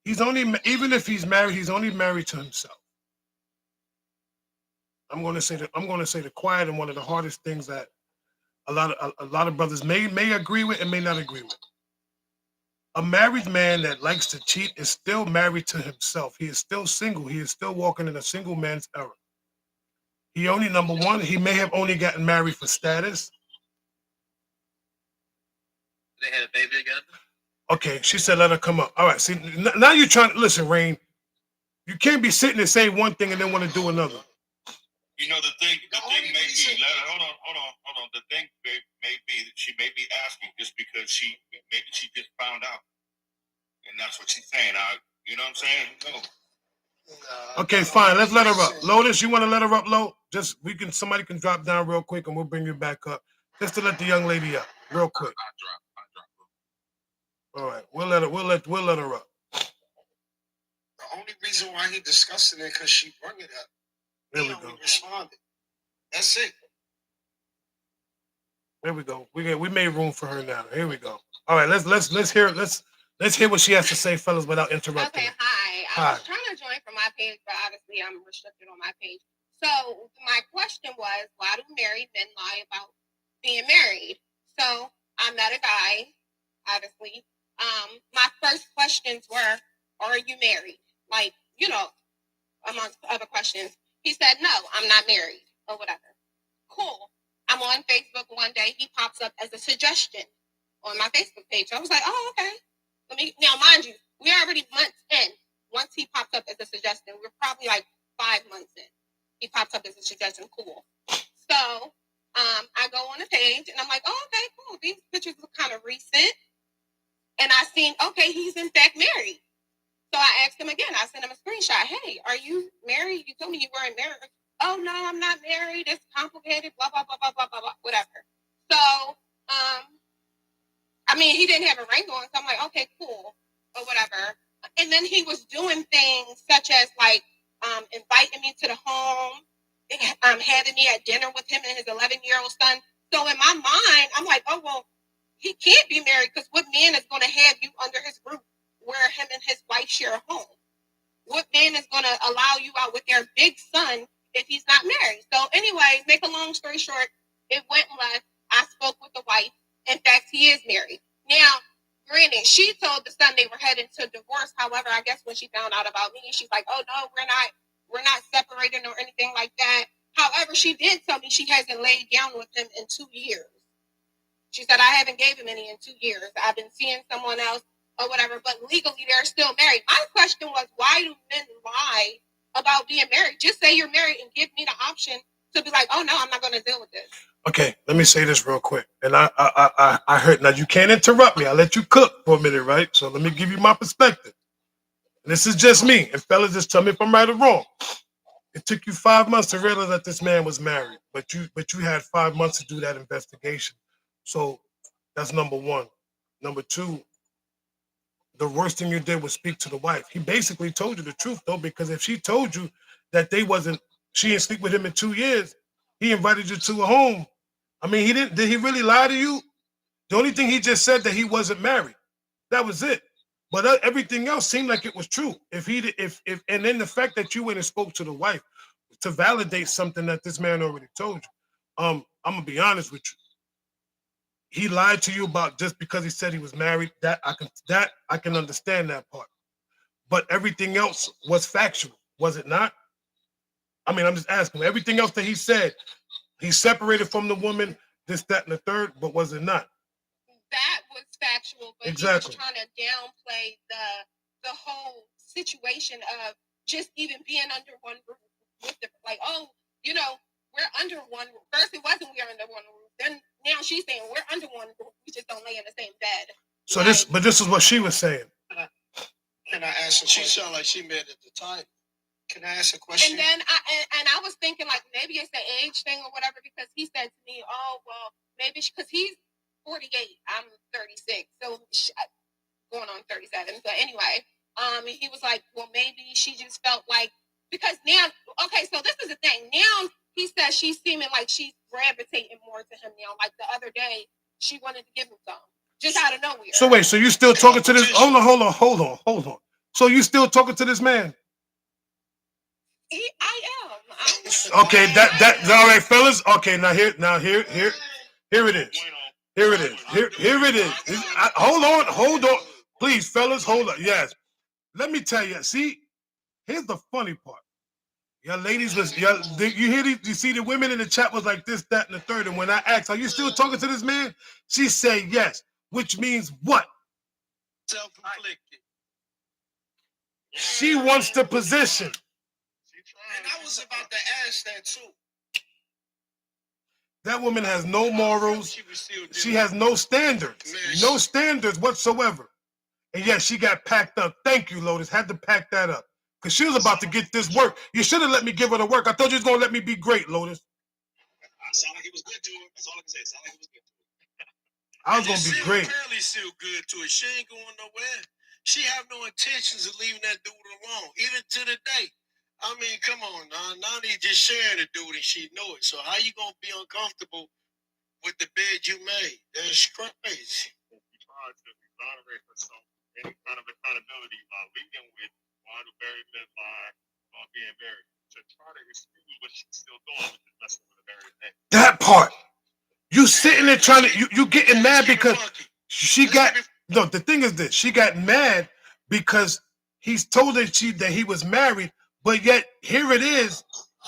He's only, even if he's married, he's only married to himself. I'm going to say the quiet and one of the hardest things that a lot of brothers may agree with and may not agree with. A married man that likes to cheat is still married to himself. He is still single. He is still walking in a single man's era. He only, number one, he may have only gotten married for status. They had a baby together. Okay, she said let her come up. All right, see, now you're trying to listen, Rain. You can't be sitting and saying one thing and then want to do another. You know, the thing may be, hold on. The thing may be that she may be asking just because she just found out. And that's what she's saying. You know what I'm saying? No. Okay, fine. Let's let her up. Lotus, you want to let her up, Lo? Somebody can drop down real quick and we'll bring you back up. Just to let the young lady up real quick. All right, we'll let her up. The only reason why he discussing it because she brought it up. There we go. Responded. That's it. There we go. We made room for her now. Here we go. All right, let's hear what she has to say, fellas, without interrupting. Okay, hi. I was trying to join from my page, but obviously I'm restricted on my page. So my question was, why do married men lie about being married? So I met a guy, obviously. My first questions were, are you married? Like, you know, amongst other questions. He said, no, I'm not married or whatever. Cool. I'm on Facebook one day. He pops up as a suggestion on my Facebook page. I was like, oh, okay. Now, mind you, we're already months in. Once he popped up as a suggestion, we're probably like 5 months in. He pops up as a suggestion. Cool. So I go on the page and I'm like, oh, okay, cool. These pictures look kind of recent. And I seen, okay, he's in fact married. So I asked him again. I sent him a screenshot. Hey, are you married? You told me you weren't married. Oh, no, I'm not married. It's complicated, blah, blah, blah, blah, blah, blah, blah, whatever. So, he didn't have a ring on. So I'm like, okay, cool, or whatever. And then he was doing things such as, like, inviting me to the home, having me at dinner with him and his 11-year-old son. So in my mind, I'm like, oh, well, he can't be married because what man is going to have you under his roof where him and his wife share a home. What man is going to allow you out with their big son if he's not married? So anyway, make a long story short, it went left. I spoke with the wife. In fact, he is married. Now, granted, she told the son they were heading to divorce. However, I guess when she found out about me, she's like, oh no, we're not separating or anything like that. However, she did tell me she hasn't laid down with him in 2 years. She said, I haven't gave him any in 2 years. I've been seeing someone else or whatever, but legally they're still married. My question was, why do men lie about being married? Just say you're married and give me the option to be like, oh no, I'm not going to deal with this. Okay, let me say this real quick. And I heard, now you can't interrupt me. I'll let you cook for a minute, right? So let me give you my perspective. And this is just me. And fellas, just tell me if I'm right or wrong. It took you 5 months to realize that this man was married, but you had 5 months to do that investigation. So that's number one. Number two, the worst thing you did was speak to the wife. He basically told you the truth though, because if she told you that she didn't sleep with him in 2 years, he invited you to a home. I mean, did he really lie to you? The only thing he just said that he wasn't married. That was it. But everything else seemed like it was true. And then the fact that you went and spoke to the wife to validate something that this man already told you. I'm gonna be honest with you. He lied to you about just because he said he was married. That I can understand that part. But everything else was factual, was it not? I mean, I'm just asking. Everything else that he said, he separated from the woman, this, that, and the third, but was it not? That was factual, but exactly. He was trying to downplay the whole situation of just even being under one roof with the, like, oh, you know, we're under one roof. First, it wasn't we're under one roof. Then now she's saying we're under one roof. We just don't lay in the same bed. So this is what she was saying. Can I ask a question? She sounded like she made it the time. Can I ask a question? And then I was thinking like maybe it's the age thing or whatever, because he said to me, oh well, maybe because he's 48, I'm 36, so going on 37. So anyway, he was like, well, maybe she just felt like, because now, okay, so this is the thing. Now he says she's seeming like she's gravitating more to him now. Like the other day, she wanted to give him some, just out of nowhere. So wait, so you still talking to this? Hold on. So you still talking to this man? I am. Okay, that all right, fellas. Okay, now here it is. Here it is. Hold on. Please, fellas, hold on. Yes. Let me tell you, see, here's the funny part. Your ladies you see the women in the chat was like this, that, and the third. And when I asked, are you still talking to this man? She said yes, which means what? Self-inflicted. She wants the position. And I was about to ask that too. That woman has no morals. She has no standards. No standards whatsoever. And yet she got packed up. Thank you, Lotus. Had to pack that up. Because she was about to get this work. You should have let me give her the work. I thought you was going to let me be great, Lotus. I sound like it was good to her. That's all I can say. It sound like it was good to her. I was going to be great. Apparently still good to her. She ain't going nowhere. She have no intentions of leaving that dude alone, even to the day. I mean, come on, Nani just sharing the dude and she know it. So how you going to be uncomfortable with the bed you made? That's crazy. He tried to exonerate herself any kind of accountability by leading with why do married men lie about being married, to try to excuse what she's still doing, which is messing with a married man. That part. You sitting there trying to, you getting mad because she got, no, the thing is this, she got mad because he's told her that he was married, but yet here it is,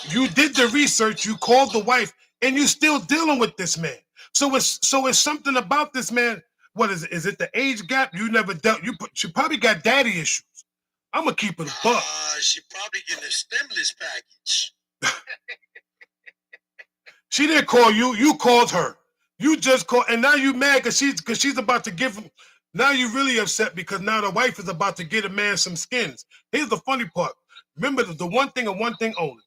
you did the research, you called the wife, and you still dealing with this man. So it's something about this man. What is it? Is it the age gap? You never dealt, she probably got daddy issues. I'm gonna keep it a buck. She probably getting a stimulus package. She didn't call you. You called her. You just called, and now you mad because she's about to give him. Now you really upset because now the wife is about to get a man some skins. Here's the funny part. Remember the one thing and one thing only.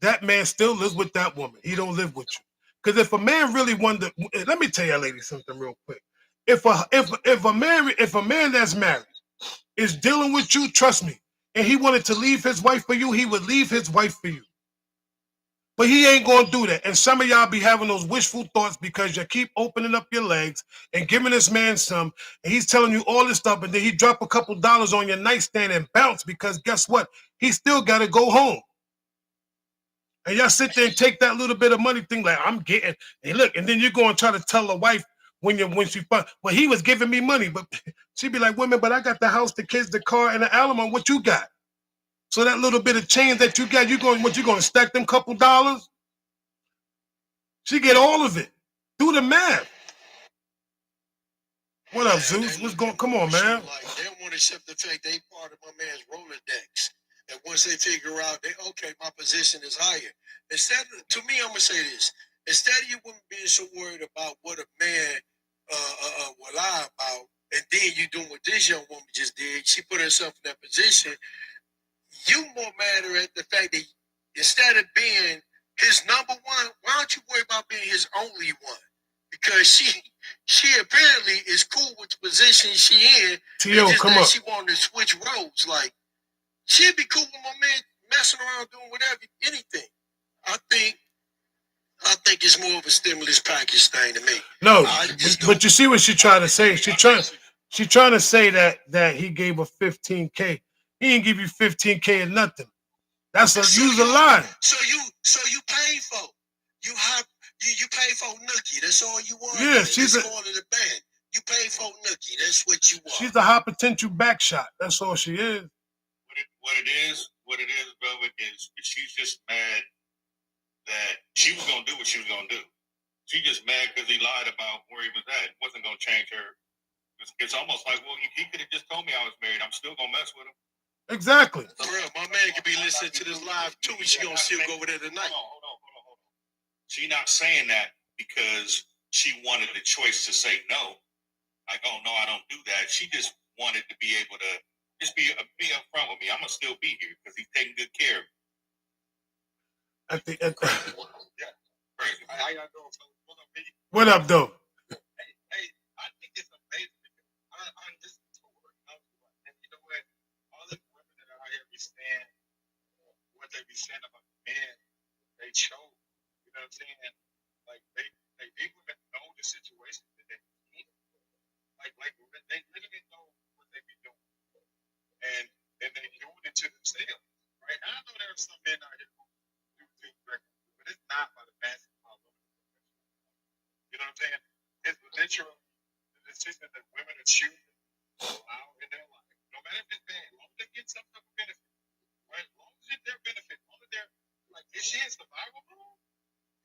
That man still lives with that woman. He don't live with you. Because if a man really wanted, let me tell you, ladies, something real quick. If a man that's married is dealing with you, trust me, and he wanted to leave his wife for you, he would leave his wife for you. But he ain't gonna do that. And some of y'all be having those wishful thoughts because you keep opening up your legs and giving this man some, and he's telling you all this stuff, and then he drop a couple dollars on your nightstand and bounce because guess what? He still gotta go home. And y'all sit there and take that little bit of money thing like I'm getting, and look, and then you're gonna try to tell a wife when she find, well, he was giving me money, but she'd be like, women, but I got the house, the kids, the car, and the alimony. What you got? So that little bit of change that you got, you gonna stack them couple dollars? She get all of it. Do the math. What up, Zeus? What's going? Come on, man. Like they don't want to accept the fact they part of my man's Rolodex. And once they figure out, okay, my position is higher. Instead, to me, I'm gonna say this: instead of you women being so worried about what a man will lie about, and then you doing what this young woman just did, she put herself in that position. You more matter at the fact that instead of being his number one, why don't you worry about being his only one? Because she apparently is cool with the position she in. T.O., just come that up. she wanted to switch roles. Like she'd be cool with my man messing around doing whatever, anything. I think it's more of a stimulus package thing to me. No, but you see what she trying to say? She trying to say that he gave her $15K. He didn't give you $15K or nothing. That's a use a lie. So you paid for. You paid for Nookie. That's all you want. Yeah, she's going to the band. You paid for Nookie. That's what you want. She's a high potential back shot. That's all she is. What it is, bro, is she's just mad that she was gonna do what she was gonna do. She just mad because he lied about where he was at. It wasn't gonna change her. It's almost like, well, he could have just told me I was married. I'm still gonna mess with him. Exactly. Bro, my man could be listening to this live too. She gonna still go over there tonight. Hold on. She not saying that because she wanted the choice to say no. Like, oh no, I don't do that. She just wanted to be able to just be upfront with me. I'm gonna still be here because he's taking good care of me. Crazy. Crazy. How y'all doing, fellas? What up, though? Hey, I think it's amazing because I listen to her. And you know what? All the women that are out here be saying what they be saying about the men, they chose. You know what I'm saying? Like they women know the situation that they in. Like they literally know what they be doing. And they doing it to themselves. Right? I know there are some men out here who do things reckless, but it's not by the masses of women. You know what I'm saying? It's literally the decision that women are choosing to allow in their life. No matter if it's bad, as long as they get some type of benefit, right? As long as it's their benefit, as long as they're like, is she in survival mode?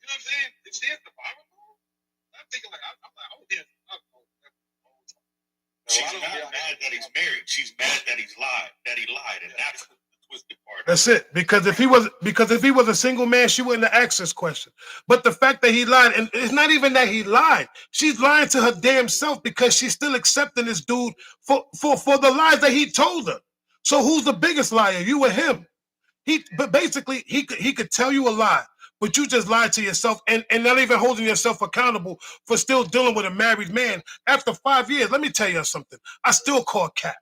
You know what I'm saying? Is she in survival mode? I'm thinking like, I'm like, oh yeah, she's not mad that he's married. She's mad that he lied, and that's the twisted part. That's it. Because if he was a single man, she wouldn't have asked this question. But the fact that he lied, and it's not even that he lied. She's lying to her damn self because she's still accepting this dude for the lies that he told her. So who's the biggest liar? You or him? But basically he could tell you a lie, but you just lied to yourself and not even holding yourself accountable for still dealing with a married man after 5 years. Let me tell you something. I still call cap.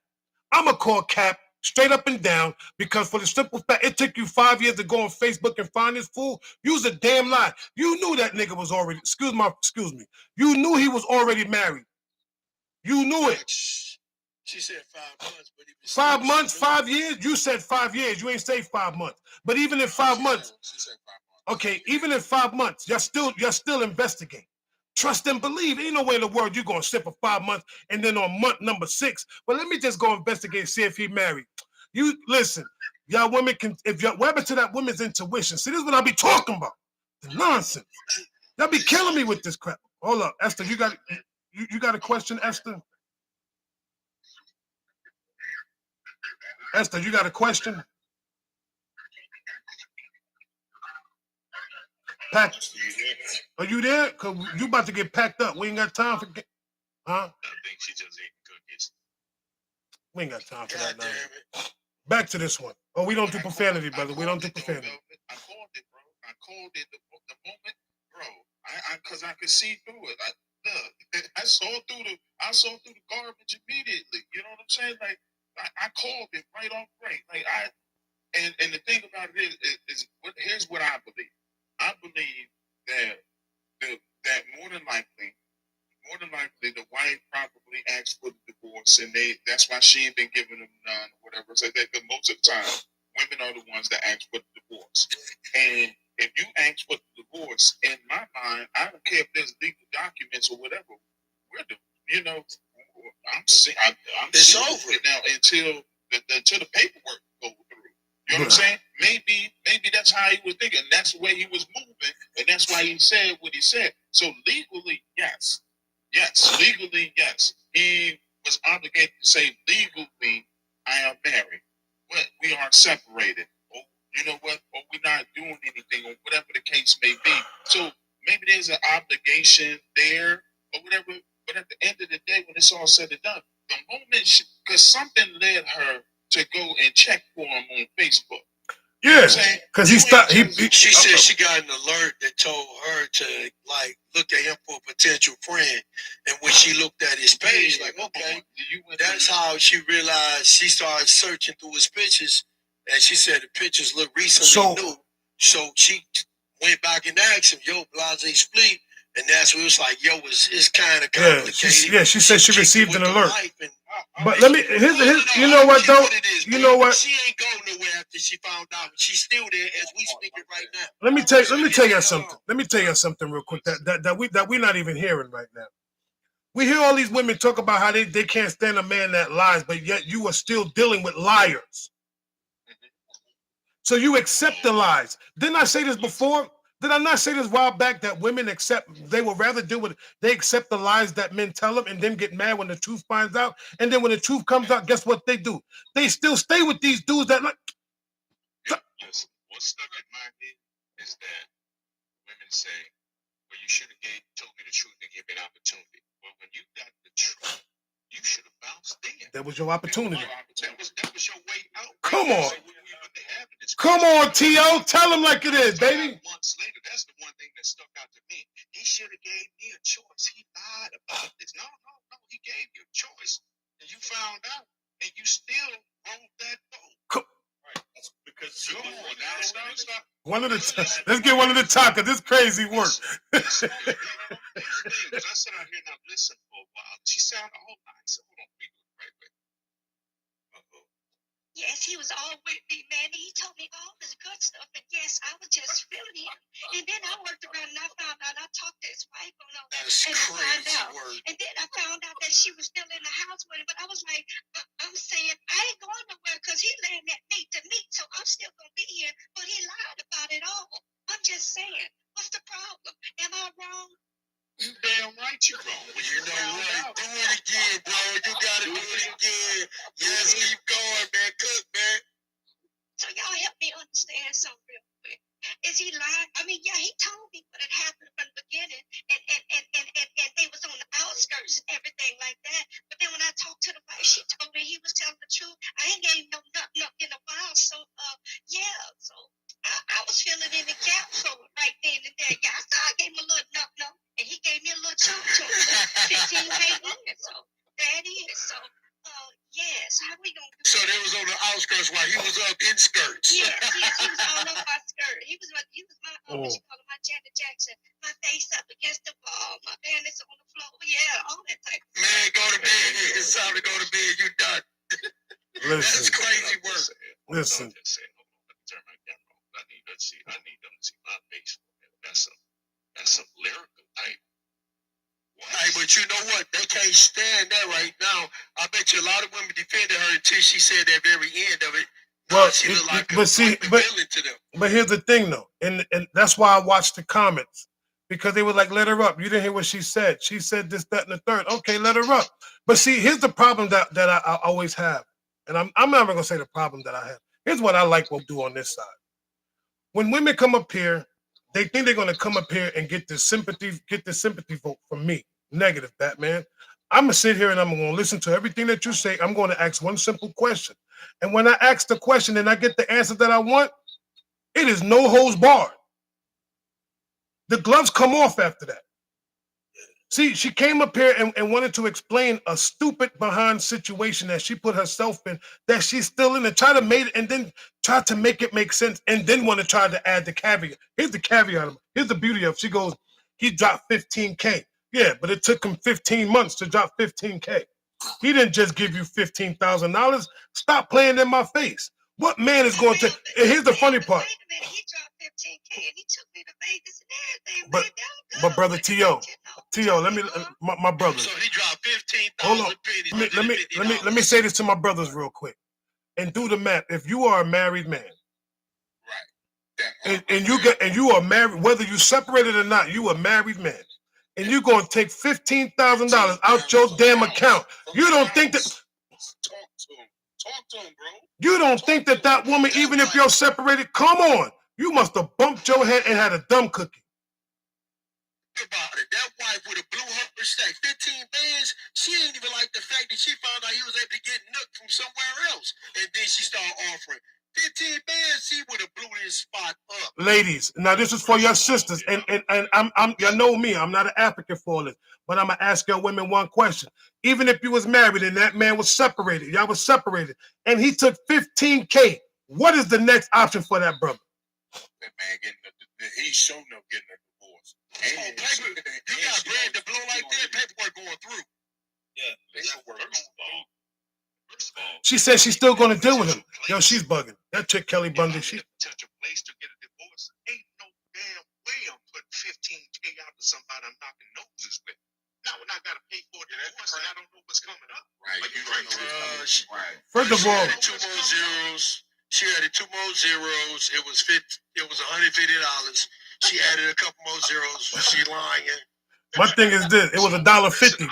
I'm gonna call cap straight up and down because for the simple fact it took you 5 years to go on Facebook and find this fool. You's a damn lie. You knew that nigga was already. Excuse me. You knew he was already married. You knew it. She said 5 months, but 5 months, 5 years. You said 5 years. You ain't say 5 months. But even in 5 months, she said 5 months. okay, even in 5 months, you're still investigating. Trust and believe. Ain't no way in the world you're gonna sit for 5 months and then on month number 6. But let me just go investigate and see if he married. You listen, y'all women can if y'all what happened to that woman's intuition. See, this is what I be talking about. The nonsense. Y'all be killing me with this crap. Hold up, Esther. You got a question, Esther? Esther, you got a question? Are you there? Cause you about to get packed up. We ain't got time for huh? I think she just eating cookies. We ain't got time for that now. Back to this one. Oh, we don't do profanity, brother. We don't do profanity. I called it, bro. I called it the moment, bro. Cause I could see through it. I saw through the garbage immediately. You know what I'm saying? Like I called it right off break. Like and the thing about it is here's what I believe. I believe that that more than likely, the wife probably asked for the divorce, and that's why she ain't been giving them none or whatever. So that because most of the time, women are the ones that ask for the divorce. And if you ask for the divorce, in my mind, I don't care if there's legal documents or whatever. We're doing, I'm seeing It's over now until the paperwork goes through. You know what I'm saying? Maybe that's how he was thinking. That's the way he was moving, and that's why he said what he said. So legally, yes. Legally, yes. He was obligated to say legally, I am married, but we are separated. Or you know what? Or we're not doing anything, or whatever the case may be. So maybe there's an obligation there, or whatever. But at the end of the day, when it's all said and done, the moment because something led her to go and check for him on Facebook. Yeah, because he stopped. She said she got an alert that told her to like look at him for a potential friend, and when she looked at his page, like okay, that's how she realized. She started searching through his pictures, and she said the pictures look recently new. So she went back and asked him, "Yo, Blase split," and that's when it was like, "Yo, it's kind of complicated." She said she received an alert. But let me, you know what though? You know what? She ain't going nowhere after she found out. She's still there as we speak it right now. Let me tell you something. Let me tell you something real quick that we're not even hearing right now. We hear all these women talk about how they can't stand a man that lies, but yet you are still dealing with liars. So you accept the lies. Didn't I say this before? Did I not say this a while back that women they would rather deal with, they accept the lies that men tell them and then get mad when the truth finds out. And then when the truth comes out, guess what they do? They still stay with these dudes that like. Listen, what's stuck in my head is that women say, well, you should have told me the truth and gave me an opportunity. Well, when you got the truth, you should have bounced in. That was your opportunity. That was your way out. Come on. Come on, T.O. Tell him like it is, baby. Months later, that's the one thing that stuck out to me. He should have gave me a choice. He lied about this. No. He gave you a choice. And you found out. And you still rolled that boat. Right. That's because you stop. Let's get one of the top, because this crazy work. Here's the thing, because I sat out here and I listened for a while. She sounded all nice. Hold on, we do it right way. Yes, he was all with me, man. He told me all this good stuff, and yes, I was just feeling him. And then I worked around and I found out. I talked to his wife on all that, and I found out. And then I found out that she was still in the house with him. But I was like, I'm saying I ain't going nowhere because he laying that meat to meat, so I'm still gonna be here. But he lied about it all. I'm just saying, what's the problem? Am I wrong? You damn right you're wrong. Well, you know what? Do it again, bro. You gotta do it again. Yes, keep going, man. Cook, man. So y'all help me understand something real quick. Is he lying? I mean, yeah, he told me what had happened from the beginning, and they was on the outskirts and everything like that. But then when I talked to the wife, she told me he was telling the truth. I ain't gave no nothing up in a while. So yeah, so I was feeling in the gap so right then and there. Yeah, I gave him a little no, and he gave me a little chunk to 15 minutes. So that is so. Yes, how we gonna do So they was on the outskirts while he was up in skirts. Yes, he was all up my skirt. He was my what you call him, my Janet Jackson. My face up against the wall, my panties on the floor. Yeah, all that type of stuff. Man, go to bed. It's time to go to bed. You done. That's crazy work. Listen. Let me turn my camera on. I need them to see my face. That's some lyrical type. Hey, but you know what? They can't stand that right now. I bet you a lot of women defended her until she said that very end of it. Well, she looked like but villain to them. But here's the thing, though, and that's why I watched the comments, because they were like, "Let her up." You didn't hear what she said. She said this, that, and the third. Okay, let her up. But see, here's the problem that I always have, and I'm never gonna say the problem that I have. Here's what I like we'll do on this side. When women come up here, they think they're gonna come up here and get the sympathy vote from me. Negative, Batman. I'm gonna sit here and I'm gonna listen to everything that you say. I'm gonna ask one simple question, and when I ask the question and I get the answer that I want, it is no holds barred. The gloves come off after that. See, she came up here and wanted to explain a stupid behind situation that she put herself in, that she's still in, and try to make it, and then try to make it make sense, and then want to try to add the caveat. Here's the caveat. Here's the beauty of it. She goes, he dropped 15K. Yeah, but it took him 15 months to drop 15K. He didn't just give you $15,000. Stop playing in my face. What man is going to? And here's the funny part. Wait a minute, he dropped 15K and he took me to Vegas and everything. But man, that was but good. brother T.O., T.O., let me my brothers. So he dropped Hold 15,000 on. pennies. Let me say this to my brothers real quick. And do the math. If you are a married man, Right. and you are married, whether you separated or not, you a married man, and you're gonna take $15,000 out your damn account. You don't think that? Talk to him. Talk to him, bro. You don't think that woman, even if you're separated, come on, you must have bumped your head and had a dumb cookie. About it. That wife would have blew her respect. 15 bands. She ain't even like the fact that she found out he was able to get nooked from somewhere else. And then she started offering. 15 bands, she would have blew this spot up. Ladies, now this is for your sisters. And I'm you know me, I'm not an advocate for this, but I'm gonna ask your women one question. Even if you was married and that man was separated, y'all was separated, and he took 15K, what is the next option for that brother? That man he's shown up getting a divorce. And paper, you got bread to blow like that, paperwork going through. Yeah, Paperwork going through. First of all, She said she's still gonna deal with him. Yo, she's bugging. That chick Kelly Bundy, if she I'm in a potential place to get a divorce, ain't no damn way I'm putting 15K out to somebody I'm knocking noses with. Now, when I gotta pay for a divorce, and I don't know what's coming up. Right. Are you You don't crazy? know what's coming. Right. first of She all, added 2 more zeros. She added 2 more zeros. It was $150. She added a couple more zeros. She lying. my thing is this: it was $1.50.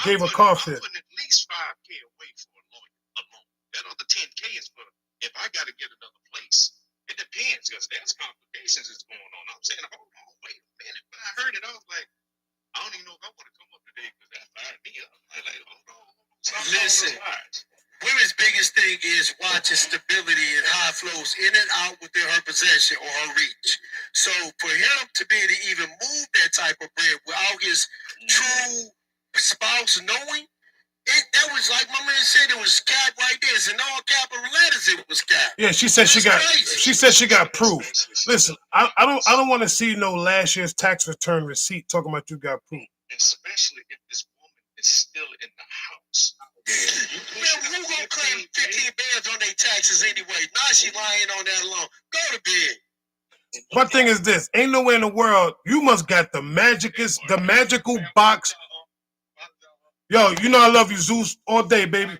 Gave her car fare. I'm putting at least 5K away for a lawyer alone. That other 10K is for if I got to get another place. It depends because there's complications that's going on. I'm saying, hold on, wait a minute. When I heard it, I was like, I don't even know if I want to come up today because that fired me up. I'm like, hold on. Listen, women's biggest thing is watching stability and high flows in and out within her possession or her reach. So for him to be able to even move that type of bread without his true spouse knowing, that was like my man said, it was cap right there. It's in all capital letters. It was cap. Yeah, she said she got proof. Listen, I don't want to see no last year's tax return receipt talking about you got proof. Especially if this woman is still in the house. Man, who gonna claim 15 bands on their taxes anyway? Now she lying on that alone. Go to bed. My thing is this: ain't nowhere in the world you must got the magical box. Yo, you know I love you, Zeus, all day, baby.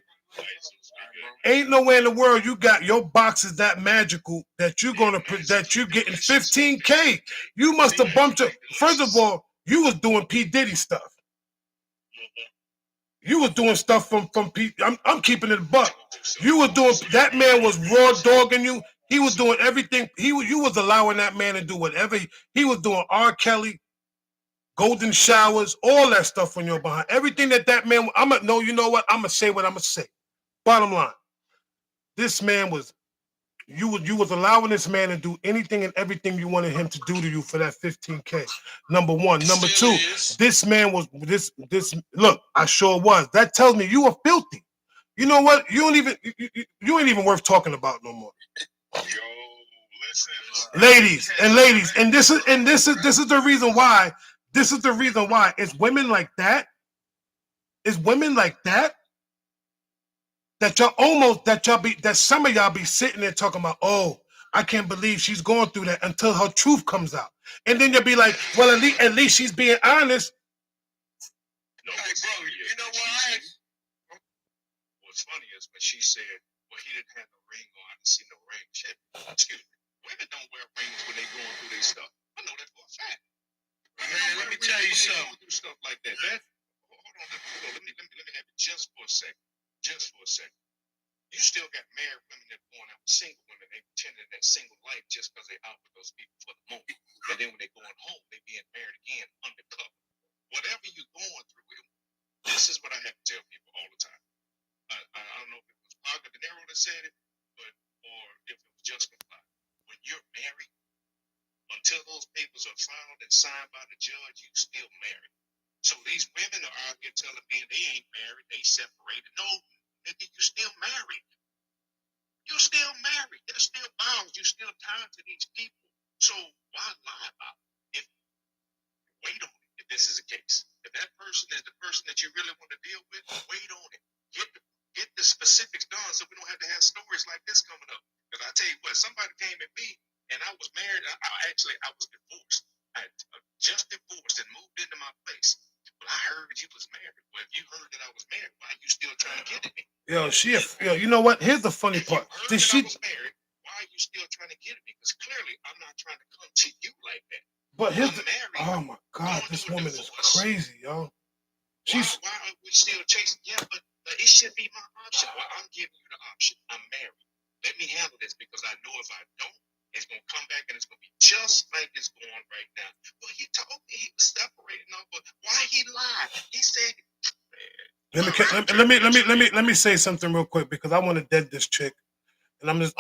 Ain't nowhere in the world you got your box is that magical that you're getting 15K. You must have bumped your. First of all, you was doing P. Diddy stuff. You was doing stuff from P. I'm keeping it a buck. You was doing that man was raw dogging you. He was doing everything. You was allowing that man to do whatever he was doing. R. Kelly, golden showers, all that stuff on your behind. Everything that man. No. You know what? I'm gonna say what I'm gonna say. Bottom line, this man was. You was allowing this man to do anything and everything you wanted him to do to you for that 15K. Number one. Number two, this man was this. Look, I sure was. That tells me you were filthy. You know what? You ain't even worth talking about no more. Yo, listen. Ladies, and this is the reason why. This is the reason why. It's women like that. It's women like that. That some of y'all be sitting there talking about, oh, I can't believe she's going through that until her truth comes out. And then you'll be like, well, at least she's being honest. No, hey, bro, you know what? What's funny is when she said, well, he didn't have no ring on. I didn't see no ring. Shit. Excuse me. Women don't wear rings when they going through their stuff. I know that for a fact. Man, let me tell you something. Going through stuff like that. Hold on. Let me have it just for a second. Just for a second. You still got married women that going out with single women. They pretending that single life just because they out with those people for the moment. And then when they going home, they being married again undercover. Whatever you're going through, this is what I have to tell people all the time. I don't know if it was Parker De Niro that said it, or if it was just Comply. When you're married, until those papers are filed and signed by the judge, you still married. So these women are out here telling me they ain't married, they separated. No, nigga, you still married. You're still married. There's still bounds. You're still tied to these people. So why lie about it? If wait on it, if this is the case. If that person is the person that you really want to deal with, wait on it. Get the specifics done so we don't have to have stories like this coming up. Because I tell you what, somebody came at me and I was married. I was divorced. I had just divorced and moved into my place. Well, I heard you was married. Well, if you heard that I was married, why are you still trying to get at me? Yo, you know what? Here's the funny If part. you heard Did that she? I was married, why are you still trying to get at me? Because clearly I'm not trying to come to you like that. But here's I'm the. married. Oh my God, Going this through a woman is divorce. crazy, yo. Why are we still chasing? Yeah, but it should be my option. Well, I'm giving you the option. I'm married. Let me handle this because I know if I don't, it's gonna come back and it's gonna be just like it's going right now. Well, he told me he was separated now, but why he lied? He said, Let me say something real quick because I want to dead this chick, and I'm just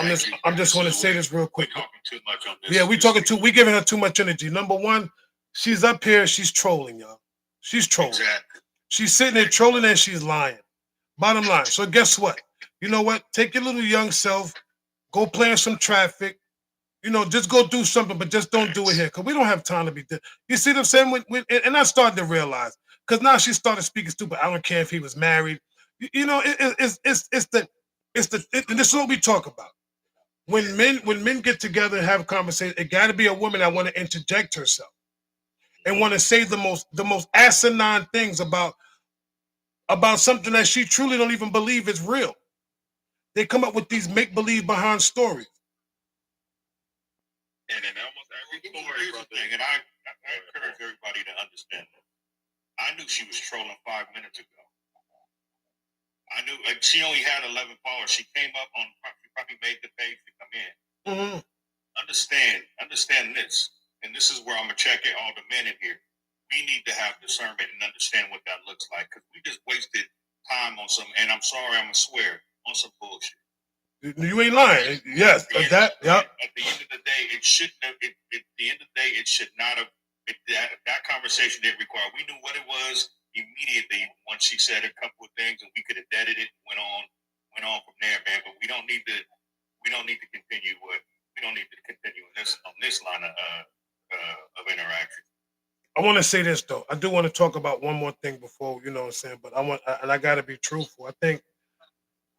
want to say this real quick. Talking too much on this. Yeah, we giving her too much energy. Number one, she's up here, she's trolling, y'all. She's trolling. Exactly. She's sitting there trolling and she's lying. Bottom line. So guess what? You know what? Take your little young self, go play in some traffic. You know, just go do something, but just don't do it here because we don't have time to be. You see what I'm saying? And I started to realize because now she started speaking stupid. I don't care if he was married. You know, and this is what we talk about. When men get together and have a conversation, it got to be a woman that want to interject herself and want to say the most asinine things about something that she truly don't even believe is real. They come up with these make believe behind stories. And in almost every story, brother, and I encourage everybody to understand that. I knew she was trolling 5 minutes ago. I knew she only had 11 followers. She came up on, she probably made the page to come in. Mm-hmm. Understand this, and this is where I'm gonna check it. All the men in here, we need to have discernment and understand what that looks like because we just wasted time on some. And I'm sorry, I'm gonna swear on some bullshit. You ain't lying. Yes, that. Yep. At the end of the day, it shouldn't have. At the end of the day, it should not have. That conversation didn't require. We knew what it was immediately once she said a couple of things, and we could have deaded it. Went on from there, man. But we don't need to. We don't need to continue on this line of interaction. I want to say this though. I do want to talk about one more thing before you know what I'm saying. But I got to be truthful. I think,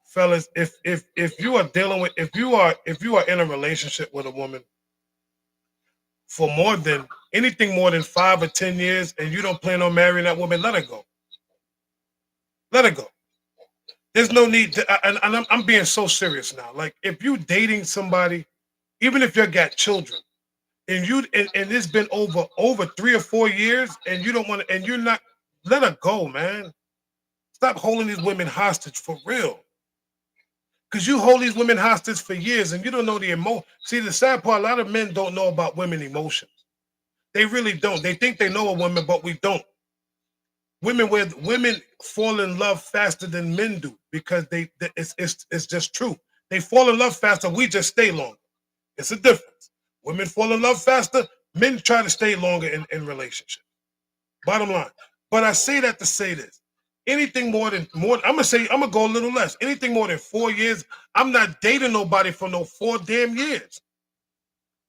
fellas, if you are dealing with if you are in a relationship with a woman for anything more than 5 or 10 years, and you don't plan on marrying that woman, let her go. Let her go. There's no need to, and I'm being so serious now. Like if you dating somebody, even if you got children, and it's been over 3 or 4 years, and you don't want to, and you're not, let her go, man. Stop holding these women hostage for real. Because you hold these women hostage for years, and you don't know the emotion. See, the sad part, a lot of men don't know about women emotions. They really don't. They think they know a woman, but we don't. Women fall in love faster than men do because it's just true. They fall in love faster. We just stay longer. It's a difference. Women fall in love faster. Men try to stay longer in relationships. Bottom line. But I say that to say this. Anything more, I'm gonna go a little less. Anything more than 4 years, I'm not dating nobody for no 4 damn years.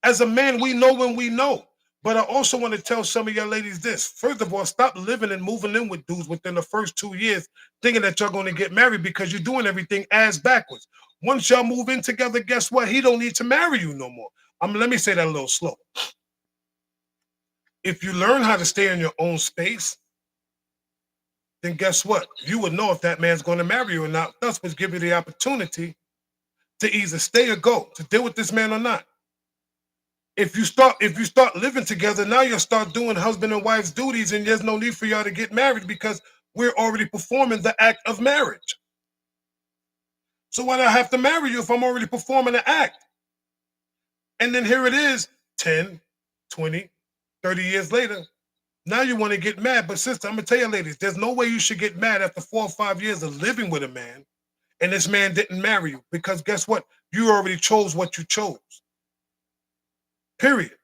As a man, we know when we know. But I also want to tell some of y'all ladies this. First of all, stop living and moving in with dudes within the first 2 years, thinking that y'all going to get married because you're doing everything ass backwards. Once y'all move in together, guess what? He don't need to marry you no more. Let me say that a little slow. If you learn how to stay in your own space, then guess what? You would know if that man's going to marry you or not. Thus would give you the opportunity to either stay or go, to deal with this man or not. If you start living together, now you'll start doing husband and wife's duties, and there's no need for y'all to get married because we're already performing the act of marriage. So why do I have to marry you if I'm already performing the act? And then here it is, 10, 20, 30 years later. Now you want to get mad. But sister, I'm going to tell you ladies, there's no way you should get mad after 4 or 5 years of living with a man and this man didn't marry you. Because guess what? You already chose what you chose. Period.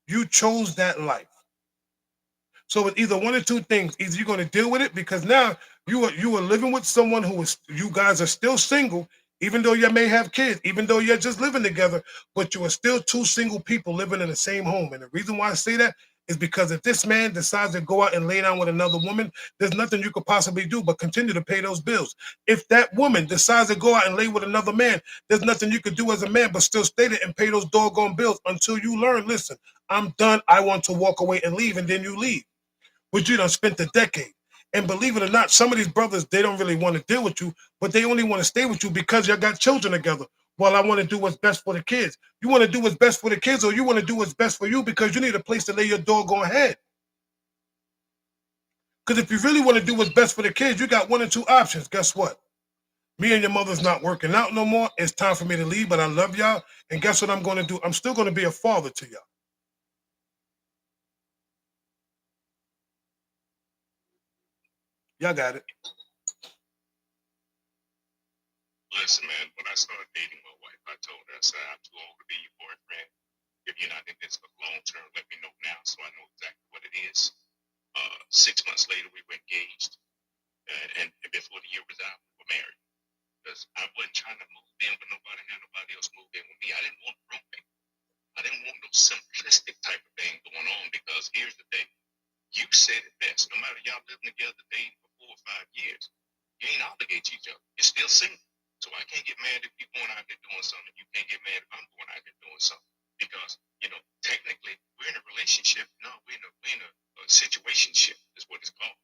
You chose that life. So it's either one or two things. Either you're going to deal with it because now you are living with someone who is, you guys are still single, even though you may have kids, even though you're just living together, but you are still two single people living in the same home. And the reason why I say that is because if this man decides to go out and lay down with another woman, there's nothing you could possibly do but continue to pay those bills. If that woman decides to go out and lay with another man, there's nothing you could do as a man but still stay there and pay those doggone bills until you learn, listen, I'm done. I want to walk away and leave, and then you leave. But you done spent a decade. And believe it or not, some of these brothers, they don't really want to deal with you, but they only want to stay with you because you got children together. Well, I want to do what's best for the kids. You want to do what's best for the kids, or you want to do what's best for you because you need a place to lay your doggone head. Because if you really want to do what's best for the kids, you got one or two options. Guess what? Me and your mother's not working out no more. It's time for me to leave, but I love y'all. And guess what I'm going to do? I'm still going to be a father to y'all. Y'all got it. Listen, man, when I started dating my wife, I told her, I said, I'm too old to be your boyfriend. If you're not in this for long term, let me know now so I know exactly what it is. 6 months later, we were engaged. And before the year was out, we were married. Because I wasn't trying to move in with nobody, had nobody else move in with me. I didn't want a roommate. I didn't want no simplistic type of thing going on because here's the thing. You said it best. No matter y'all living together dating for 4 or 5 years, you ain't obligated to each other. You're still single. So I can't get mad if you're going out there doing something. You can't get mad if I'm going out there doing something. Because, technically, we're in a relationship. No, we're in a situationship is what it's called.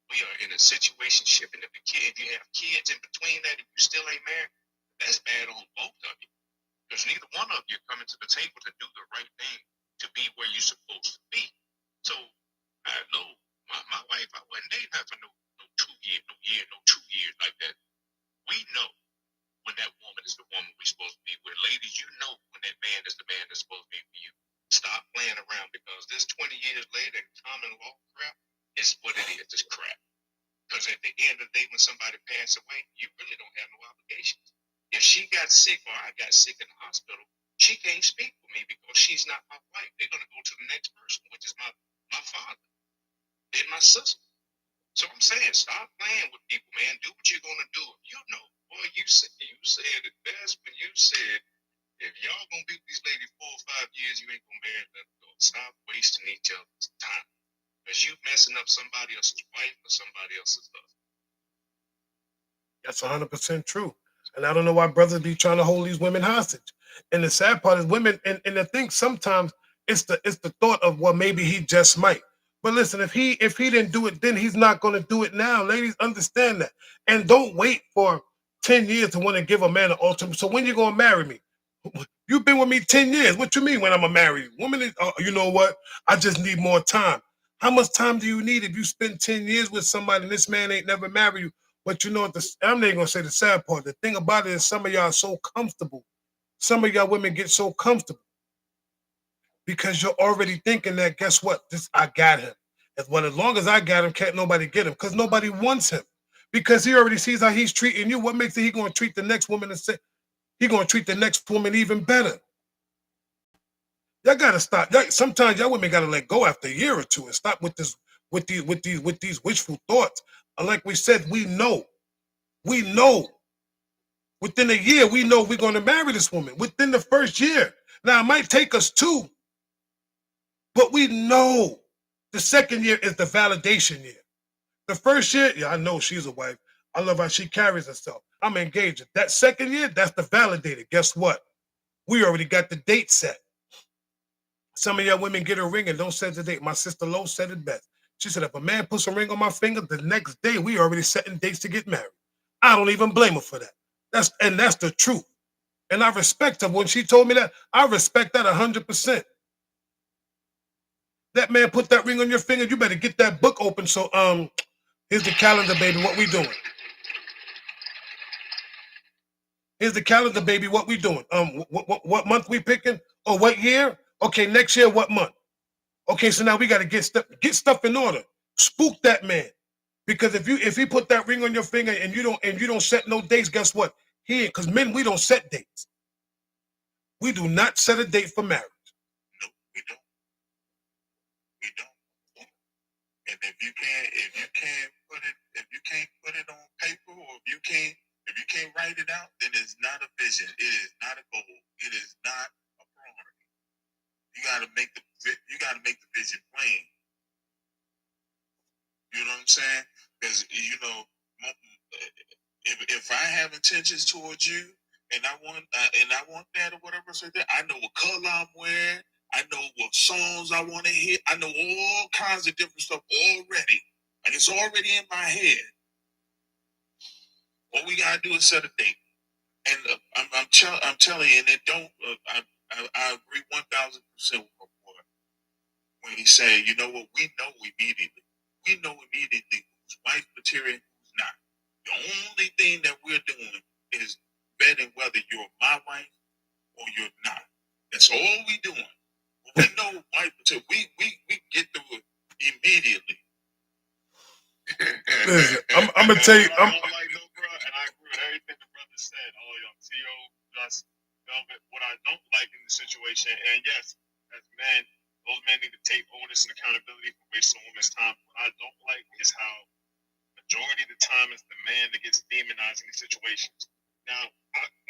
We are in a situationship. And if you have kids in between that, if you still ain't married, that's bad on both of you. Because neither one of you are coming to the table to do the right thing to be where you're supposed to be. So I know my wife, I wasn't dating her for no 2 years, no 2 years like that. We know when that woman is the woman we're supposed to be with. Ladies, you know when that man is the man that's supposed to be for you. Stop playing around because this 20 years later in common law crap is what it is. It's crap. Because at the end of the day, when somebody passes away, you really don't have no obligations. If she got sick or I got sick in the hospital, she can't speak for me because she's not my wife. They're going to go to the next person, which is my father and my sister. So I'm saying, stop playing with people, man. Do what you're going to do. You know, boy, you said it best when you said, if y'all going to be with these ladies 4 or 5 years, you ain't going to marry them. Stop wasting each other's time. Because you messing up somebody else's wife or somebody else's husband. That's 100% true. And I don't know why brothers be trying to hold these women hostage. And the sad part is women, and I think sometimes it's the thought of, well, maybe he just might. But listen, if he didn't do it then, he's not going to do it now. Ladies, understand that. And don't wait for 10 years to want to give a man an ultimatum. So when you going to marry me? You've been with me 10 years. What you mean when I'm a married woman? Is, you know what? I just need more time. How much time do you need if you spend 10 years with somebody and this man ain't never married you? But you know what? I'm not even going to say the sad part. The thing about it is some of y'all are so comfortable. Some of y'all women get so comfortable because you're already thinking that, guess what? I got him. As long as I got him, can't nobody get him because nobody wants him because he already sees how he's treating you. What makes it he going to treat the next woman and say he going to treat the next woman even better? Y'all gotta stop. Sometimes y'all women gotta let go after a year or two and stop with these wishful thoughts. Like we said, we know within a year we know we're gonna marry this woman within the first year. Now it might take us 2, but we know the second year is the validation year. The first year, yeah, I know she's a wife. I love how she carries herself. I'm engaged. That second year, that's the validated. Guess what? We already got the date set. Some of y'all women get a ring and don't set the date. My sister Lo said it best. She said, if a man puts a ring on my finger, the next day we already setting dates to get married. I don't even blame her for that. That's the truth. And I respect her. When she told me that, I respect that 100%. That man put that ring on your finger, you better get that book open. So here's the calendar, baby. What we doing? Here's the calendar, baby. What we doing? What month we picking? Or what year? Okay, next year, what month? Okay, so now we got to get stuff in order. Spook that man, because if he put that ring on your finger and you don't set no dates, guess what? Because men, we don't set dates. We do not set a date for marriage. No, we don't. We don't. if you can't put it on paper, or if you can't write it out, then it's not a vision. It is not a goal. It is not a priority. You gotta make the vision plain. You know what I'm saying? Because if I have intentions towards you, and I want that or whatever, so that I know what color I'm wearing, I know what songs I want to hit, I know all kinds of different stuff already, and it's already in my head. All we gotta do is set a date, and I'm telling you, and it don't. I agree 1,000% with my boy when he said, you know what, we know immediately. We know immediately who's wife material and who's not. The only thing that we're doing is vetting whether you're my wife or you're not. That's all we doing. We know wife material. We get through it immediately. Listen, I'm gonna tell you. I don't like no bro, and I agree with everything the brother said. All y'all, T.O., just Velvet. What I don't like in the situation, and yes, as men, those men need to take onus and accountability for wasting women's time. What I don't like is how majority of the time it's the man that gets demonized in these situations. Now,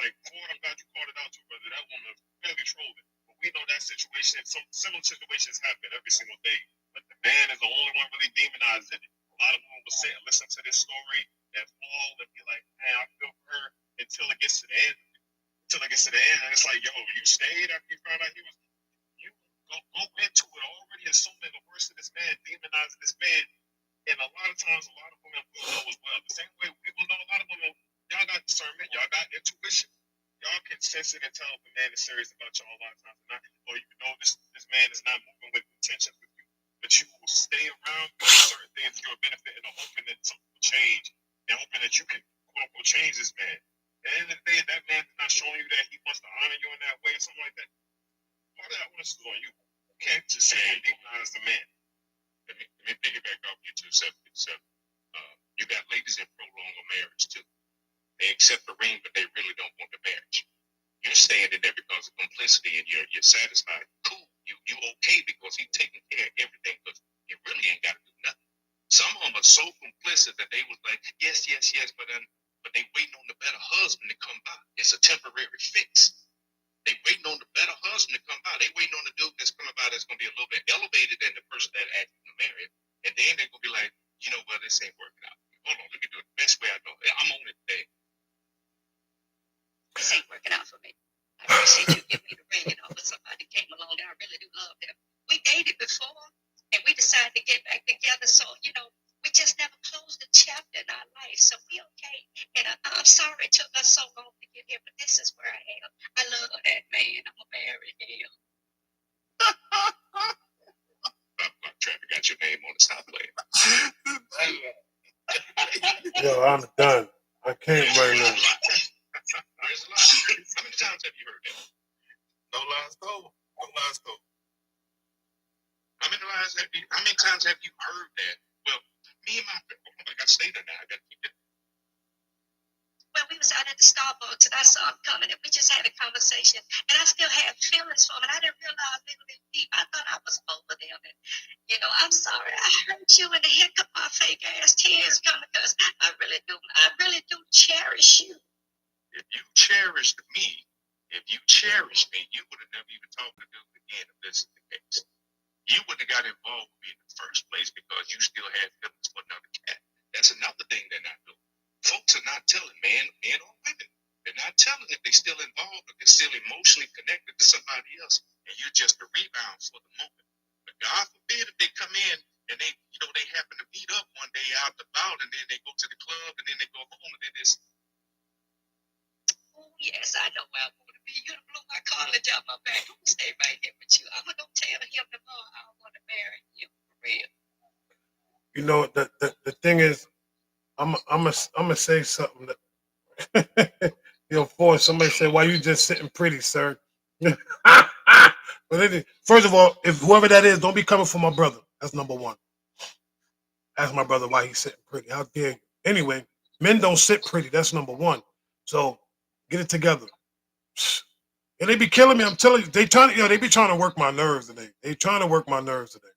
like Ford, I'm glad you called it out too, brother. That woman was fairly trolling. But we know that situation, some similar situations happen every single day. But the man is the only one really demonized in it. A lot of women will sit and listen to this story and fall and be like, man, I feel for her until it gets to the end. And it's like, yo, you stayed after you found out you go into it already assuming the worst of this man, demonizing this man. And a lot of times, a lot of women will know as well. The same way people know, a lot of women, y'all got discernment, y'all got intuition. Y'all can sense it and tell if a man is serious about y'all a lot of times or not. Or you know this man is not moving with intentions with you. But you will stay around doing certain things for your benefit and hoping that something will change. And hoping that you can, quote unquote, change this man. At the end of the day, that man is not showing you that he wants to honor you in that way or something like that. Part of that onus is on you. You can't just say and demonize the man. Let me piggyback off you 277. You got ladies that prolong a marriage too. They accept the ring, but they really don't want the marriage. You're staying in there because of complicity, and you're satisfied. Cool, you okay because he's taking care of everything, because you really ain't got to do nothing. Some of them are so complicit that they was like, yes, but they waiting on the better husband to come by. It's a temporary fix. They waiting on the better husband to come by. They waiting on the dude that's coming by that's going to be a little bit elevated than the person that asked them to marry him. And then they're going to be like, you know what, this ain't working out. Hold on, let me do it the best way I know. I'm on it today. This ain't working out for me. I appreciate you giving me the ring, but somebody came along that I really do love them. We dated before, and we decided to get back together. So, we just never closed the chapter in our life. So we okay. And I'm sorry it took us so long to get here, but this is where I am. I love that man. I'm going to marry him. Traffic got your name on the stop playing. Yo, I'm done. I can't right now. There's a lot. How many times have you heard that? No lies told. How many times have you heard that? Well, me and my friend, like I stated now, I got to keep it. Well, we was out at the Starbucks, and I saw him coming, and we just had a conversation. And I still had feelings for him, and I didn't realize they were that deep. I thought I was over them. And, I'm sorry I hurt you, and the heck of my fake ass tears coming, because I really do cherish you. If you cherished me, you would have never even talked to them again if this is the case. You wouldn't have got involved with me in the first place because you still had feelings for another cat. That's another thing they're not doing. Folks are not telling, men or women. They're not telling if they're still involved, but they're still emotionally connected to somebody else, and you're just a rebound for the moment. But God forbid if they come in and they happen to meet up one day out and about, and then they go to the club, and then they go home, and then this. Oh, yes, I know where I'm going to be. You're going to blow my college out my back. I'm going to stay right here with you. I'm going to go tell him tomorrow I want to marry you for real. The thing is, I'm gonna say something that for somebody say, why you just sitting pretty, sir? But first of all, if whoever that is, don't be coming for my brother. That's number one. Ask my brother why he's sitting pretty. How dare you? Anyway, men don't sit pretty. That's number one. So get it together. And they be killing me. I'm telling you, they be trying to work my nerves today. They trying to work my nerves today.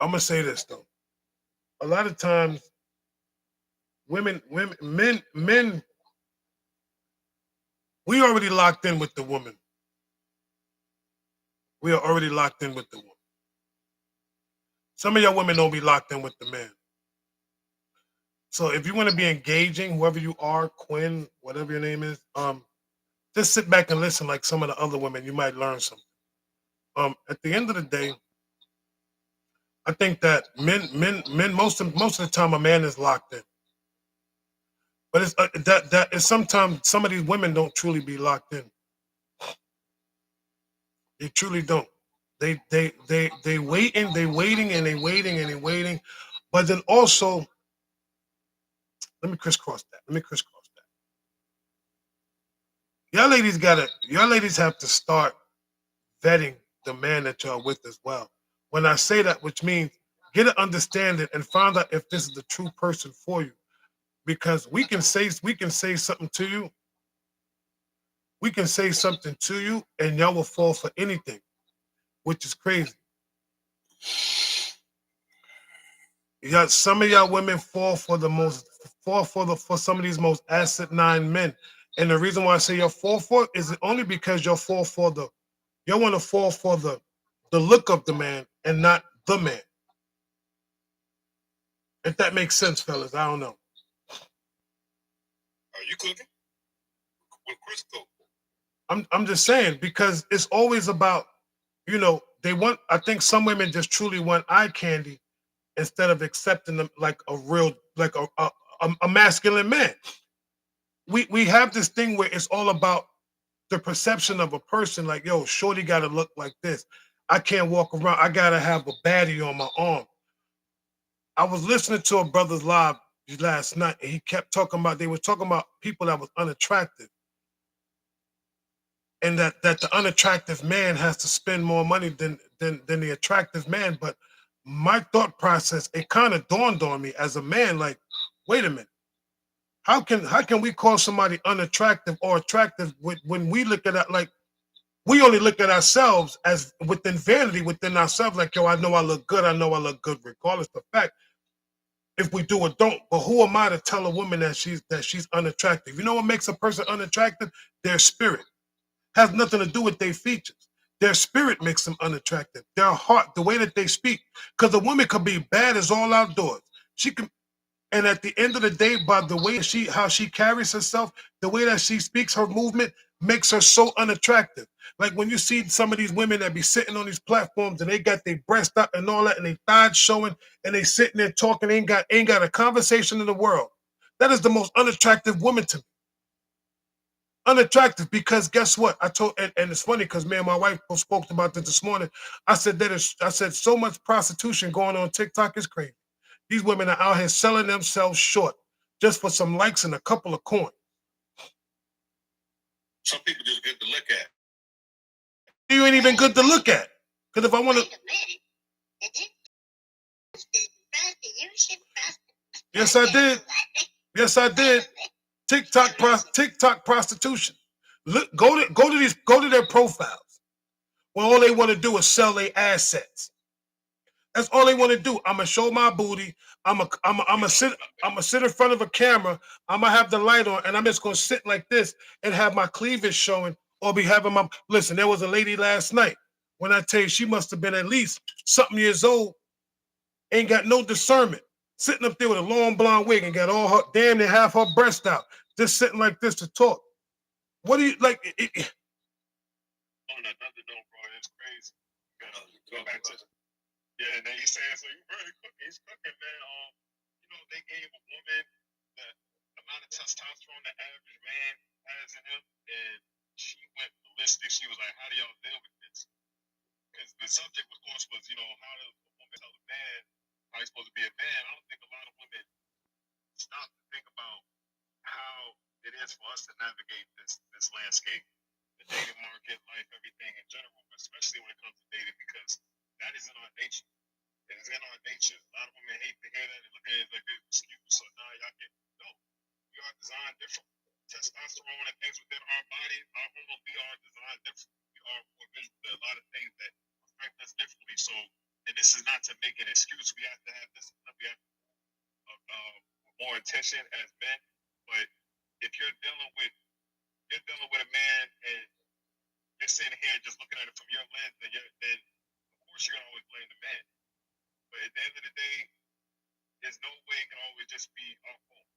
I'm gonna say this though. A lot of times, men, we already locked in with the woman. We are already locked in with the woman. Some of y'all women don't be locked in with the man. So if you want to be engaging, whoever you are, Quinn, whatever your name is, just sit back and listen like some of the other women. You might learn something. At the end of the day, I think that men, most of the time, a man is locked in. But it's that is sometimes some of these women don't truly be locked in. They truly don't. They waiting, they waiting, and they waiting, and they waiting. But then also, let me crisscross that. Let me crisscross that. Y'all ladies have to start vetting the man that y'all with as well. When I say that, which means get an understanding and find out if this is the true person for you. Because we can say something to you, we can say something to you, and y'all will fall for anything, which is crazy. Some of y'all women fall for some of these most asset nine men. And the reason why I say you're fall for it is only because you want to fall for the look of the man and not the man. If that makes sense, fellas. I don't know. Are you cooking? With Chris cook? I'm just saying because it's always about, they want. I think some women just truly want eye candy instead of accepting them like a real, like a masculine man. We have this thing where it's all about the perception of a person. Like, yo, shorty got to look like this. I can't walk around. I gotta have a baddie on my arm. I was listening to a brother's live last night, and he kept talking about. They were talking about people that was unattractive, and that the unattractive man has to spend more money than the attractive man. But my thought process, it kind of dawned on me as a man, like, wait a minute, how can we call somebody unattractive or attractive when we look at that like we only look at ourselves as within vanity within ourselves, like, yo, I know I look good, I know I look good, regardless of the fact if we do or don't. But who am I to tell a woman that she's unattractive? You know what makes a person unattractive? Their spirit. Has nothing to do with their features. Their spirit makes them unattractive. Their heart, the way that they speak. Because a woman could be bad as all outdoors. She can, and at the end of the day, by the way how she carries herself, the way that she speaks, her movement makes her so unattractive. Like when you see some of these women that be sitting on these platforms and they got their breast up and all that, and they thighs showing, and they sitting there talking, ain't got a conversation in the world. That is the most unattractive woman to me. Unattractive because guess what? And it's funny because me and my wife both spoke about this morning. I said so much prostitution going on TikTok is crazy. These women are out here selling themselves short just for some likes and a couple of coins. Some people just good to look at. You ain't even good to look at. Because if I want to, yes, I did. Yes, I did. TikTok prostitution. Look, go to their profiles. When all they want to do is sell their assets. That's all they want to do. I'ma show my booty. I'ma sit in front of a camera. I'ma have the light on, and I'm just gonna sit like this and have my cleavage showing, or be having my. Listen, there was a lady last night. When I tell you, she must have been at least something years old. Ain't got no discernment. Sitting up there with a long blonde wig and got all her damn near half her breast out, just sitting like this to talk. What do you like? On another note, bro, it's crazy. Go back to yeah, and then he's saying, so you really cooking? He's cooking, man. They gave a woman the amount of testosterone the average man has in him, and she went ballistic. She was like, "How do y'all deal with this?" Because the subject, of course, was, how does a woman tell a man how he's supposed to be a man? I don't think a lot of women stop to think about how it is for us to navigate this landscape, the dating market, life, everything in general, but especially when it comes to dating, because that is in our nature. It is in our nature. A lot of women hate to hear that and look at it like an excuse. So now y'all can no. We are designed different. Testosterone and things within our body, our hormones, we are designed different. We are more visible to a lot of things that affect us differently. So and this is not to make an excuse. We have to have this. We have more attention as men. But if you're dealing with a man and you're sitting here just looking at it from your lens, then of course you're gonna always blame the man. But at the end of the day, there's no way it can always just be our fault.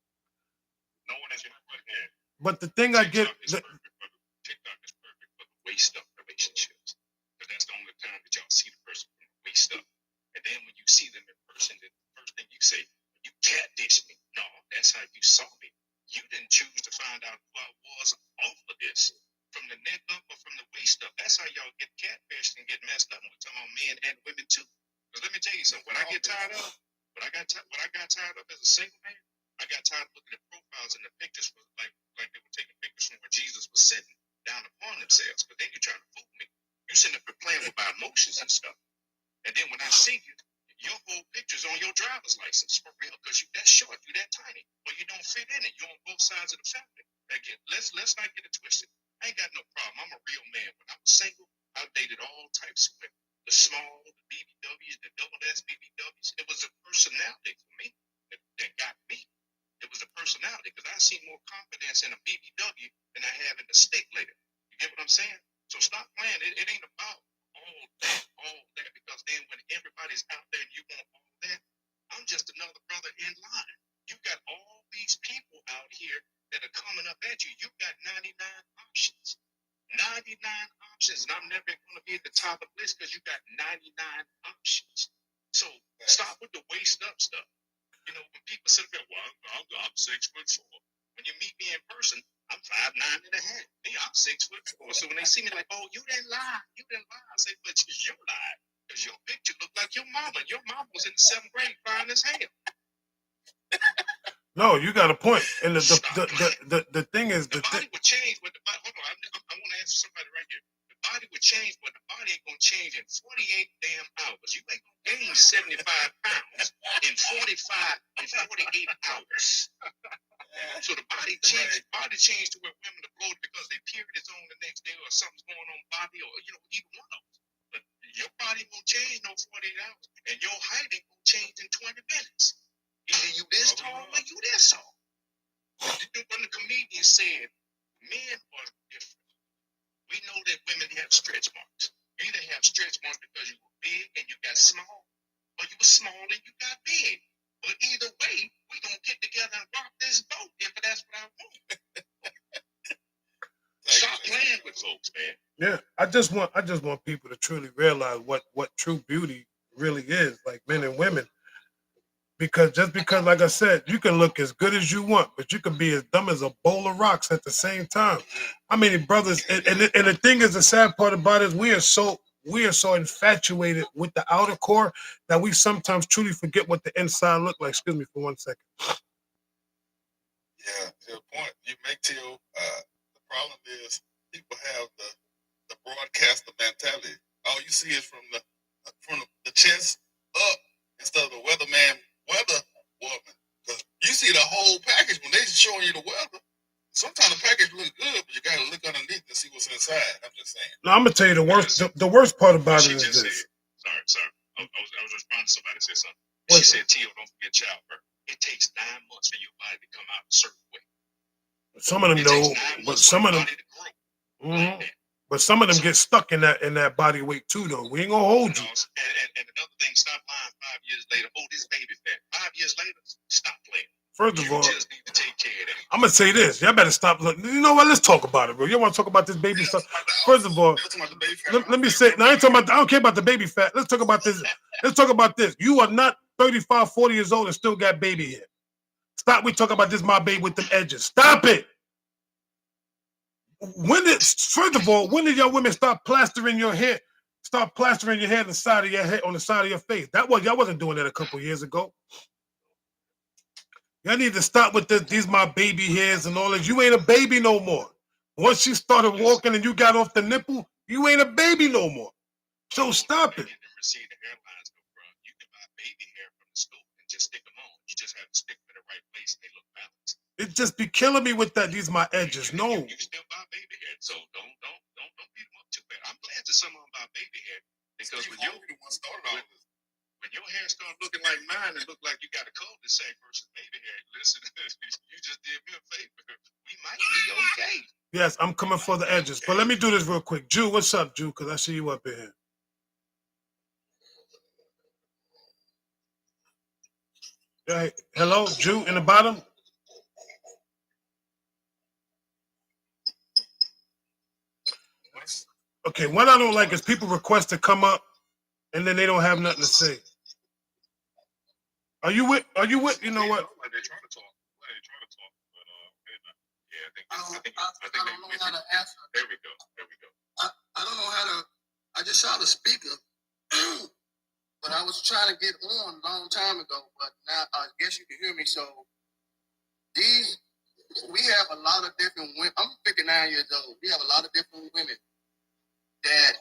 No one is gonna put here. But the thing I get, TikTok is perfect for the waist up relationships. Because that's the only time that y'all see the person from the waist up. And then when you see them in person, the first thing you say, you catfish me. No, that's how you saw me. You didn't choose to find out who I was off of this. From the neck up or from the waist up. That's how y'all get catfished and get messed up. We're talking about men and women too. Because let me tell you something. What I got tired of as a single man, I got tired of looking at profiles and the pictures was like they were taking pictures from where Jesus was sitting down upon themselves. But then you're trying to fool me. You sitting up there playing with my emotions and stuff. And then when I see you, your whole picture's on your driver's license for real, because you that short, you that tiny, or you don't fit in it. You're on both sides of the family. Again, let's not get it twisted. I ain't got no problem. I'm a real man. When I was single, I dated all types of women. The small, the BBWs, the double S BBWs. It was a personality for me that got me. It was a personality, because I see more confidence in a BBW than I have in a stick later. You get what I'm saying? So stop playing. It ain't about all that, because then when everybody's out there and you want all that, I'm just another brother in line. You got all these people out here that are coming up at you. You got 99 options. 99 options, and I'm never going to be at the top of the list because you got 99 options. So stop with the waist up stuff. You know, when people say, well, I'm 6'4". When you meet me in person, I'm 5'9.5". Me, I'm 6'4". So when they see me like, oh, you didn't lie. I say, but you lied. Because your picture looked like your mama. Your mama was in the 7th grade fine as hell. no, you got a point. And the thing is, the body would change, but the body, hold on, I want to answer somebody right here. The body would change, but the body ain't gonna change in 48 damn hours. You ain't gonna gain 75 pounds in 48 hours. So the body changed to where women are bloated because their period is on the next day, or something's going on body, or either one of them. But your body won't change no 48 hours, and your height ain't gonna change in 20 minutes. Either you this tall or you this tall. When the comedian said, men are different. We know that women have stretch marks. You either have stretch marks because you were big and you got small, or you were small and you got big. But either way, we're going to get together and rock this boat if that's what I want. Stop playing with folks, man. Yeah, I just want people to truly realize what true beauty really is, like men and women. Because like I said, you can look as good as you want, but you can be as dumb as a bowl of rocks at the same time. I mean, brothers, and the thing is, the sad part about it is we are so infatuated with the outer core that we sometimes truly forget what the inside look like. Excuse me for 1 second. Yeah, to the point you make, Till, the problem is people have the broadcaster mentality. All you see is from the chest up instead of the weather woman. Because you see the whole package when they showing you the weather. Sometimes the package looks good, but you gotta look underneath to see what's inside. I'm just saying. No, I'm gonna tell you the worst part about it is this. Sorry. I was responding to somebody said something. She said, Tio, don't forget childbirth. It takes 9 months for your body to come out a certain way. Some of them know, but some of them, but some of them get stuck in that body weight too, though. We ain't gonna hold you. And another thing, stop lying 5 years later. Oh, this baby fat. 5 years later, stop playing. First of all, you just need to take care of that. I'm gonna say this. Y'all better stop looking. You know what? Let's talk about it, bro. You want to talk about this baby stuff? First of all, let me say. Now, I ain't talking about. I don't care about the baby fat. Let's talk about this. Let's talk about this. You are not 35, 40 years old and still got baby hair. Stop. We talk about this, my baby with them edges. Stop it. First of all, when did y'all women start plastering your hair? Start plastering your hair on the side of your head, on the side of your face. Y'all wasn't doing that a couple years ago. Y'all need to stop with these my baby hairs and all that. You ain't a baby no more. Once you started walking and you got off the nipple, you ain't a baby no more. So stop it. You can buy baby hair from the store and just stick them on. You just have to stick them in the right place and they look balanced. It just be killing me with that. These my edges. No. You still buy baby hair, so don't beat them up too bad. I'm glad that someone buy baby hair because when you started all this. when your hair start looking like mine and look like you got a cold, the same person made it. Hey, listen, you just did me a favor. We might be okay. Yes, I'm coming for the edges. But let me do this real quick. Jew, what's up, Jew? Because I see you up in here. Hey, hello, Jew in the bottom. Okay, what I don't like is people request to come up and then they don't have nothing to say. Are you with? You know what? They're trying to talk. But yeah, I don't know how to answer. There we go. I don't know how to. I just saw the speaker, but I was trying to get on a long time ago. But now I guess you can hear me. So we have a lot of different women. I'm 59 years old. We have a lot of different women that,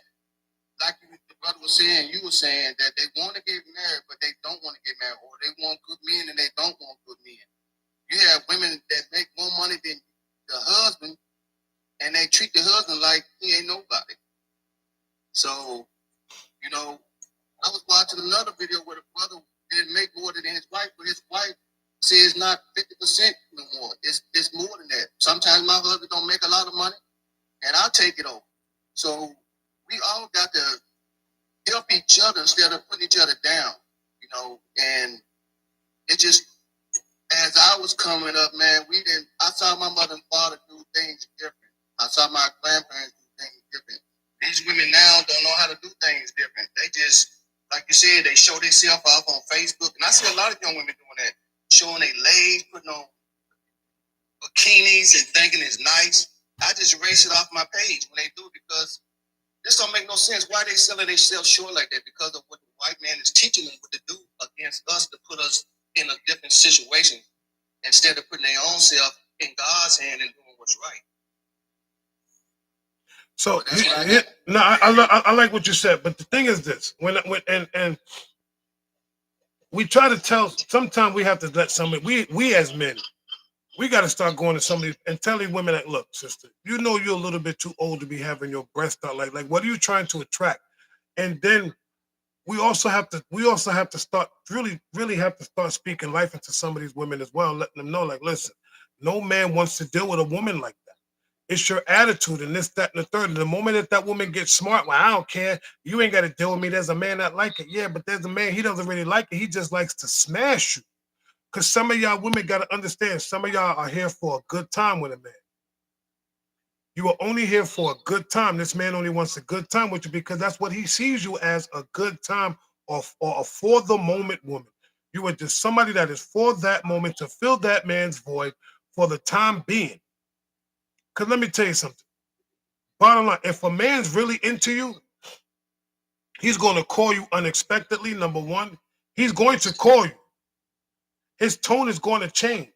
like the brother was saying, you were saying that they want to get married, but they don't want to get married, or they want good men and they don't want good men. You have women that make more money than the husband, and they treat the husband like he ain't nobody. So, I was watching another video where the brother didn't make more than his wife, but his wife says not 50% no more. It's more than that. Sometimes my husband don't make a lot of money, and I'll take it over. So we all got to help each other instead of putting each other down, and it just, as I was coming up, man, I saw my mother and father do things different. I saw my grandparents do things different. These women now don't know how to do things different. They just, like you said, they show themselves off on Facebook. And I see a lot of young women doing that, showing their legs, putting on bikinis and thinking it's nice. I just erase it off my page when they do it, because this don't make no sense. Why they selling themselves short like that? Because of what the white man is teaching them what to do against us, to put us in a different situation instead of putting their own self in God's hand and doing what's right. So I like what you said, but the thing is this: when we try to tell, sometimes we have to let somebody, we as men, we got to start going to somebody and tell these women that, look, sister, you're a little bit too old to be having your breast out. Like what are you trying to attract? And then we also have to start really have to start speaking life into some of these women as well, letting them know, like, listen, no man wants to deal with a woman like that. It's your attitude and this, that, and the third. And the moment that woman gets smart, well, I don't care. You ain't got to deal with me. There's a man that like it. Yeah, but there's a man, he doesn't really like it. He just likes to smash you. Because some of y'all women got to understand, some of y'all are here for a good time with a man. You are only here for a good time. This man only wants a good time with you because that's what he sees you as, a good time or a for the moment woman. You are just somebody that is for that moment, to fill that man's void for the time being. Because let me tell you something. Bottom line, if a man's really into you, he's going to call you unexpectedly, number one. He's going to call you. His tone is going to change.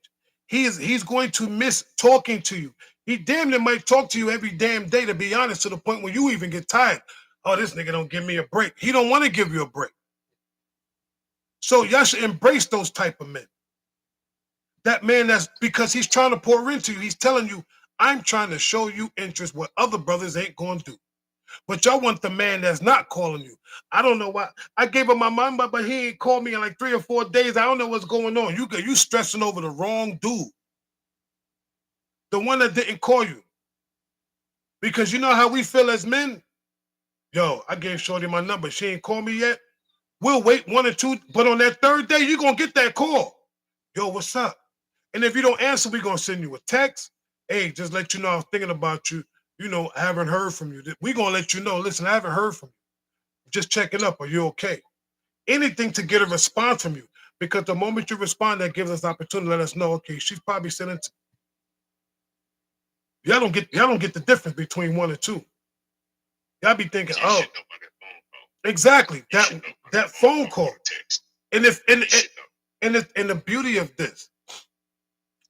He's going to miss talking to you. He damn near might talk to you every damn day, to be honest, to the point where you even get tired. Oh, this nigga don't give me a break. He don't want to give you a break. So y'all should embrace those type of men. That man, that's because he's trying to pour into you. He's telling you, I'm trying to show you interest what other brothers ain't going to do. But y'all want the man that's not calling you. I don't know why. I gave him my number, but he ain't called me in like 3 or 4 days. I don't know what's going on. You stressing over the wrong dude. The one that didn't call you. Because you know how we feel as men? Yo, I gave Shorty my number. She ain't called me yet. We'll wait 1 or 2, but on that third day, you're going to get that call. Yo, what's up? And if you don't answer, we're going to send you a text. Hey, just let you know I was thinking about you. I haven't heard from you. We're going to let you know, listen, I haven't heard from you. Just checking up. Are you okay? Anything to get a response from you. Because the moment you respond, that gives us opportunity to let us know, okay, she's probably sending. Y'all don't get the difference between 1 and 2. Y'all be thinking, oh, exactly, that phone call. And the beauty of this,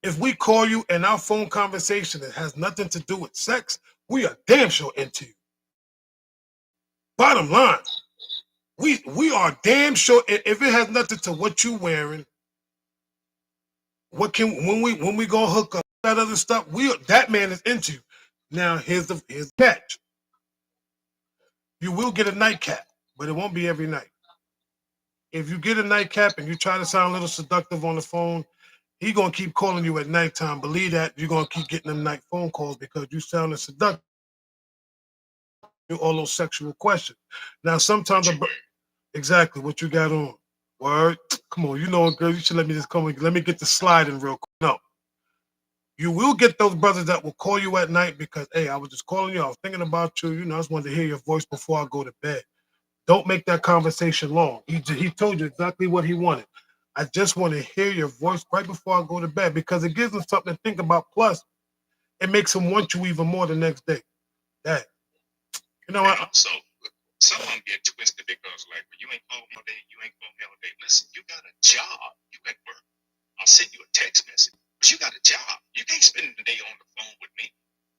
if we call you and our phone conversation that has nothing to do with sex, we are damn sure into you. Bottom line, we are damn sure, if it has nothing to what you wearing, when we gonna hook up, that other stuff, that man is into you. Now here's the catch. You will get a nightcap, but it won't be every night. if you get a nightcap and you try to sound a little seductive on the phone, he gonna keep calling you at nighttime. Believe that you're gonna keep getting them night phone calls because you sounding seductive. All those sexual questions. Now sometimes exactly what you got on. Word. Come on, you know it, girl. You should let me just come. Let me get the slide in real quick. No, you will get those brothers that will call you at night because, hey, I was just calling you. I was thinking about you. You know, I just wanted to hear your voice before I go to bed. Don't make that conversation long. He told you exactly what he wanted. I just want to hear your voice right before I go to bed because it gives them something to think about. Plus, it makes them want you even more the next day. That you know what? So some of them get twisted because like you ain't called me all day, you ain't called me all day. Listen, you got a job, you at work. I'll send you a text message, but you got a job. You can't spend the day on the phone with me.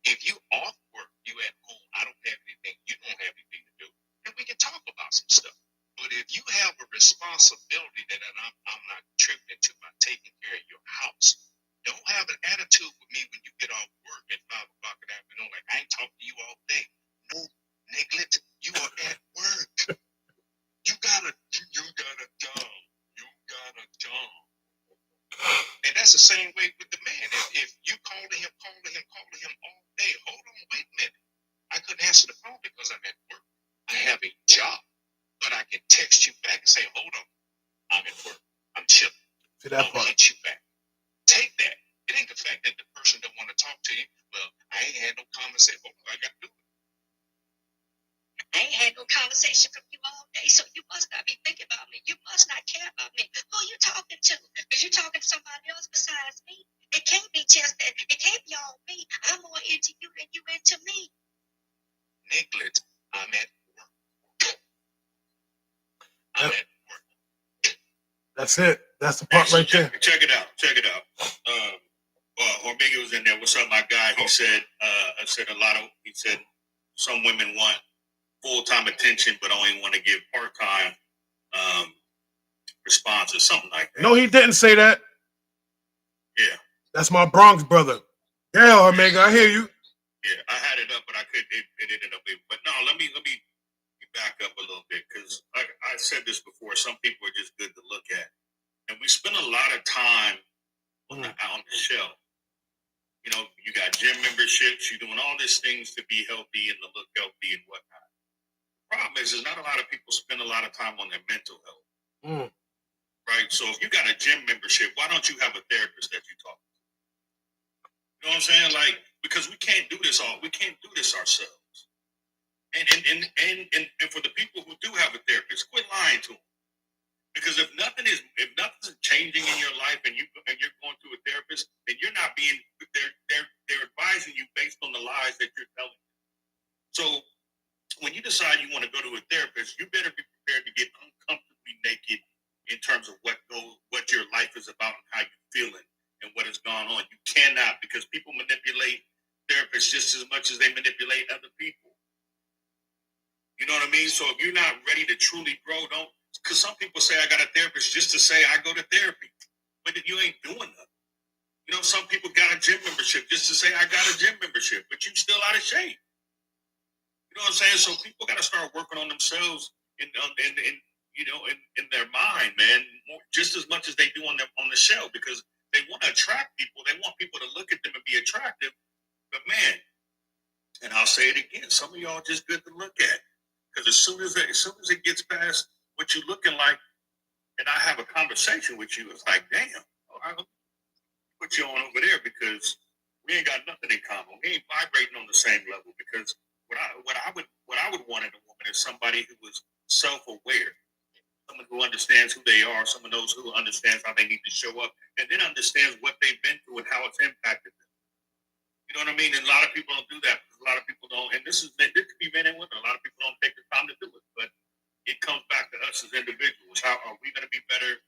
If you off work, you at home. I don't have anything. You don't have anything to do, and we can talk about some stuff. But if you have a responsibility that I'm not contributing to by taking care of your house, don't have an attitude with me when you get off work at 5 o'clock in the afternoon. Like I ain't talking to you all day. No, neglect. You are at work. You got a job. You got a job. And that's the same way with the man. If you call to him all day, hold on, wait a minute. I couldn't answer the phone because I'm at work. I have a job, but I can text you back and say, hold on, I'm at work. I'm chilling. See that I'll part. hit you back. Take that. It ain't the fact that the person don't want to talk to you. Well, I ain't had no conversation. Well, I got to do it. I ain't had no conversation from you all day, so you must not be thinking about me. You must not care about me. Who are you talking to? Because you're talking to somebody else besides me. It can't be just that. It can't be all me. I'm more into you than you into me. Neglect. I'm at work. I'm at work. That's it. That's the part right there. Check it out. Check it out. Omega was in there. What's up, my guy? He said, he said some women want full-time attention, but only want to give part-time response or something like that. No, he didn't say that. Yeah. That's my Bronx brother. Yeah, Omega, I hear you. Yeah, I had it up, but I couldn't. It ended up. But no, let me back up a little bit because I said this before. Some people are just good to look at, and we spend a lot of time on the show. You know, you got gym memberships. You're doing all these things to be healthy and to look healthy and whatnot. The problem is not a lot of people spend a lot of time on their mental health. Right? So if you got a gym membership, why don't you have a therapist that you talk to? You know what I'm saying? Like, because we can't do this ourselves. And for the people who do have a therapist, quit lying to them. Because if nothing's changing in your life and you're going to a therapist, then you're not being they're advising you based on the lies that you're telling. So when you decide you want to go to a therapist, you better be prepared to get uncomfortably naked in terms of what your life is about and how you're feeling and what has gone on. You cannot, because people manipulate therapists just as much as they manipulate other people. You know what I mean? So if you're not ready to truly grow, don't. Because some people say I got a therapist just to say I go to therapy, but you ain't doing nothing. You know, some people got a gym membership just to say I got a gym membership, but you still out of shape. You know what I'm saying? So people got to start working on themselves in their mind, man, just as much as they do on the show, because they want to attract people. They want people to look at them and be attractive. But man, and I'll say it again, some of y'all just good to look at, because as soon as it gets past what you're looking like, and I have a conversation with you, it's like, damn, I'll put you on over there because we ain't got nothing in common. We ain't vibrating on the same level. Because what I would want in a woman is somebody who was self-aware, someone who understands who they are, someone who understands how they need to show up, and then understands what they've been through and how it's impacted them. You know what I mean? And a lot of people don't do that. Because a lot of people don't, and this could be men and women. A lot of people don't take the time to do it, but it comes back to us as individuals. How are we going to be better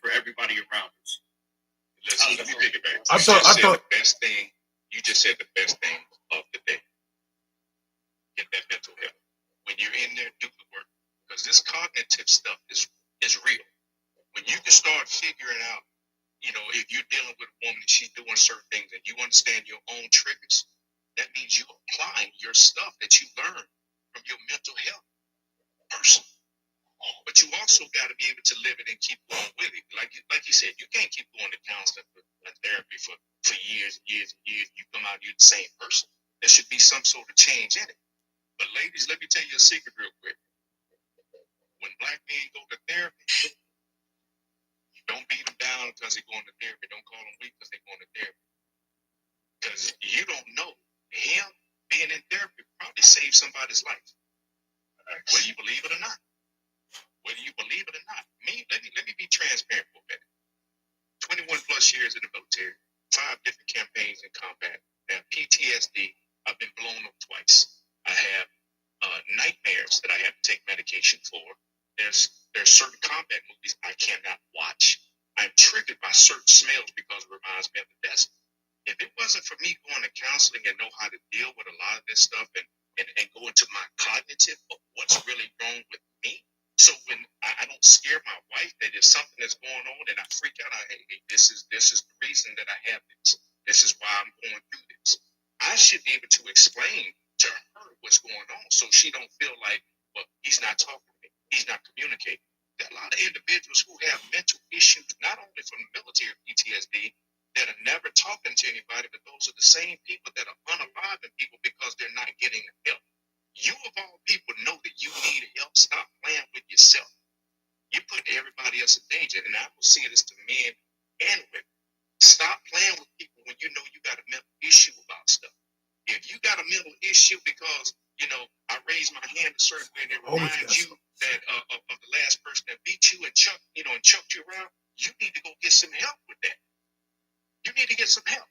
for everybody around us? Let me take it back. You just said the best thing of the day. Get that mental health. When you're in there, do the work. Because this cognitive stuff is real. When you can start figuring out, you know, if you're dealing with a woman and she's doing certain things and you understand your own triggers, that means you're applying your stuff that you learned from your mental health person. But you also got to be able to live it and keep going with it. Like you said, you can't keep going to counseling and therapy for years and years and years. You come out, you're the same person. There should be some sort of change in it. But ladies, let me tell you a secret real quick. When black men go to therapy, don't beat them down because they're going to therapy. Don't call them weak because they're going to therapy. Because you don't know. Him being in therapy probably saved somebody's life. Whether you believe it or not. Whether you believe it or not. Let me be transparent for a minute. 21 plus years in the military, 5 different campaigns in combat. I have PTSD. I've been blown up twice. I have nightmares that I have to take medication for. There's certain combat movies I cannot watch. I'm triggered by certain smells because it reminds me of the desert. If it wasn't for me going to counseling and know how to deal with a lot of this stuff and go into my cognitive of what's really wrong with me, so when I don't scare my wife that there's something that's going on and I freak out, hey, this is the reason that I have this. This is why I'm going through this. I should be able to explain to her what's going on so she don't feel like, well, he's not talking to me. He's not communicating. There are a lot of individuals who have mental issues, not only from the military PTSD, that are never talking to anybody, but those are the same people that are unaliving people because they're not getting help. You of all people know that you need help. Stop playing with yourself. You put everybody else in danger, and I will see this to men and women. Stop playing with people when you know you got a mental issue about stuff. If you got a mental issue because I raised my hand a certain way and it reminds you that of the last person that beat you and chucked you around, you need to go get some help with that. You need to get some help.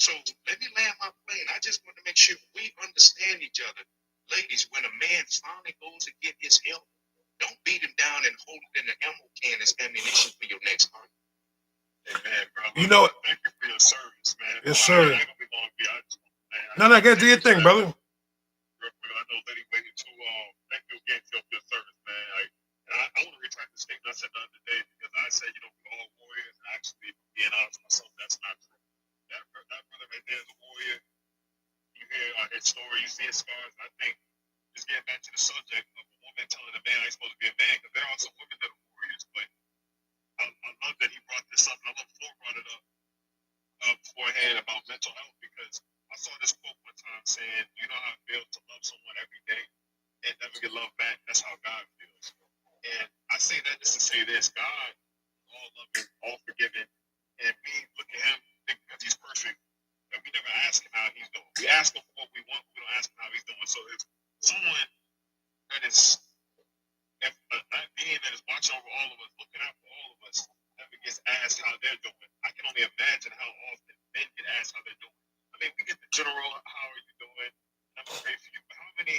So let me land my plane. I just want to make sure we understand each other. Ladies, when a man finally goes to get his help, don't beat him down and hold it in the ammo can as ammunition for your next hunt. Amen, bro. Thank you for your service, man. Yes, sir. I ain't gonna be long, No, get do your thing, brother. Real quick, I know Lady waited too long. Thank you again for your service, man. I want to retract the statement I said the other day because I said, we're all warriors. And actually, being honest with myself, that's not true. That brother right there is a warrior. You hear his story, you see his scars. I think just getting back to the subject of a woman telling a man he's supposed to be a man, because there are some women that are warriors, but I love that he brought this up, and I love Flo brought it up beforehand about mental health, because I saw this quote one time saying, you know how it feels to love someone every day and never get love back? That's how God feels. And I say that just to say this: God is all loving, all forgiving, and we look at him because he's perfect, and we never ask him how he's doing. We ask him for what we want, but we don't ask him how he's doing. So if someone that is, if that being that is watching over all of us, looking out for all of us, never gets asked how they're doing, I can only imagine how often men get asked how they're doing. I mean, we get the general, how are you doing? And I'm afraid for you, but how many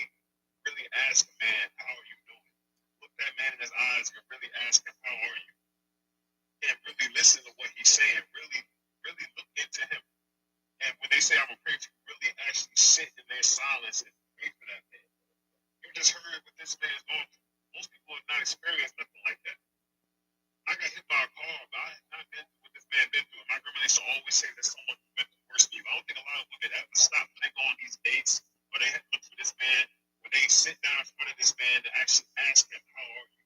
really ask a man, how are you doing? Look that man in his eyes and really ask him, how are you? And really listen to what he's saying. Really look into him. And when they say I'm a prayer for you, really actually sit in their silence and pray for that man. You just heard what this man is going through. Most people have not experienced nothing like that. I got hit by a car, but I have not been through what this man been through. And my grandma used to always say that someone who went through worse than you. I don't think a lot of women ever stop when they go on these dates or they look for this man, when they sit down in front of this man to actually ask him, how are you?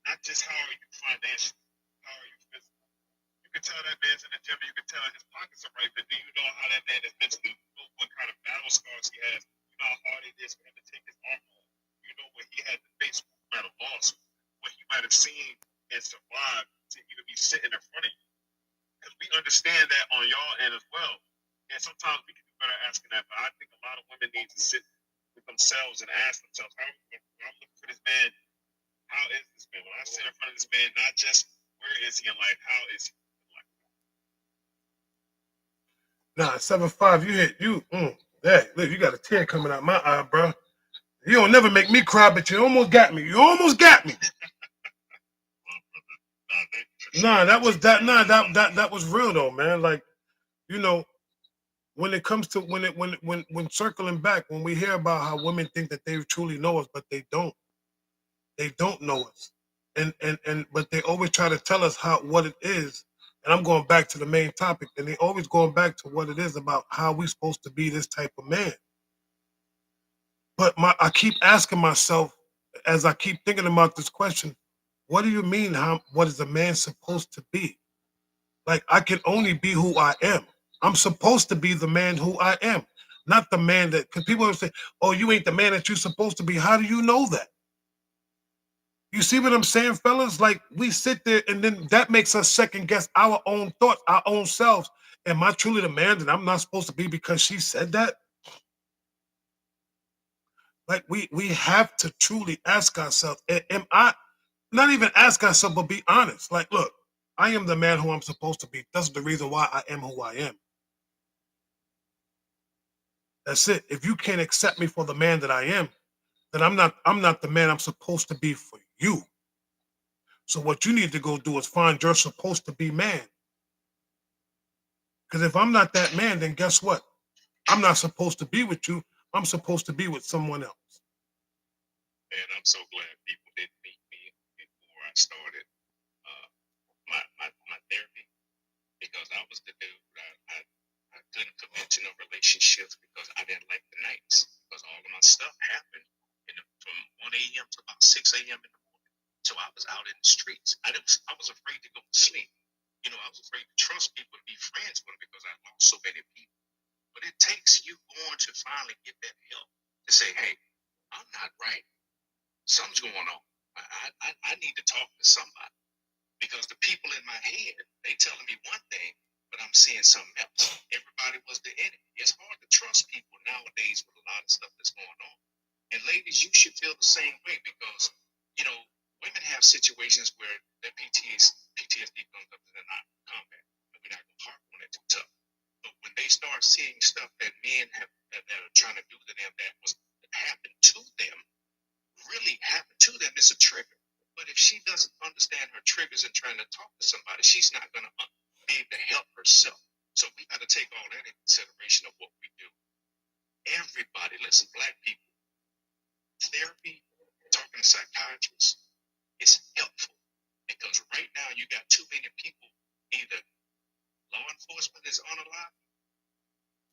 Not just how are you financially, how are you physically. You can tell that man's in the gym, you can tell his pockets are right, but do you know how that man is mentally? You know what kind of battle scars he has? You know how hard it is for him to take his arm off. You know what he had to face, what he might have lost, what he might have seen and survived to even be sitting in front of you. Because we understand that on y'all end as well. And sometimes we can do better asking that, but I think a lot of women need to sit with themselves and ask themselves, when I'm looking for this man, how is this man? When I sit in front of this man, not just where is he in life, how is he in life? Nah, 7'5", you hit you. Look, you got a tear coming out my eye, bro. You don't never make me cry, but you almost got me. You almost got me. That was real though, man. Like, when it comes to when circling back, when we hear about how women think that they truly know us, but they don't. They don't know us. But they always try to tell us what it is. And I'm going back to the main topic, and they always going back to what it is about how we supposed to be this type of man. But I keep asking myself, as I keep thinking about this question, what do you mean? What is a man supposed to be? Like, I can only be who I am. I'm supposed to be the man who I am, not the man that. Because people always say, "Oh, you ain't the man that you're supposed to be." How do you know that? You see what I'm saying, fellas? Like, we sit there and then that makes us second guess our own thoughts, our own selves. Am I truly the man that I'm not supposed to be because she said that? Like, we have to truly ask ourselves, am I not even ask ourselves, but be honest? Like, look, I am the man who I'm supposed to be. That's the reason why I am who I am. That's it. If you can't accept me for the man that I am, then I'm not the man I'm supposed to be for you. So what you need to go do is find your supposed to be man. Because if I'm not that man, then guess what? I'm not supposed to be with you. I'm supposed to be with someone else. And I'm so glad people didn't meet me before I started my therapy, because I was the dude. I couldn't commit to no relationships because I didn't like the nights, because all of my stuff happened from 1 a.m. to about 6 a.m. in the morning. So I was out in the streets. I was afraid to go to sleep. I was afraid to trust people and be friends with them because I lost so many people. But it takes you going to finally get that help to say, hey, I'm not right. Something's going on. I need to talk to somebody, because the people in my head, they telling me one thing, but I'm seeing something else. Everybody was the enemy. It's hard to trust people nowadays with a lot of stuff that's going on. And ladies, you should feel the same way, because, women have situations where their PTSD comes up and they're not combat. We're not going to harp on it too tough. But when they start seeing stuff that men that are trying to do to them that happened to them, really happened to them, it's a trigger. But if she doesn't understand her triggers and trying to talk to somebody, she's not going to be able to help herself. So we got to take all that into consideration of what we do. Everybody, listen, Black people, therapy, talking to psychiatrists is helpful, because right now you got too many people, either law enforcement is unalive,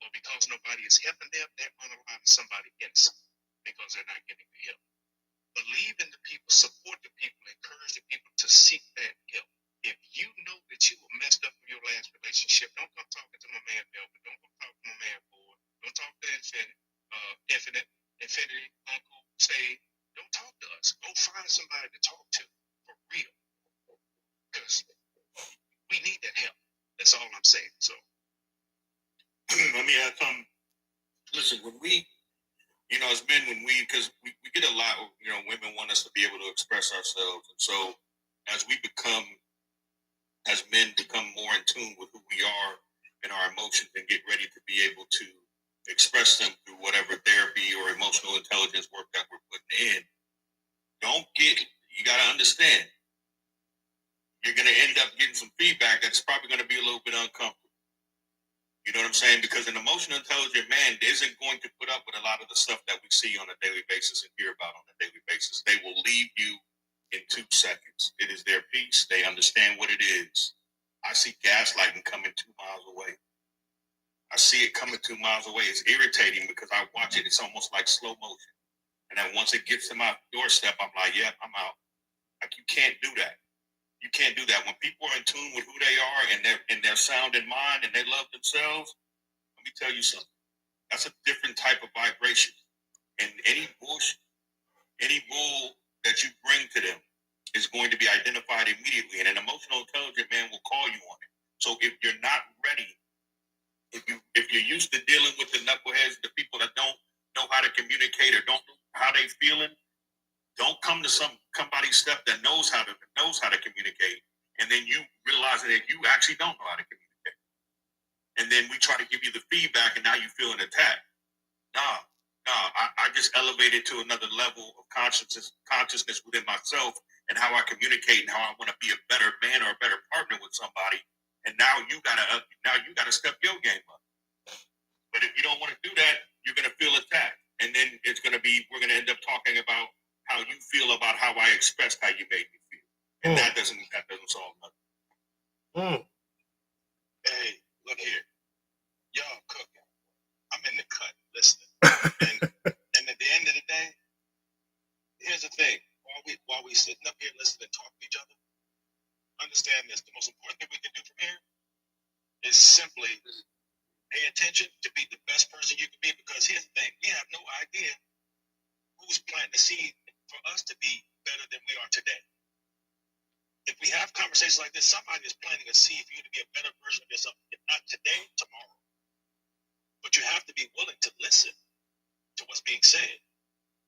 or because nobody is helping them, they're unaliving somebody innocent because they're not getting the help. Believe in the people, support the people, encourage the people to seek that help. If you know that you were messed up in your last relationship, don't come talking to my man Melvin. Don't come talking to my man Ford. Don't talk to Infinity, Uncle, Stay. Don't talk to us. Go find somebody to talk to for real, because we need that help. That's all I'm saying. So let me add something. Listen, when we, as men, because we get a lot of, women want us to be able to express ourselves. And so as men become more in tune with who we are and our emotions, and get ready to be able to express them through whatever therapy or emotional intelligence work that we're putting in, you got to understand, you're going to end up getting some feedback that's probably going to be a little bit uncomfortable. You know what I'm saying? Because an emotional intelligent man isn't going to put up with a lot of the stuff that we see on a daily basis and hear about on a daily basis. They will leave you in 2 seconds. It is their peace. They understand what it is. I see gaslighting coming 2 miles away. I see it coming 2 miles away. It's irritating because I watch it. It's almost like slow motion. And then once it gets to my doorstep, I'm like, yep, I'm out. Like, you can't do that. You can't do that. When people are in tune with who they are and their sound in mind and they love themselves, let me tell you something. That's a different type of vibration. And any bull that you bring to them is going to be identified immediately. And an emotional intelligent man will call you on it. So if you're not ready, if you're used to dealing with the knuckleheads, the people that don't know how to communicate or don't know how they feeling, don't come to somebody's step that knows how to communicate, and then you realize that you actually don't know how to communicate. And then we try to give you the feedback, and now you feel an attack. Nah, I just elevated to another level of consciousness within myself and how I communicate and how I want to be a better man or a better partner with somebody. And now you gotta step your game up. But if you don't want to do that, you're gonna feel attacked, and then we're gonna end up talking about how you feel about how I expressed how you made me feel, and that doesn't solve nothing. Hey, look here, y'all cooking. I'm in the cut listening, and at the end of the day, here's the thing: we sitting up here listening and talking to each other, understand this. The most important thing we can do from here is simply pay attention to be the best person you can be, because here's the thing, we have no idea who's planting the seed for us to be better than we are today. If we have conversations like this, somebody is planting a seed for you to be a better version of yourself, if not today, tomorrow. But you have to be willing to listen to what's being said.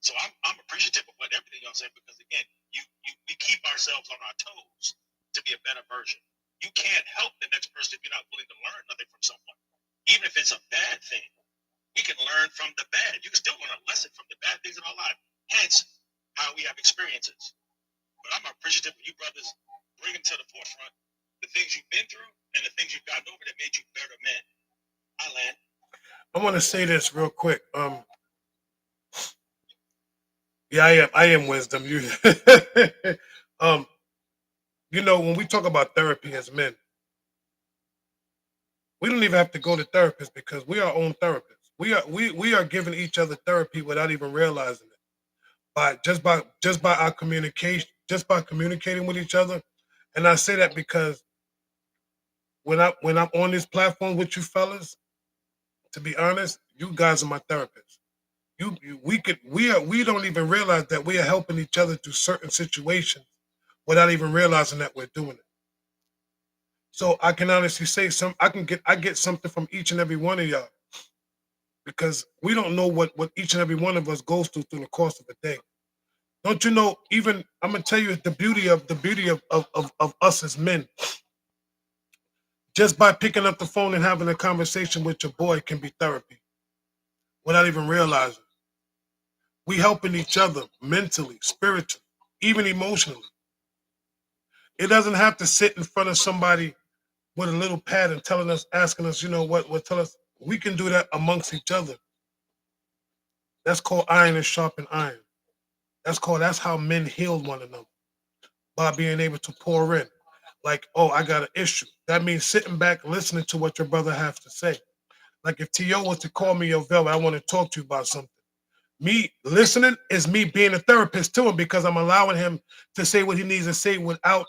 So I'm appreciative of what everything y'all said, because again, we keep ourselves on our toes to be a better version. You can't help the next person if you're not willing to learn nothing from someone. Even if it's a bad thing, we can learn from the bad. You can still learn a lesson from the bad things in our life. Hence, how we have experiences. But I'm appreciative of you brothers bringing to the forefront the things you've been through and the things you've gotten over that made you better men. I land. I want to say this real quick. Yeah, I am wisdom. You, you know, when we talk about therapy as men, we don't even have to go to therapists because we are our own therapists. We are giving each other therapy without even realizing it. By our communication, just by communicating with each other. And I say that because when I'm on this platform with you fellas, to be honest, you guys are my therapists. We don't even realize that we are helping each other through certain situations without even realizing that we're doing it. So I can honestly say I get something from each and every one of y'all, because we don't know what each and every one of us goes through the course of a day. Don't you know? Even I'm gonna tell you the beauty of us as men. Just by picking up the phone and having a conversation with your boy can be therapy without even realizing. We helping each other mentally, spiritually, even emotionally. It doesn't have to sit in front of somebody with a little pad and asking us, you know what tell us. We can do that amongst each other. That's called iron and sharpen iron. That's how men heal one another, by being able to pour in. Like, oh, I got an issue. That means sitting back, listening to what your brother has to say. Like if T.O. was to call me, yo, Velvet, I want to talk to you about something. Me listening is me being a therapist to him, because I'm allowing him to say what he needs to say without,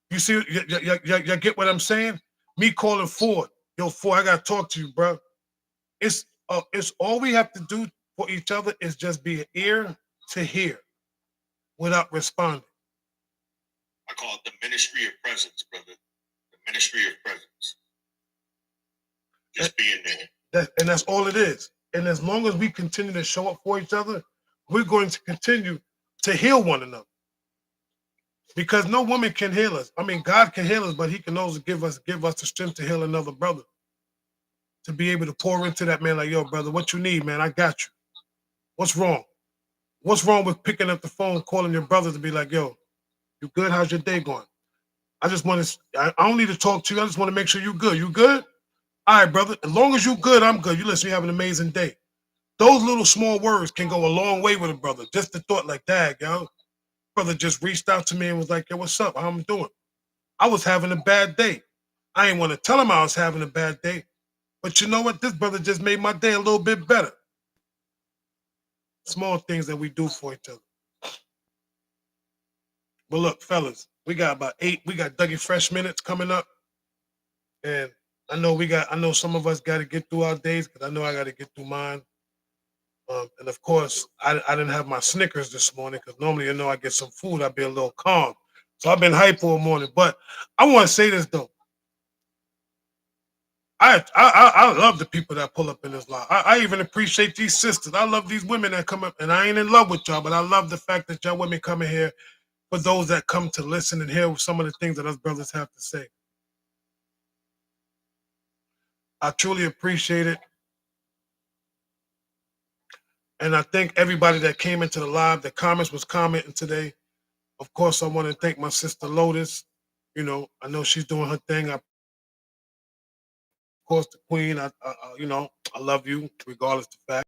you see, you get what I'm saying? Me calling Ford, yo, Ford, I got to talk to you, bro. It's all we have to do for each other is just be an ear to hear without responding. I call it the ministry of presence, brother. The ministry of presence. Just being there. And that's all it is. And as long as we continue to show up for each other, we're going to continue to heal one another. Because no woman can heal us. I mean, God can heal us, but He can also give us the strength to heal another brother. To be able to pour into that man, like, yo, brother, what you need, man? I got you. What's wrong? What's wrong with picking up the phone, calling your brother to be like, yo, you good? How's your day going? I just want to, I don't need to talk to you. I just want to make sure you good. You good? All right, brother. As long as you good, I'm good. You listen, you have an amazing day. Those little small words can go a long way with a brother. Just the thought like that, yo. Brother just reached out to me and was like, yo, what's up? How I'm doing? I was having a bad day. I ain't want to tell him I was having a bad day. But you know what? This brother just made my day a little bit better. Small things that we do for each other. But look, fellas, we got Dougie Fresh minutes coming up. And I know some of us got to get through our days, because I know I got to get through mine. And of course, I didn't have my Snickers this morning, because normally, I get some food, I'd be a little calm. So I've been hype all morning. But I want to say this though. I love the people that pull up in this line. I even appreciate these sisters. I love these women that come up, and I ain't in love with y'all, but I love the fact that y'all women come in here for those that come to listen and hear some of the things that us brothers have to say. I truly appreciate it. And I thank everybody that came into the live. The comments was commenting today. Of course, I want to thank my sister Lotus. I know she's doing her thing. Of course, the queen. I love you regardless of the fact.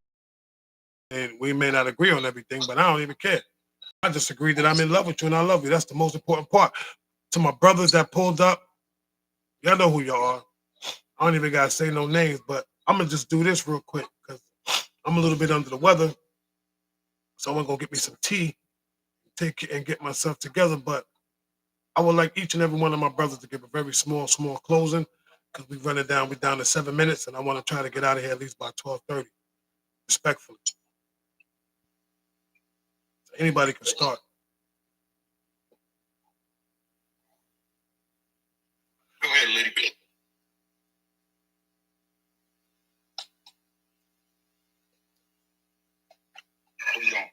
And we may not agree on everything, but I don't even care. I just agree that I'm in love with you and I love you. That's the most important part. To my brothers that pulled up, y'all know who y'all are. I don't even gotta say no names, but I'm gonna just do this real quick because I'm a little bit under the weather. So I'm gonna go get me some tea, take and get myself together. But I would like each and every one of my brothers to give a very small closing because we run it down. We're down to 7 minutes, and I want to try to get out of here at least by 12:30, respectfully. So anybody can start. Go ahead, Liddy. Where you going?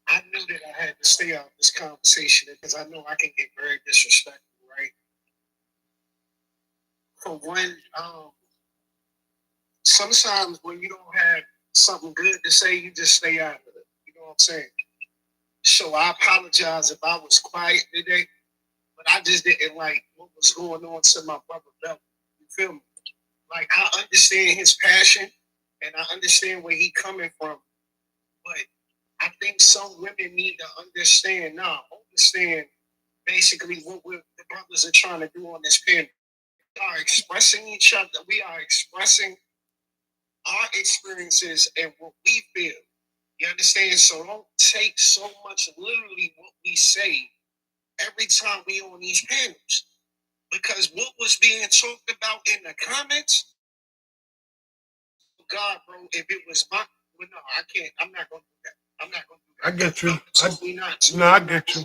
I knew that I had to stay out of this conversation because I know I can get very disrespectful, right? For one, sometimes when you don't have something good to say, you just stay out of it. You know what I'm saying? So I apologize if I was quiet today, but I just didn't like what was going on to my brother Bell. You feel me? Like I understand his passion and I understand where he coming from, but I think some women need to understand basically what the brothers are trying to do on this panel. We are expressing each other. We are expressing our experiences and what we feel. You understand? So don't take so much literally what we say every time we on these panels. Because what was being talked about in the comments, God, bro, if it was my, well, no, I can't. I'm not going to do that. I'm not going to do that. I get you. Totally not. No, I get you.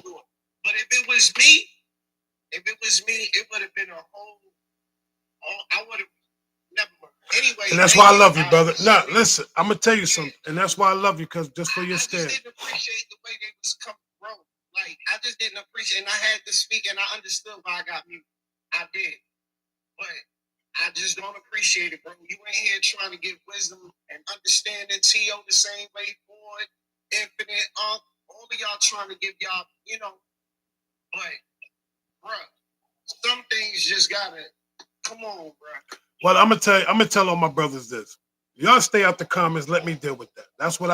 But if it was me, it would have been a whole. I would have never. Anyway, And that's why I love you, brother. Now, listen, I'm gonna tell you something, and that's why I love you, because just for your stand. I just didn't appreciate the way they was coming, bro. Like I just didn't appreciate, and I had to speak, and I understood why I got muted. I did, but I just don't appreciate it, bro. You ain't here trying to give wisdom and understanding. To the same way, Ford, Infinite, all of y'all trying to give y'all, but, bro, some things just gotta come on, bro. Well, I'm gonna tell all my brothers this. Y'all stay out the comments. Let me deal with that. That's what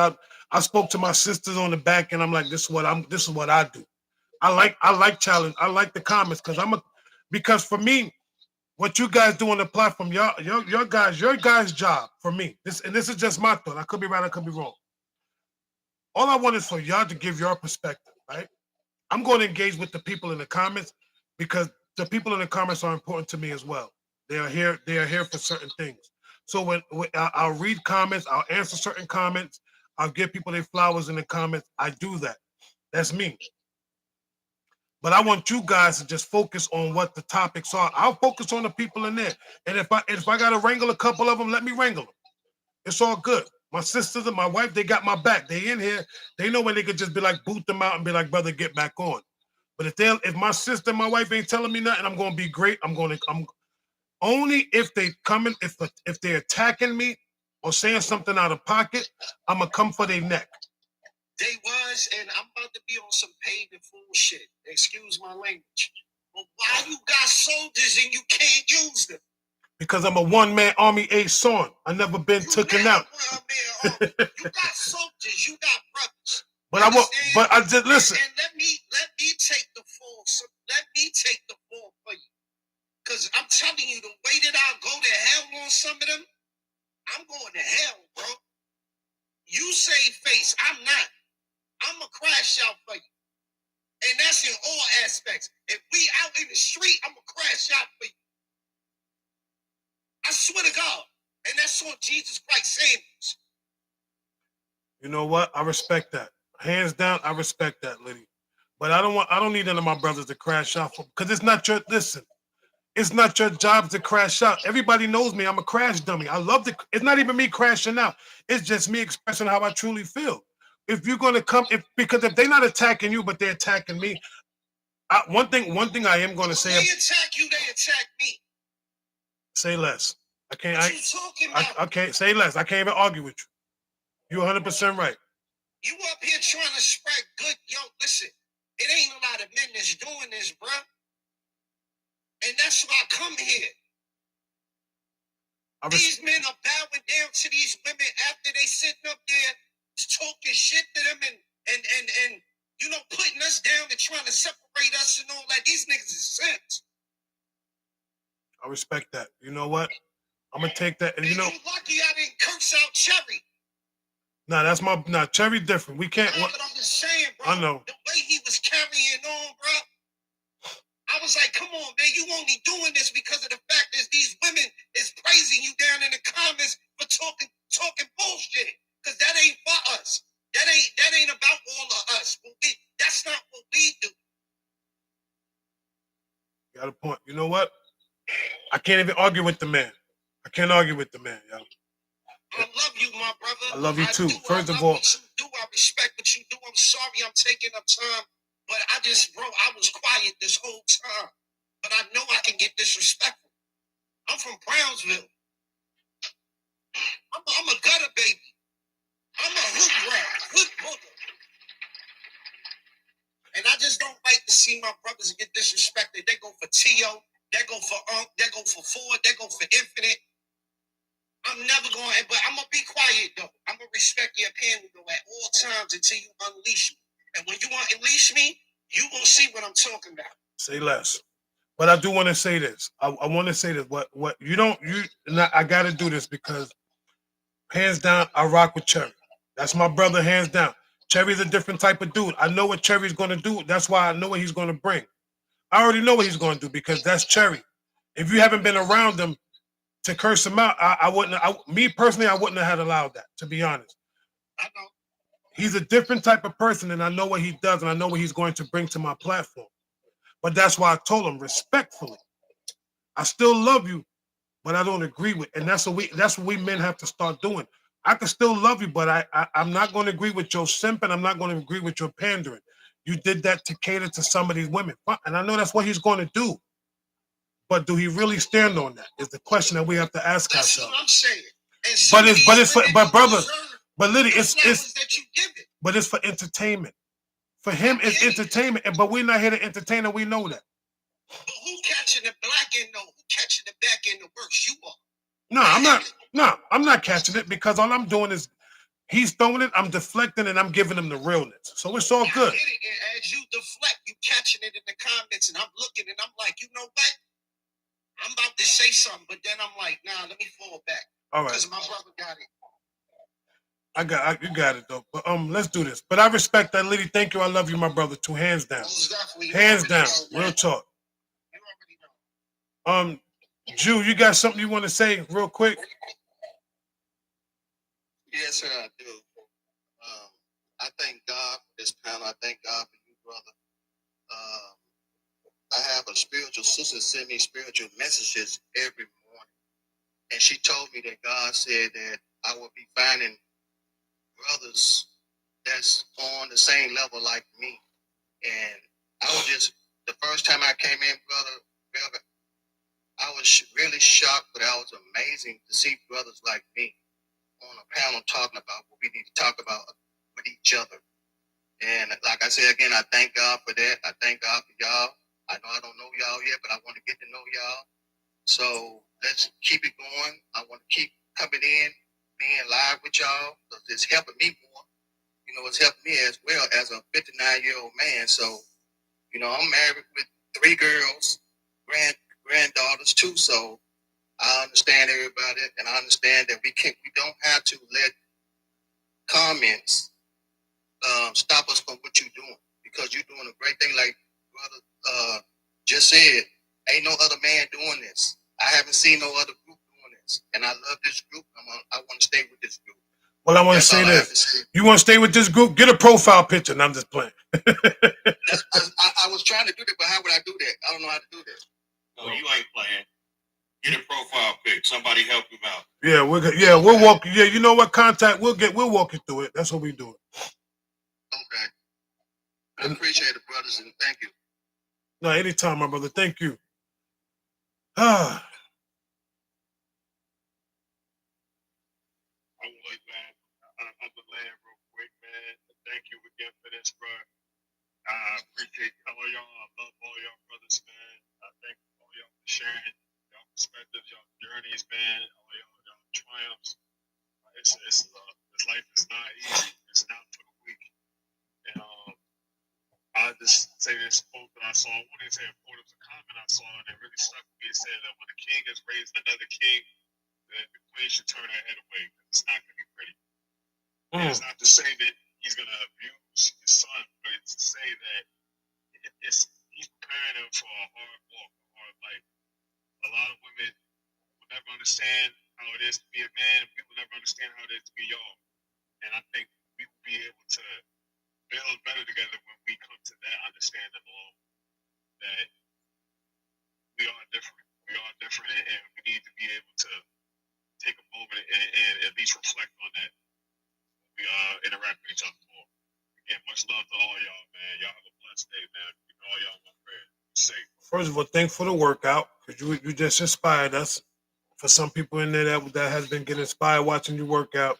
I spoke to my sisters on the back, and I'm like, this is what I do. I like challenge. I like the comments because for me, what you guys do on the platform, your guys' job for me. This is just my thought. I could be right, I could be wrong. All I want is for y'all to give your perspective, right? I'm going to engage with the people in the comments because the people in the comments are important to me as well. They are here for certain things. So when I'll read comments, I'll answer certain comments, I'll give people their flowers in the comments. I do that. That's me. But I want you guys to just focus on what the topics are. I'll focus on the people in there. And if I gotta wrangle a couple of them, let me wrangle them. It's all good. My sisters and my wife, they got my back. They in here. They know when they could just be like, boot them out and be like, brother, get back on. But if my sister and my wife ain't telling me nothing, I'm gonna be great. I'm only if they coming, if they're attacking me or saying something out of pocket, I'm gonna come for their neck. They was, and I'm about to be on some paid and fool shit. Excuse my language. But why you got soldiers and you can't use them? Because I'm a one-man army son. I never been taken out. You got soldiers, you got brothers. But I just listen. And let me take the fall. So let me take the fall for you. Because I'm telling you, the way that I'll go to hell on some of them, I'm going to hell, bro. You save face, I'm not. I'm going to crash out for you. And that's in all aspects. If we out in the street, I'm going to crash out for you. I swear to God. And that's on Jesus Christ sandals. You know what? I respect that. Hands down, I respect that, Liddy. But I don't need none of my brothers to crash out for, because it's not your job to crash out. Everybody knows me. I'm a crash dummy. I love it's not even me crashing out. It's just me expressing how I truly feel. If you're gonna come, because if they're not attacking you, but they're attacking me, one thing I am gonna say. They attack you, they attack me. Say less. I can't. What you talking about? I can't say less. I can't even argue with you. You're 100% right. You up here trying to spread good. Yo, listen, it ain't a lot of men that's doing this, bro. And that's why I come here. These men are bowing down to these women after they sitting up there talking shit to them and putting us down and trying to separate us and all that. These niggas is simps. I respect that. You know what? I'm gonna take that. And you lucky I didn't curse out Cherry. Nah, that's my Cherry different. We can't. But I'm just saying, bro. I know. The way he was carrying on, bro. I was like, come on, man, you only doing this because of the fact that these women is praising you down in the comments for talking bullshit. Because that ain't for us. That ain't about all of us. That's not what we do. Got a point. You know what? I can't even argue with the man. I can't argue with the man, yo. I love you, my brother. I love you too. First of I all, what you do. I respect what you do. I'm sorry I'm taking up time, but I was quiet this whole time. But I know I can get disrespectful. I'm from Brownsville. I'm a gutter baby. I'm a hood booger. And I just don't like to see my brothers get disrespected. They go for T.O., they go for they go for Ford, they go for Infinite. I'm never going, but I'm going to be quiet, though. I'm going to respect your opinion, though, at all times until you unleash me. And when you want to unleash me, you will see what I'm talking about. Say less. But I do want to say this. I want to say this. What you don't, I got to do this because hands down, I rock with Cherry. That's my brother, hands down. Cherry's a different type of dude. I know what Cherry's going to do. That's why I know what he's going to bring. I already know what he's going to do because that's Cherry. If you haven't been around him to curse him out, I wouldn't. Me personally, I wouldn't have had allowed that. To be honest, I know. He's a different type of person, and I know what he does, and I know what he's going to bring to my platform. But that's why I told him respectfully. I still love you, but I don't agree with, and that's what we men have to start doing. I can still love you, but I'm not going to agree with your simp, and I'm not going to agree with your pandering. You did that to cater to some of these women, and I know that's what he's going to do. But do he really stand on that? Is the question that we have to ask That's ourselves. what I'm saying. But Liddy, it's for entertainment. For him, it's entertainment, but we're not here to entertain, and we know that. But who catching the black end though? Who catching the back end the worst? You are. No, I'm not catching it because all I'm doing is he's throwing it, I'm deflecting, and I'm giving him the realness. So it's all good. And as you deflect, you catching it in the comments, and I'm looking, and I'm like, you know what? I'm about to say something, but then I'm like, nah, let me fall back. All right. Because my brother got it. You got it though. But let's do this. But I respect that, Liddy. Thank you. I love you, my brother. Too hands down. Hands down. Real talk. Jew, you got something you want to say real quick? Yes, sir, I do. I thank God for this panel. I thank God for you, brother. I have a spiritual sister send me spiritual messages every morning. And she told me that God said that I will be finding brothers that's on the same level like me. And I was just, the first time I came in, brother, I was really shocked, but I was amazing to see brothers like me on a panel talking about what we need to talk about with each other. And like I said, again, I thank God for that. I thank God for y'all. I know I don't know y'all yet, but I want to get to know y'all. So let's keep it going. I want to keep coming in, being live with y'all, because it's helping me more. You know, it's helping me as well as a 59-year-old man. So, you know, I'm married with 3 girls, granddaughters too. So I understand everybody, and I understand that we don't have to let comments stop us from what you're doing, because you're doing a great thing. Like brother just said, ain't no other man doing this. I haven't seen no other group doing this, and I love this group. I want to stay with this group. Well, I want to say this. You want to stay with this group? Get a profile picture. And I'm just playing. I was trying to do that, but how would I do that? I don't know how to do that. No, you ain't playing. Get a profile pic. Somebody help him out. Yeah, we'll walk. Yeah, you know what? Contact. We'll walk you through it. That's what we do. Okay. I appreciate it, brothers, and thank you. No, anytime, my brother. Thank you. Ah. I'm like, man, I'm the land real quick, man. Thank you again for this, bro. I appreciate all y'all. I love all y'all brothers, man. I thank all y'all for sharing y'all perspectives, y'all journeys, man. All y'all triumphs. This life is not easy. It's not for the weak. And I just say this quote that I saw. I wouldn't say a quote, it was a comment I saw, and it really stuck with me. It said that when a king has raised another king, that the queen should turn her head away because it's not going to be pretty. And it's not to say that he's gonna abuse his son, but it's to say that he's preparing him for a hard walk, a hard life. A lot of women will never understand how it is to be a man. We will never understand how it is to be y'all. And I think we will be able to build better together when we come to that understanding alone. That we are different. We are different, and we need to be able to take a moment and at least reflect on that. We interact with each other more. Again, much love to all y'all, man. Y'all have a blessed day, man. All y'all my prayers. Be safe. First of all, thanks for the workout, because you just inspired us. For some people in there that has been getting inspired watching you work out.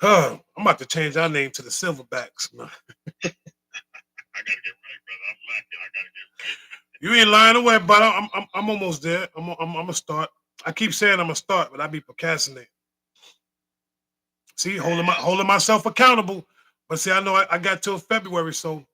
Huh, I'm about to change our name to the Silverbacks. No. I gotta get right, brother. I'm lacking. I gotta get right. You ain't lying away, but I'm almost there. I'm gonna start. I keep saying I'm gonna start, but I be procrastinating. See, holding myself accountable. But see, I know I got till February, so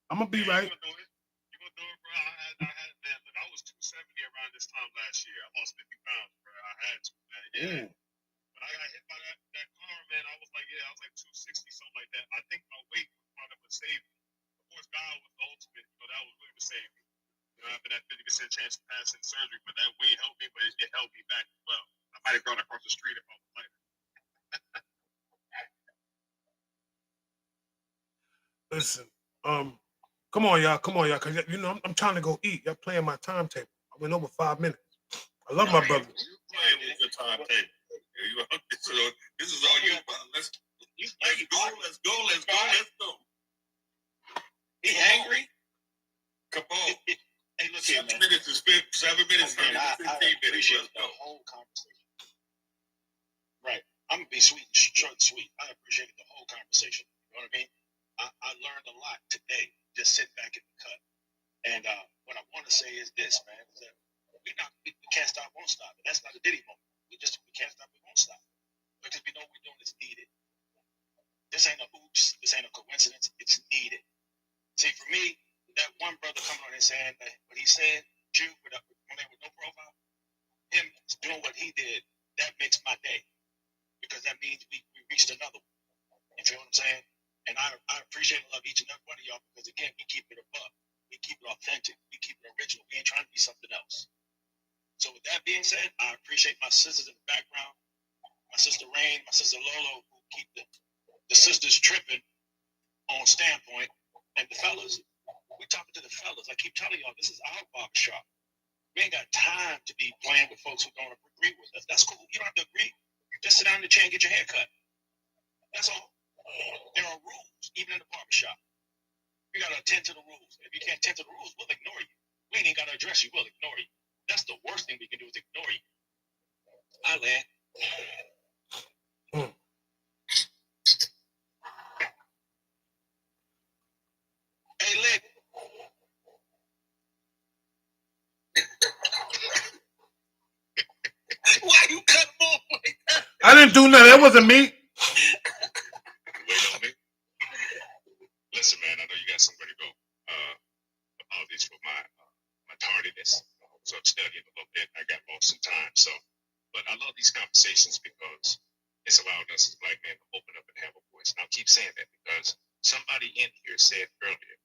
I'm gonna be right. You gonna do it, bro. I was 270 around this time last year. I lost 50 pounds, bro. I had to, man. Yeah. When I got hit by that car, man, I was like 260, something like that. I think my weight was part of what saved me. Of course, God was the ultimate. That was really what saved me. Having that 50% chance of passing surgery, but that weight helped me, but it held me back as well. I might have gone across the street if I was lighter. Listen, come on, y'all, because I'm trying to go eat. Y'all playing my timetable. I went over 5 minutes. I love my brother. You playing with your timetable. This is all you about. Let's go. He angry? Come on. Hey, look here, man. 7 minutes is 7 minutes. Okay, I appreciate the whole conversation. Right. I'm gonna be sweet and short and sweet. I appreciated the whole conversation. You know what I mean? I learned a lot today. Just sit back in the cut. And what I want to say is this, man. Is that we can't stop, won't stop. And that's not a Diddy moment. We can't stop, we won't stop. Because we know what we're doing is needed. This ain't a oops. This ain't a coincidence. It's needed. See, for me, that one brother coming on and saying that what he said, Jew with no profile, him doing what he did, that makes my day. Because that means we reached another one. You feel what I'm saying? And I appreciate and love each and every one of y'all because, again, we keep it above. We keep it authentic. We keep it original. We ain't trying to be something else. So with that being said, I appreciate my sisters in the background, my sister Rain, my sister Lolo, who keep the sisters tripping on standpoint. And the fellas, we talking to the fellas. I keep telling y'all, this is our barbershop. We ain't got time to be playing with folks who don't agree with us. That's cool. You don't have to agree. Just sit down in the chair and get your hair cut. That's all. There are rules, even in the barbershop. You got to attend to the rules. If you can't attend to the rules, we'll ignore you. We ain't got to address you. We'll ignore you. That's the worst thing we can do is ignore you. I land. Hey, Lick. Why you cut him off like that? I didn't do nothing. That wasn't me. Wait on me. Listen, man, I know you got somewhere to go. Apologies for my tardiness. I was up studying a little bit. I got lost some time. But I love these conversations because it's allowed us as black men to open up and have a voice. And I'll keep saying that because somebody in here said earlier,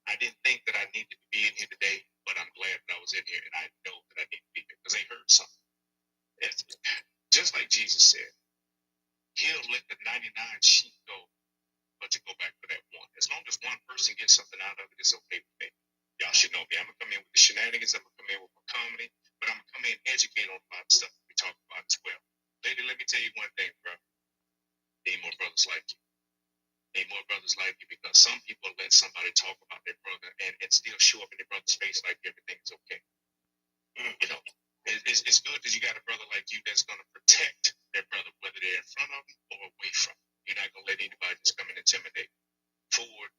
I didn't think that I needed to be in here today, but I'm glad that I was in here and I know that I need to be here because they heard something. It's just like Jesus said, he'll let the 99 sheep go, but to go back for that one. As long as one person gets something out of it, it's okay with me. Y'all should know me. I'm gonna come in with the shenanigans. I'm gonna come in with my comedy, but I'm gonna come in and educate on a lot of stuff that we talk about as well. Lady, let me tell you one thing, bro. Need more brothers like you. Need more brothers like you because some people let somebody talk about their brother and still show up in their brother's face like everything's okay. You know, it's good that you got a brother like you that's gonna protect their brother, whether they're in front of them or away from them. You're not gonna let anybody just come and intimidate. Forward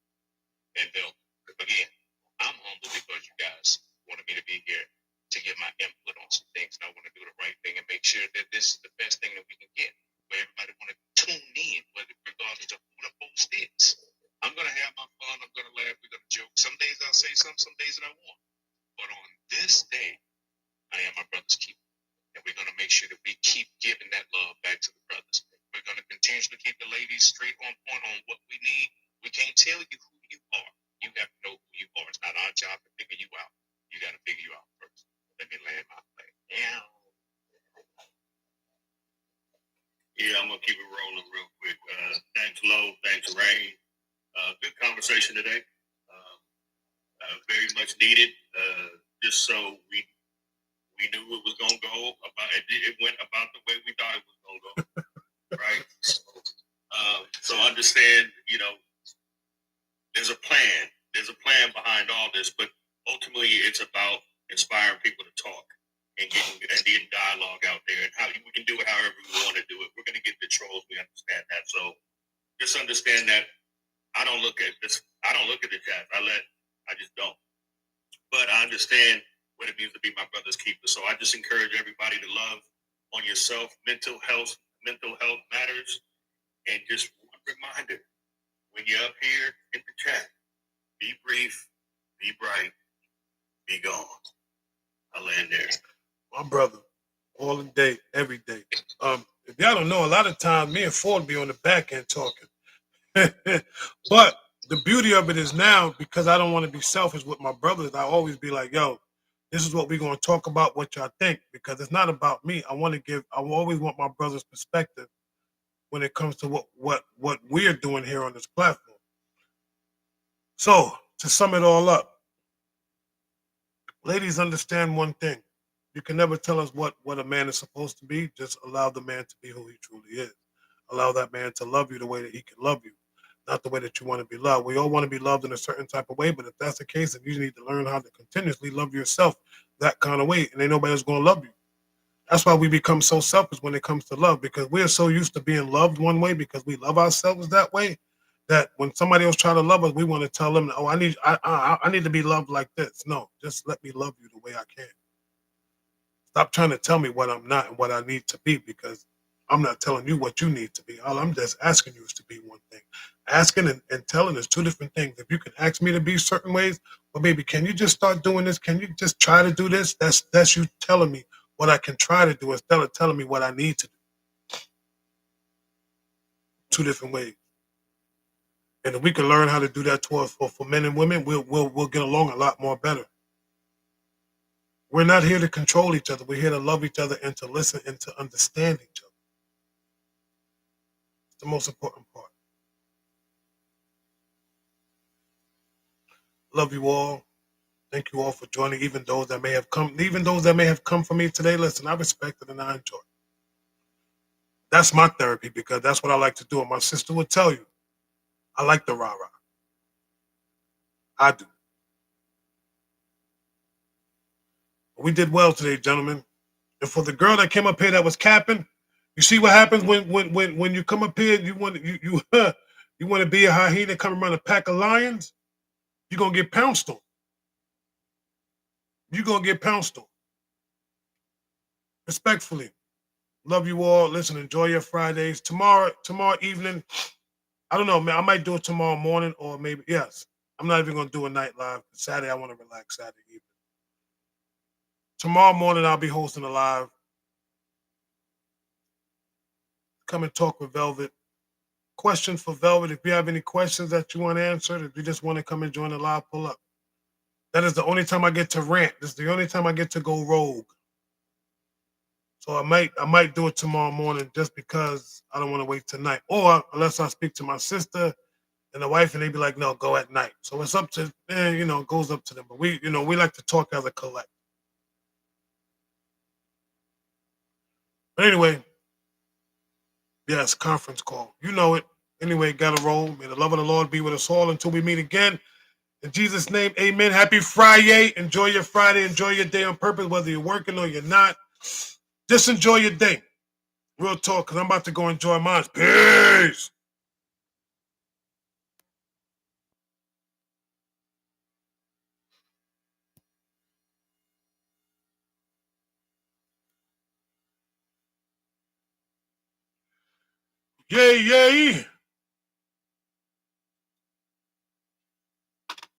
and build. Again, I'm humble because you guys wanted me to be here to give my input on some things, and I want to do the right thing and make sure that this is the best thing that we can get. Where everybody want to tune in, whether regardless of who the host is. I'm gonna have my fun. I'm gonna laugh. We're gonna joke. Some days I'll say something. Some days that I won't. But on this day, I am my brother's keeper, and we're gonna make sure that we keep giving that love back to the brothers. We're continuously keep the ladies straight on point on what we need. We can't tell you who you are. You have to know who you are. It's not our job to figure you out. You got to figure you out first. Let me land my plane. Yeah, I'm gonna keep it rolling real quick. Thanks, Lo. Thanks, Rain. Good conversation today. Very much needed. Just so we knew it was gonna go about. It went about the way we thought it was gonna go. Right. So understand. There's a plan. There's a plan behind all this, but ultimately, it's about inspiring people to talk and getting dialogue out there, and how we can do it however we want to do it. We're gonna get the trolls. We understand that. So just understand that I don't look at this. I don't look at the chat. I just don't. But I understand what it means to be my brother's keeper. So I just encourage everybody to love on yourself. Mental health matters. And just one reminder, when you're up here in the chat, be brief, be bright, be gone. I'll land there. My brother, all the day, every day. If y'all don't know, a lot of times me and Ford be on the back end talking. But the beauty of it is now, because I don't want to be selfish with my brothers, I always be like, yo, this is what we're going to talk about, what y'all think, because it's not about me. I always want my brother's perspective when it comes to what we're doing here on this platform. So to sum it all up, ladies, understand one thing. You can never tell us what a man is supposed to be. Just allow the man to be who he truly is. Allow that man to love you the way that he can love you, not the way that you want to be loved. We all want to be loved in a certain type of way, but if that's the case, then you need to learn how to continuously love yourself that kind of way, and ain't nobody else going to love you. That's why we become so selfish when it comes to love, because we're so used to being loved one way because we love ourselves that way, that when somebody else try to love us, we want to tell them, "Oh, I need to be loved like this." No, just let me love you the way I can. Stop trying to tell me what I'm not and what I need to be, because I'm not telling you what you need to be. All I'm just asking you is to be one thing. Asking and telling is two different things. If you can ask me to be certain ways, well, baby, can you just start doing this? Can you just try to do this? That's you telling me what I can try to do instead of telling me what I need to do. Two different ways. And if we can learn how to do that for men and women, we'll get along a lot more better. We're not here to control each other. We're here to love each other and to listen and to understand each other. It's the most important part. Love you all. Thank you all for joining, even those that may have come for me today. Listen, I respect it and I enjoy it. That's my therapy, because that's what I like to do. And my sister would tell you, I like the rah-rah. I do. We did well today, gentlemen. And for the girl that came up here that was capping, you see what happens when you come up here, you want you want to be a hyena come around a pack of lions, you're gonna get pounced on. You're gonna get pounced on. Respectfully. Love you all. Listen, enjoy your Fridays. Tomorrow evening, I don't know, man. I might do it tomorrow morning, or maybe, yes. I'm not even gonna do a night live. Saturday, I want to relax Saturday evening. Tomorrow morning, I'll be hosting a live. Come and talk with Velvet. Question for Velvet. If you have any questions that you want answered, if you just want to come and join the live, pull up. That is the only time I get to rant. This is the only time I get to go rogue. So I might do it tomorrow morning, just because I don't want to wait tonight. Or unless I speak to my sister and the wife, and they be like, no, go at night. So it's up to, it goes up to them. But we like to talk as a collective. But anyway, yes, conference call. You know it. Anyway, gotta roll. May the love of the Lord be with us all until we meet again. In Jesus' name, amen. Happy Friday. Enjoy your Friday. Enjoy your day on purpose, whether you're working or you're not. Just enjoy your day. Real talk, because I'm about to go enjoy mine. Peace. Yay, yay.